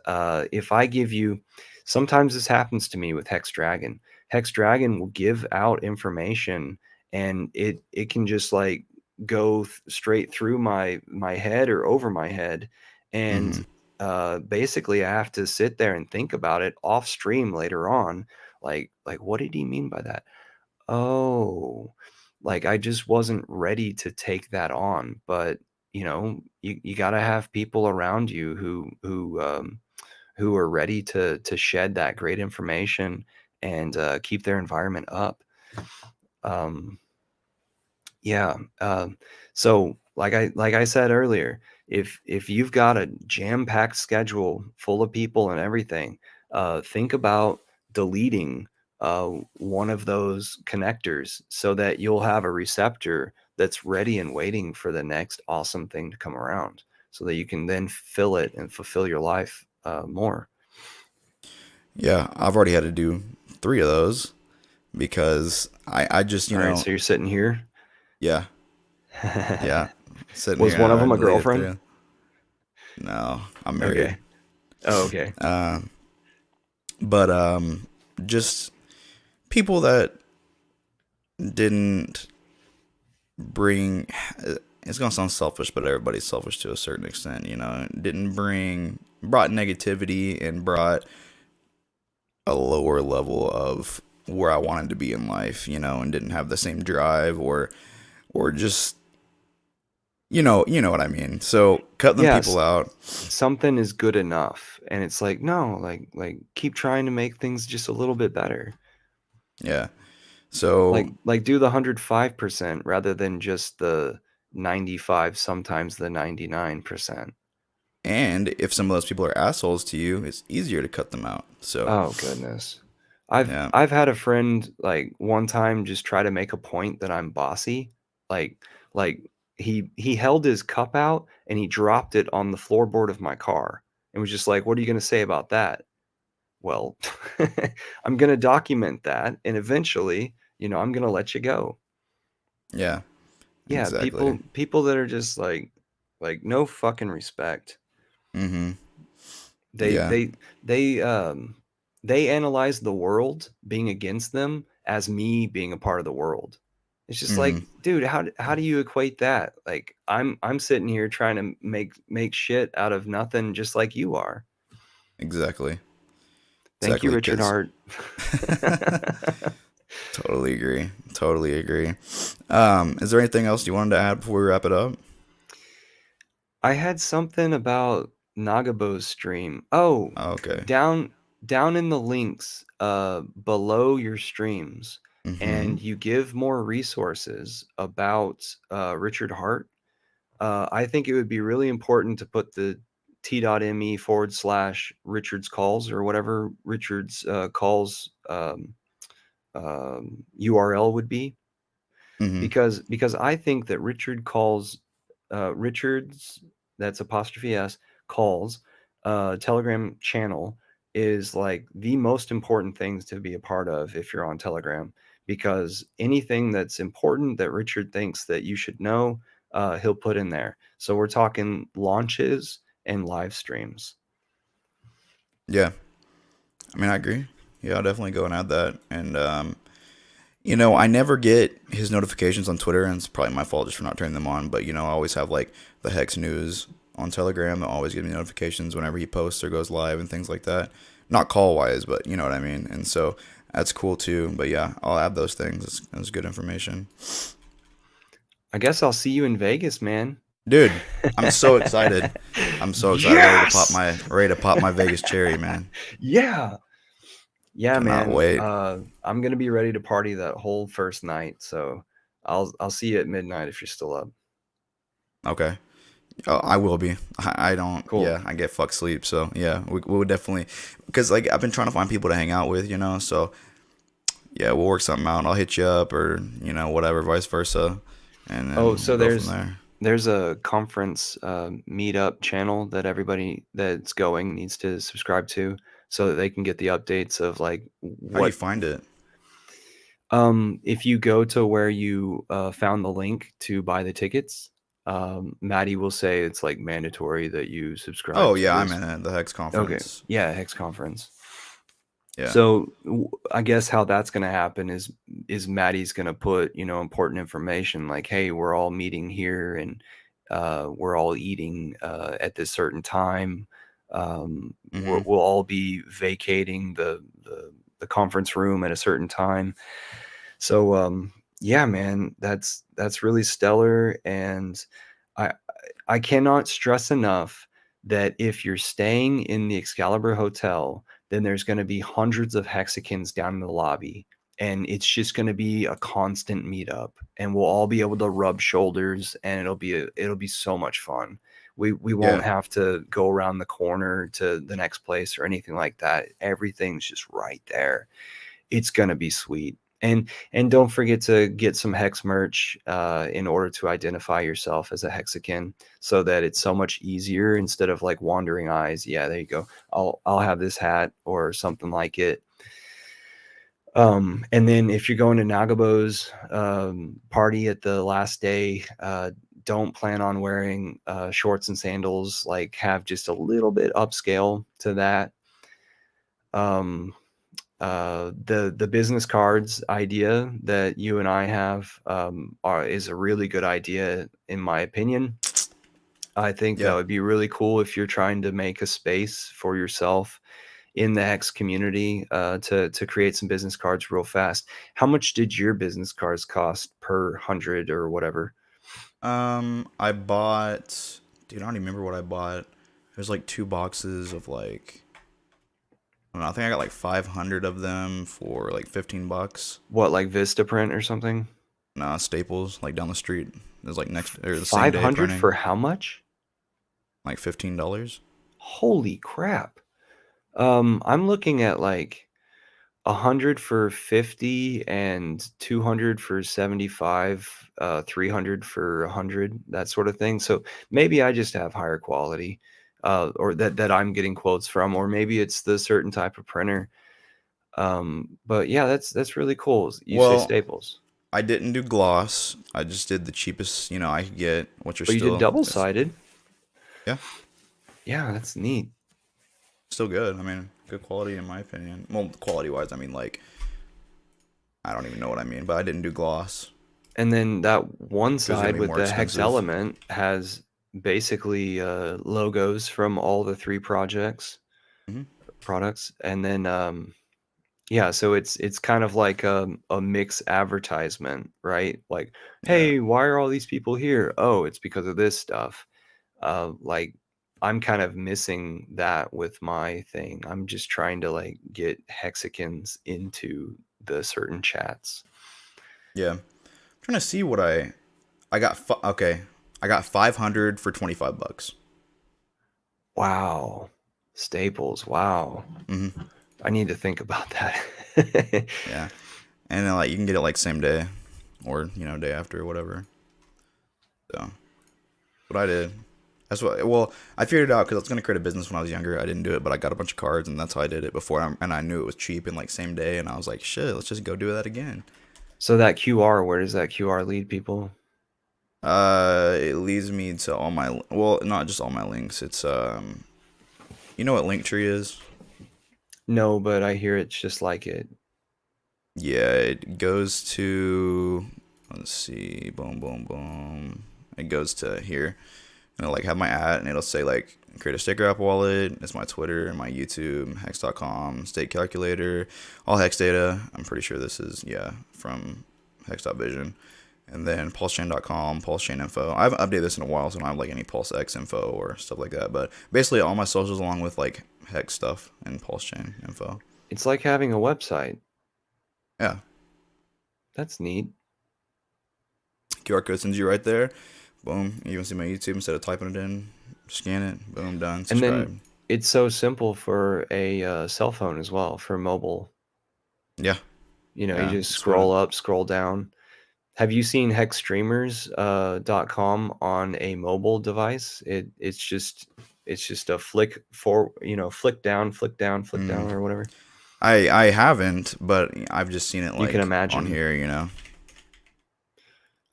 if I give you, sometimes this happens to me with Hex Dragon. Hex Dragon will give out information, and it can just like go straight through my head or over my head, and Mm-hmm. basically I have to sit there and think about it off stream later on. Like what did he mean by that? Oh, like I just wasn't ready to take that on. But you got to have people around you who are ready to shed that great information and keep their environment up. Um, yeah. So like I said earlier, if you've got a jam-packed schedule full of people and everything, think about deleting one of those connectors so that you'll have a receptor that's ready and waiting for the next awesome thing to come around, so that you can then fill it and fulfill your life more. Yeah, I've already had to do 3 of those because I just, All right, so you're sitting here. yeah, yeah, sitting Was here one of and them I a deleted girlfriend? 3. No, I'm married. Okay. Oh, okay. Um, but just people that didn't bring. It's gonna sound selfish, but everybody's selfish to a certain extent. Didn't brought negativity and brought a lower level of where I wanted to be in life. And didn't have the same drive or just you know what I mean. So cut them Yes, people out. something is good enough, and it's like, no, like keep trying to make things just a little bit better. Yeah. So Like do the 105% rather than just the 95, sometimes the 99%. and if some of those people are assholes to you, it's easier to cut them out. So Oh goodness. I've yeah. I've had a friend like one time just try to make a point that I'm bossy. Like he held his cup out and he dropped it on the floorboard of my car and was just like, "What are you going to say about that?" Well, I'm going to document that, and eventually, I'm going to let you go. Yeah. Yeah, Exactly. people that are just like no fucking respect. Mm-hmm. They Yeah. they they they analyze the world being against them as me being a part of the world. It's just Mm-hmm. like, dude, how do you equate that? Like I'm sitting here trying to make shit out of nothing just like you are. Exactly. Thank you, Exactly. Richard Because Hart. totally agree. Totally agree. Is there anything else you wanted to add before we wrap it up? I had something about Nagabo's stream. Oh, Okay. down down in the links below your streams, Mm-hmm. and you give more resources about Richard Hart. I think it would be really important to put the t.me/ Richard's calls, or whatever Richard's calls URL would be, Mm-hmm. because I think that Richard's, that's apostrophe S, calls Telegram channel is like the most important things to be a part of if you're on Telegram, because anything that's important that Richard thinks that you should know, he'll put in there. So we're talking launches and live streams. Yeah. I mean, I agree. Yeah, I'll definitely go and add that. And I never get his notifications on Twitter, and it's probably my fault just for not turning them on. But I always have like the Hex News on Telegram that always gives me notifications whenever he posts or goes live and things like that. Not call wise, but you know what I mean. And so that's cool too. But yeah, I'll add those things. That's good information, I guess I'll see you in Vegas, man. dude. I'm so excited. I'm so excited. Yes. Ready to pop my Vegas cherry, man. Yeah. Yeah, Cannot man. wait. I'm gonna be ready to party that whole first night. So I'll see you at midnight if you're still up. Okay. Oh, I will be. I don't. Cool. Yeah, I get fuck sleep. So yeah, we would definitely, because like I've been trying to find people to hang out with. So yeah, we'll work something out. I'll hit you up or whatever, vice versa, and Oh, then we'll so go from there. there's a conference meetup channel that everybody that's going needs to subscribe to. so that they can get the updates of like How do you what. find it? If you go to where you found the link to buy the tickets, Maddie will say it's like mandatory that you subscribe Oh to yeah, I'm this. in it. The Hex Okay, conference. yeah, Hex Conference. Yeah. So I guess how that's going to happen is Maddie's going to put, important information like, hey, we're all meeting here and we're all eating at this certain time. Mm-hmm. We'll all be vacating the conference room at a certain time. So yeah, man, that's really stellar, and I I cannot stress enough that if you're staying in the Excalibur Hotel, then there's going to be hundreds of Hexicans down in the lobby, and it's just going to be a constant meetup, and we'll all be able to rub shoulders, and it'll be so much fun. We won't Yeah. have to go around the corner to the next place or anything like that. Everything's just right there. It's going to be sweet. And don't forget to get some Hex merch in order to identify yourself as a Hexican, so that it's so much easier instead of like wandering eyes. Yeah, there you go. I'll have this hat or something like it. And then if you're going to Nagabo's party at the last day, don't plan on wearing shorts and sandals. Like, have just a little bit upscale to that. The business cards idea that you and I have is a really good idea in my opinion. I think that Yeah. would be really cool if you're trying to make a space for yourself in the Hex community to create some business cards real fast. How much did your business cards cost per 100 or whatever? I bought, dude, I don't even remember what I bought. There's like 2 boxes of like, I don't know, I think I got like 500 of them for like $15. What, like Vistaprint or something? Nah, Staples, like down the street. There's like next or the same day 500 printing, for how much? like $15. Holy crap. I'm looking at like 100 for 50 and 200 for 75, 300 for 100, that sort of thing. So maybe I just have higher quality, or that I'm getting quotes from, or maybe it's the certain type of printer. But yeah, that's really cool. You say Well, Staples, I didn't do gloss. I just did the cheapest, I could get, which are but you did still, double sided. yeah, Yeah, that's neat. still good. I mean, good quality in my opinion. Well, quality wise, I mean, like, I don't even know what I mean, but I didn't do gloss. And then that one It was gonna side be with more the Hex expensive. element has basically logos from all the three Hmm. products, and then yeah, so it's kind of like a mix advertisement, right? Like, Yeah. hey, why are all these people here? Oh, it's because of this stuff. Like, I'm kind of missing that with my thing. I'm just trying to like get Hexicans into the certain chats. Yeah. I'm trying to see what I got. Okay, I got 500 for $25. Wow. Staples. Wow. Hmm. I need to think about that. Yeah, and then like you can get it like same day, or day after or whatever. So what I did. That's what. Well, I figured it out because I was gonna create a business when I was younger. I didn't do it, but I got a bunch of cards, and that's how I did it before. And I knew it was cheap and like same day, and I was like, shit, let's just go do that again. So that QR, where does that QR lead people? It leads me to all my, well, not just all my links. It's you know what Linktree is? No, but I hear it's just like it. Yeah, it goes to, let's see, boom, boom, boom. It goes to here. And it'll like have my ad, and it'll say like create a sticker app wallet. It's my Twitter and my YouTube, hex.com, state calculator, all hex data. I'm pretty sure this is, yeah, from hex.vision. And then pulsechain.com, pulse chain info. I haven't updated this in a while, so I don't have like any pulse x info or stuff like that. But basically, all my socials along with like hex stuff and pulse chain info. It's like having a website. Yeah, That's neat. QR code sends you right there. Boom. You can see my YouTube instead of typing it in. Scan it. Boom. Done. And Subscribe. then it's so simple for a cell phone as well, for mobile. Yeah. You Yeah. just That's what scroll up, scroll down. Have you seen hexstreamers.com on a mobile device? It's just It's just a flick for, flick down, flick down, flick down, Mm. or whatever. I haven't, but I've just seen it You can like on imagine. here, you know.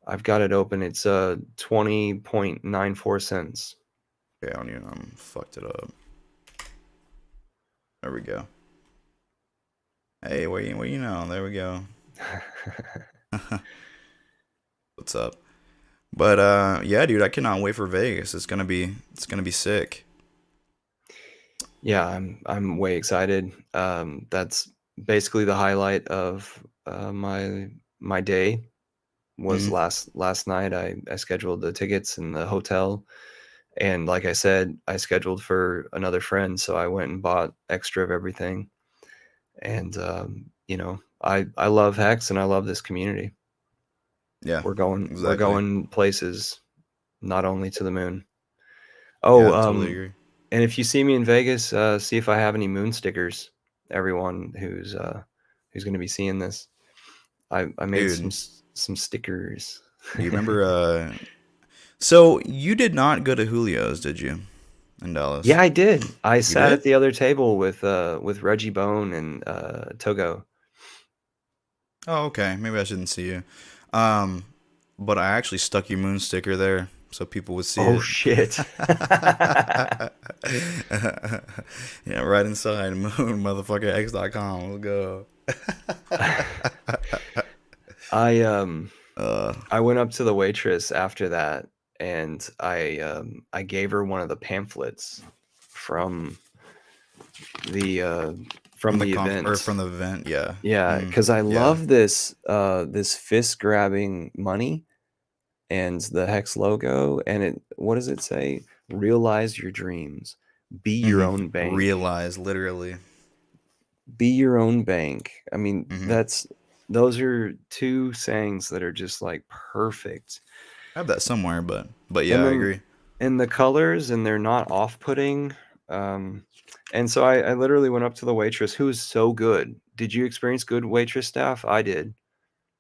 I've got it open. It's 20.94 cents. Okay, I don't even fucked it up. There we go. Hey, what you know? There we go. What's up? But yeah, dude, I cannot wait for Vegas. It's gonna be sick. Yeah, I'm way excited. That's basically the highlight of my day was Mm, last night. I scheduled the tickets and the hotel, and like I said, I scheduled for another friend, so I went and bought extra of everything. And I love Hex and I love this community. yeah, We're exactly. going places, not only to the moon. Yeah, Oh, totally agree. and if you see me in Vegas, see if I have any moon stickers. Everyone who's going to be seeing this, I made Dude, some stickers. do you remember so you did not go to Julio's, did you? In Dallas. Yeah, I did. I You sat at did? the other table with Reggie Bone and Togo. Oh, okay. Maybe I shouldn't see you. Um, but I actually stuck your moon sticker there so people would see Oh it. shit. Yeah, right inside moon.motherfuckerx.com. Let's go. I Uh, I went up to the waitress after that and I gave her one of the pamphlets from the uh from from the the conf or event. from the event, yeah. Yeah, Mm, because I yeah. love this fist grabbing money and the Hex logo, and it what does it say? Realize your dreams. Be your Hmm. own bank. Realize, literally. Be your own bank. I mean, Hmm. those are two sayings that are just like perfect. I have that somewhere, but yeah, And I then agree. and the colors, and they're not off-putting. Um, and so I literally went up to the waitress, who was so good. Did you experience good waitress staff? I did.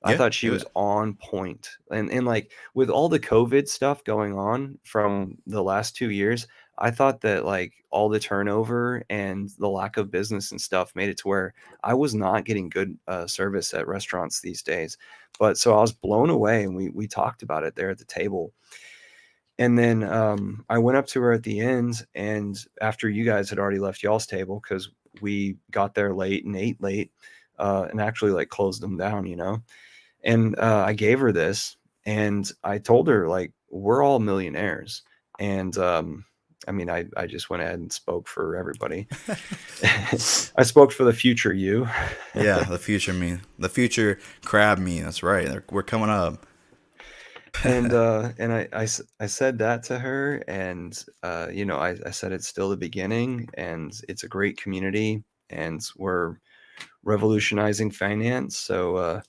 I Yeah, thought she was on point. And like with all the COVID stuff going on from the last 2 years, I thought that like all the turnover and the lack of business and stuff made it to where I was not getting good service at restaurants these days. But so I was blown away, and we talked about it there at the table. And then I went up to her at the end, and after you guys had already left y'all's table, because we got there late and ate late, and actually like closed them down. And I gave her this, and I told her like we're all millionaires. And I mean, I just went ahead and spoke for everybody. I spoke for the future you. Yeah, the future me. The future crab me. That's right. We're coming up. And I said that to her, and I said it's still the beginning, and it's a great community, and we're revolutionizing finance. So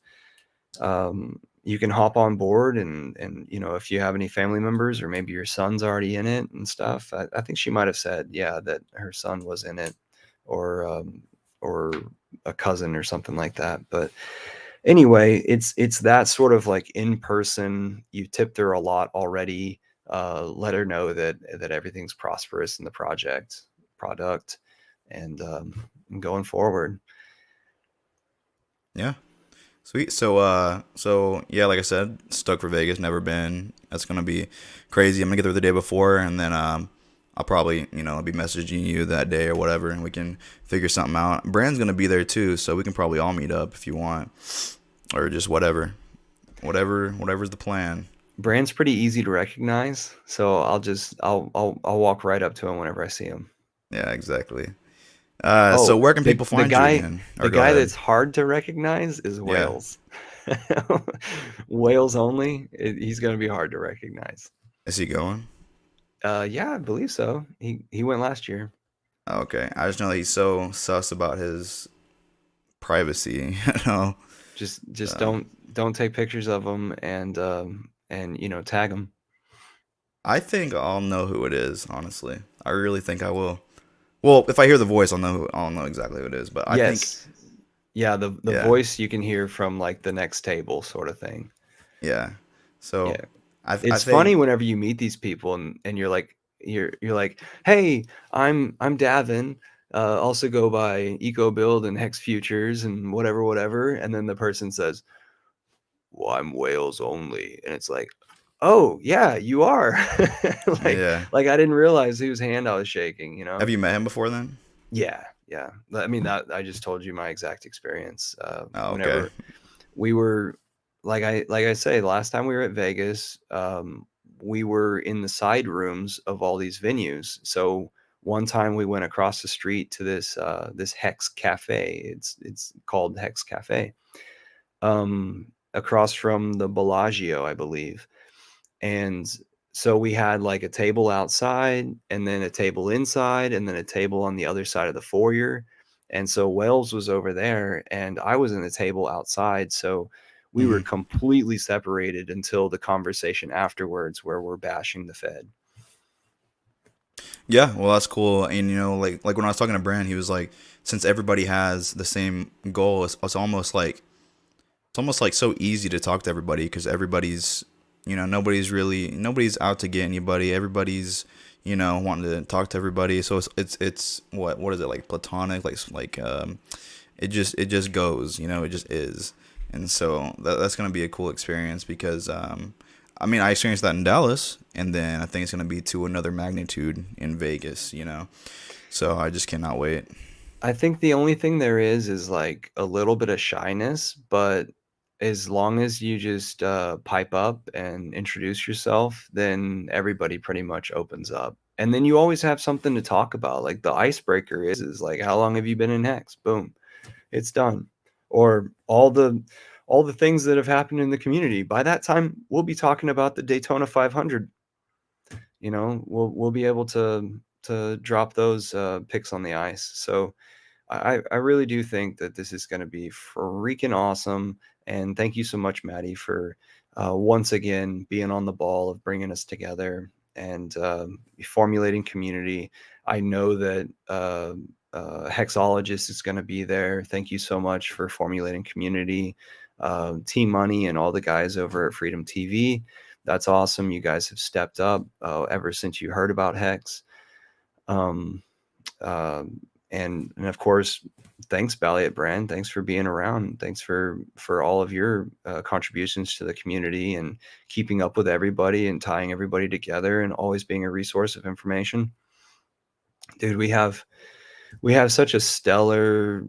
you can hop on board, and if you have any family members, or maybe your son's already in it and stuff. I think she might have said, yeah, that her son was in it, or a cousin or something like that. But anyway, it's that sort of like in person. You tipped her a lot already. Let her know that everything's prosperous in the product, and going forward. Yeah. Sweet. So yeah, like I said, stuck for Vegas, never been. That's gonna be crazy. I'm gonna get there the day before, and then I'll probably be messaging you that day or whatever, and we can figure something out. Brand's gonna be there too, so we can probably all meet up if you want, or just whatever's the plan. Brand's pretty easy to recognize, so I'll walk right up to him whenever I see him. Yeah, exactly. So Oh, where can the people the find you guy again? Or the go guy ahead. that's hard to recognize is Yeah. Wales. Wales only. He's gonna be hard to recognize. Is he going? Yeah, I believe so. He went last year. Okay. I just know that he's so sus about his privacy. You know. Just So don't take pictures of him, and tag him. I think I'll know who it is. Honestly, I really think I will. Well, if I hear the voice, I'll know exactly who it is. But I think, Yes. Yeah, the yeah, voice you can hear from like the next table sort of thing. yeah. So Yeah. I It's funny think, whenever you meet these people, and you're like, you're like, hey, I'm Davin. Also go by Eco Build and Hex Futures and whatever, and then the person says, well, I'm Wales only, and it's like, oh yeah, you are. like Yeah. like I didn't realize whose hand I was shaking, Have you met him before then? Yeah, yeah. I mean, that I just told you my exact experience. Oh, okay. Whenever we were, like I say, last time we were at Vegas, we were in the side rooms of all these venues. So one time we went across the street to this Hex Cafe. It's called Hex Cafe, across from the Bellagio, I believe. And so we had like a table outside and then a table inside and then a table on the other side of the foyer. And so Wells was over there and I was in the table outside. So we were Mhm. completely separated until the conversation afterwards where we're bashing the Fed. Yeah, well, that's cool. And like when I was talking to Brand, he was like, since everybody has the same goal, it's almost like so easy to talk to everybody because everybody's, nobody's out to get anybody. Everybody's, wanting to talk to everybody. So it's what is it, like platonic, it just goes, it just is. And so that's gonna be a cool experience because I mean, I experienced that in Dallas, and then I think it's gonna be to another magnitude in Vegas. So I just cannot wait. I think the only thing there is like a little bit of shyness, but as long as you just pipe up and introduce yourself, then everybody pretty much opens up. And then you always have something to talk about. Like the icebreaker is like, how long have you been in Hex? Boom, it's done. Or all the things that have happened in the community. By that time, we'll be talking about the Daytona 500. We'll be able to drop those picks on the ice. So I really do think that this is going to be freaking awesome. And thank you so much, Maddie, for once again being on the ball of bringing us together and formulating community. I know that Hexologist is going to be there. Thank you so much for formulating community. Team Money and all the guys over at Freedom TV. That's awesome. You guys have stepped up ever since you heard about Hex. Um, uh, and of course, thanks Balliet Brand. Thanks for being around. Thanks for all of your contributions to the community and keeping up with everybody and tying everybody together and always being a resource of information. Dude, we have such a stellar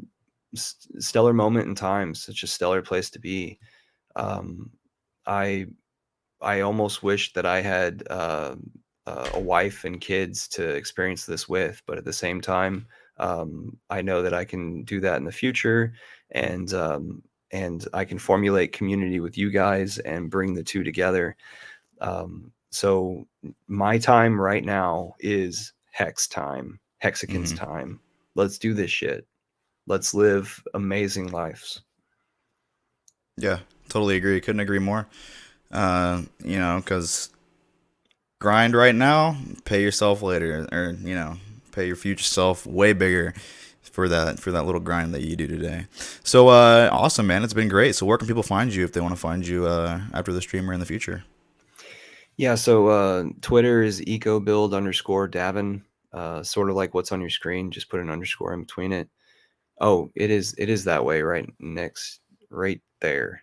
moment in time, such a stellar place to be. Um, I I almost wish that I had a wife and kids to experience this with, but at the same time, I know that I can do that in the future, and I can formulate community with you guys and bring the two together. So my time right now is Hex time, Hexicans Hmm. time. Let's do this shit. Let's live amazing lives. Yeah, totally agree. Couldn't agree more. Because grind right now, pay yourself later, or pay your future self way bigger for that little grind that you do today. So awesome, man. It's been great. So where can people find you if they want to find you after the stream or in the future? Yeah, so Twitter is ecobuild_Davin, sort of like what's on your screen. Just put an underscore in between it. Oh, it is that way, right next, right there.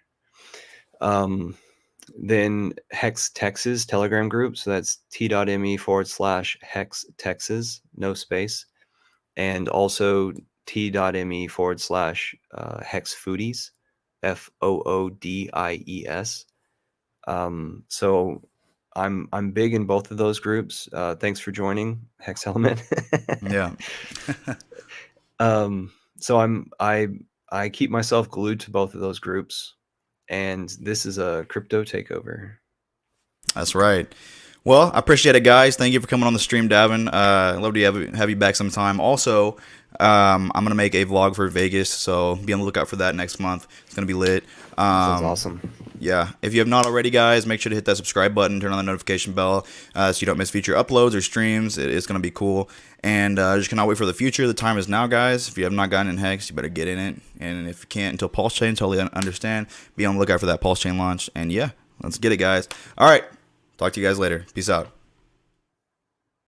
Then Hex Texas Telegram group. So that's t.me/Hex Texas, no space. And also t.me/Hex Foodies, FOODIES. So I'm big in both of those groups. Thanks for joining, Hex Element. Yeah. So I keep myself glued to both of those groups, and this is a crypto takeover. That's right. Well, I appreciate it, guys. Thank you for coming on the stream, Davin. Love to have you back sometime. Also, I'm gonna make a vlog for Vegas, so be on the lookout for that next month. It's gonna be lit. Sounds awesome. Yeah, if you have not already, guys, make sure to hit that subscribe button, turn on the notification bell, so you don't miss future uploads or streams. It's gonna be cool, and just cannot wait for the future. The time is now, guys. If you have not gotten in Hex, you better get in it, and if you can't until Pulse Chain, totally understand. Be on the lookout for that Pulse Chain launch, and yeah, let's get it, guys. All right, talk to you guys later. Peace out.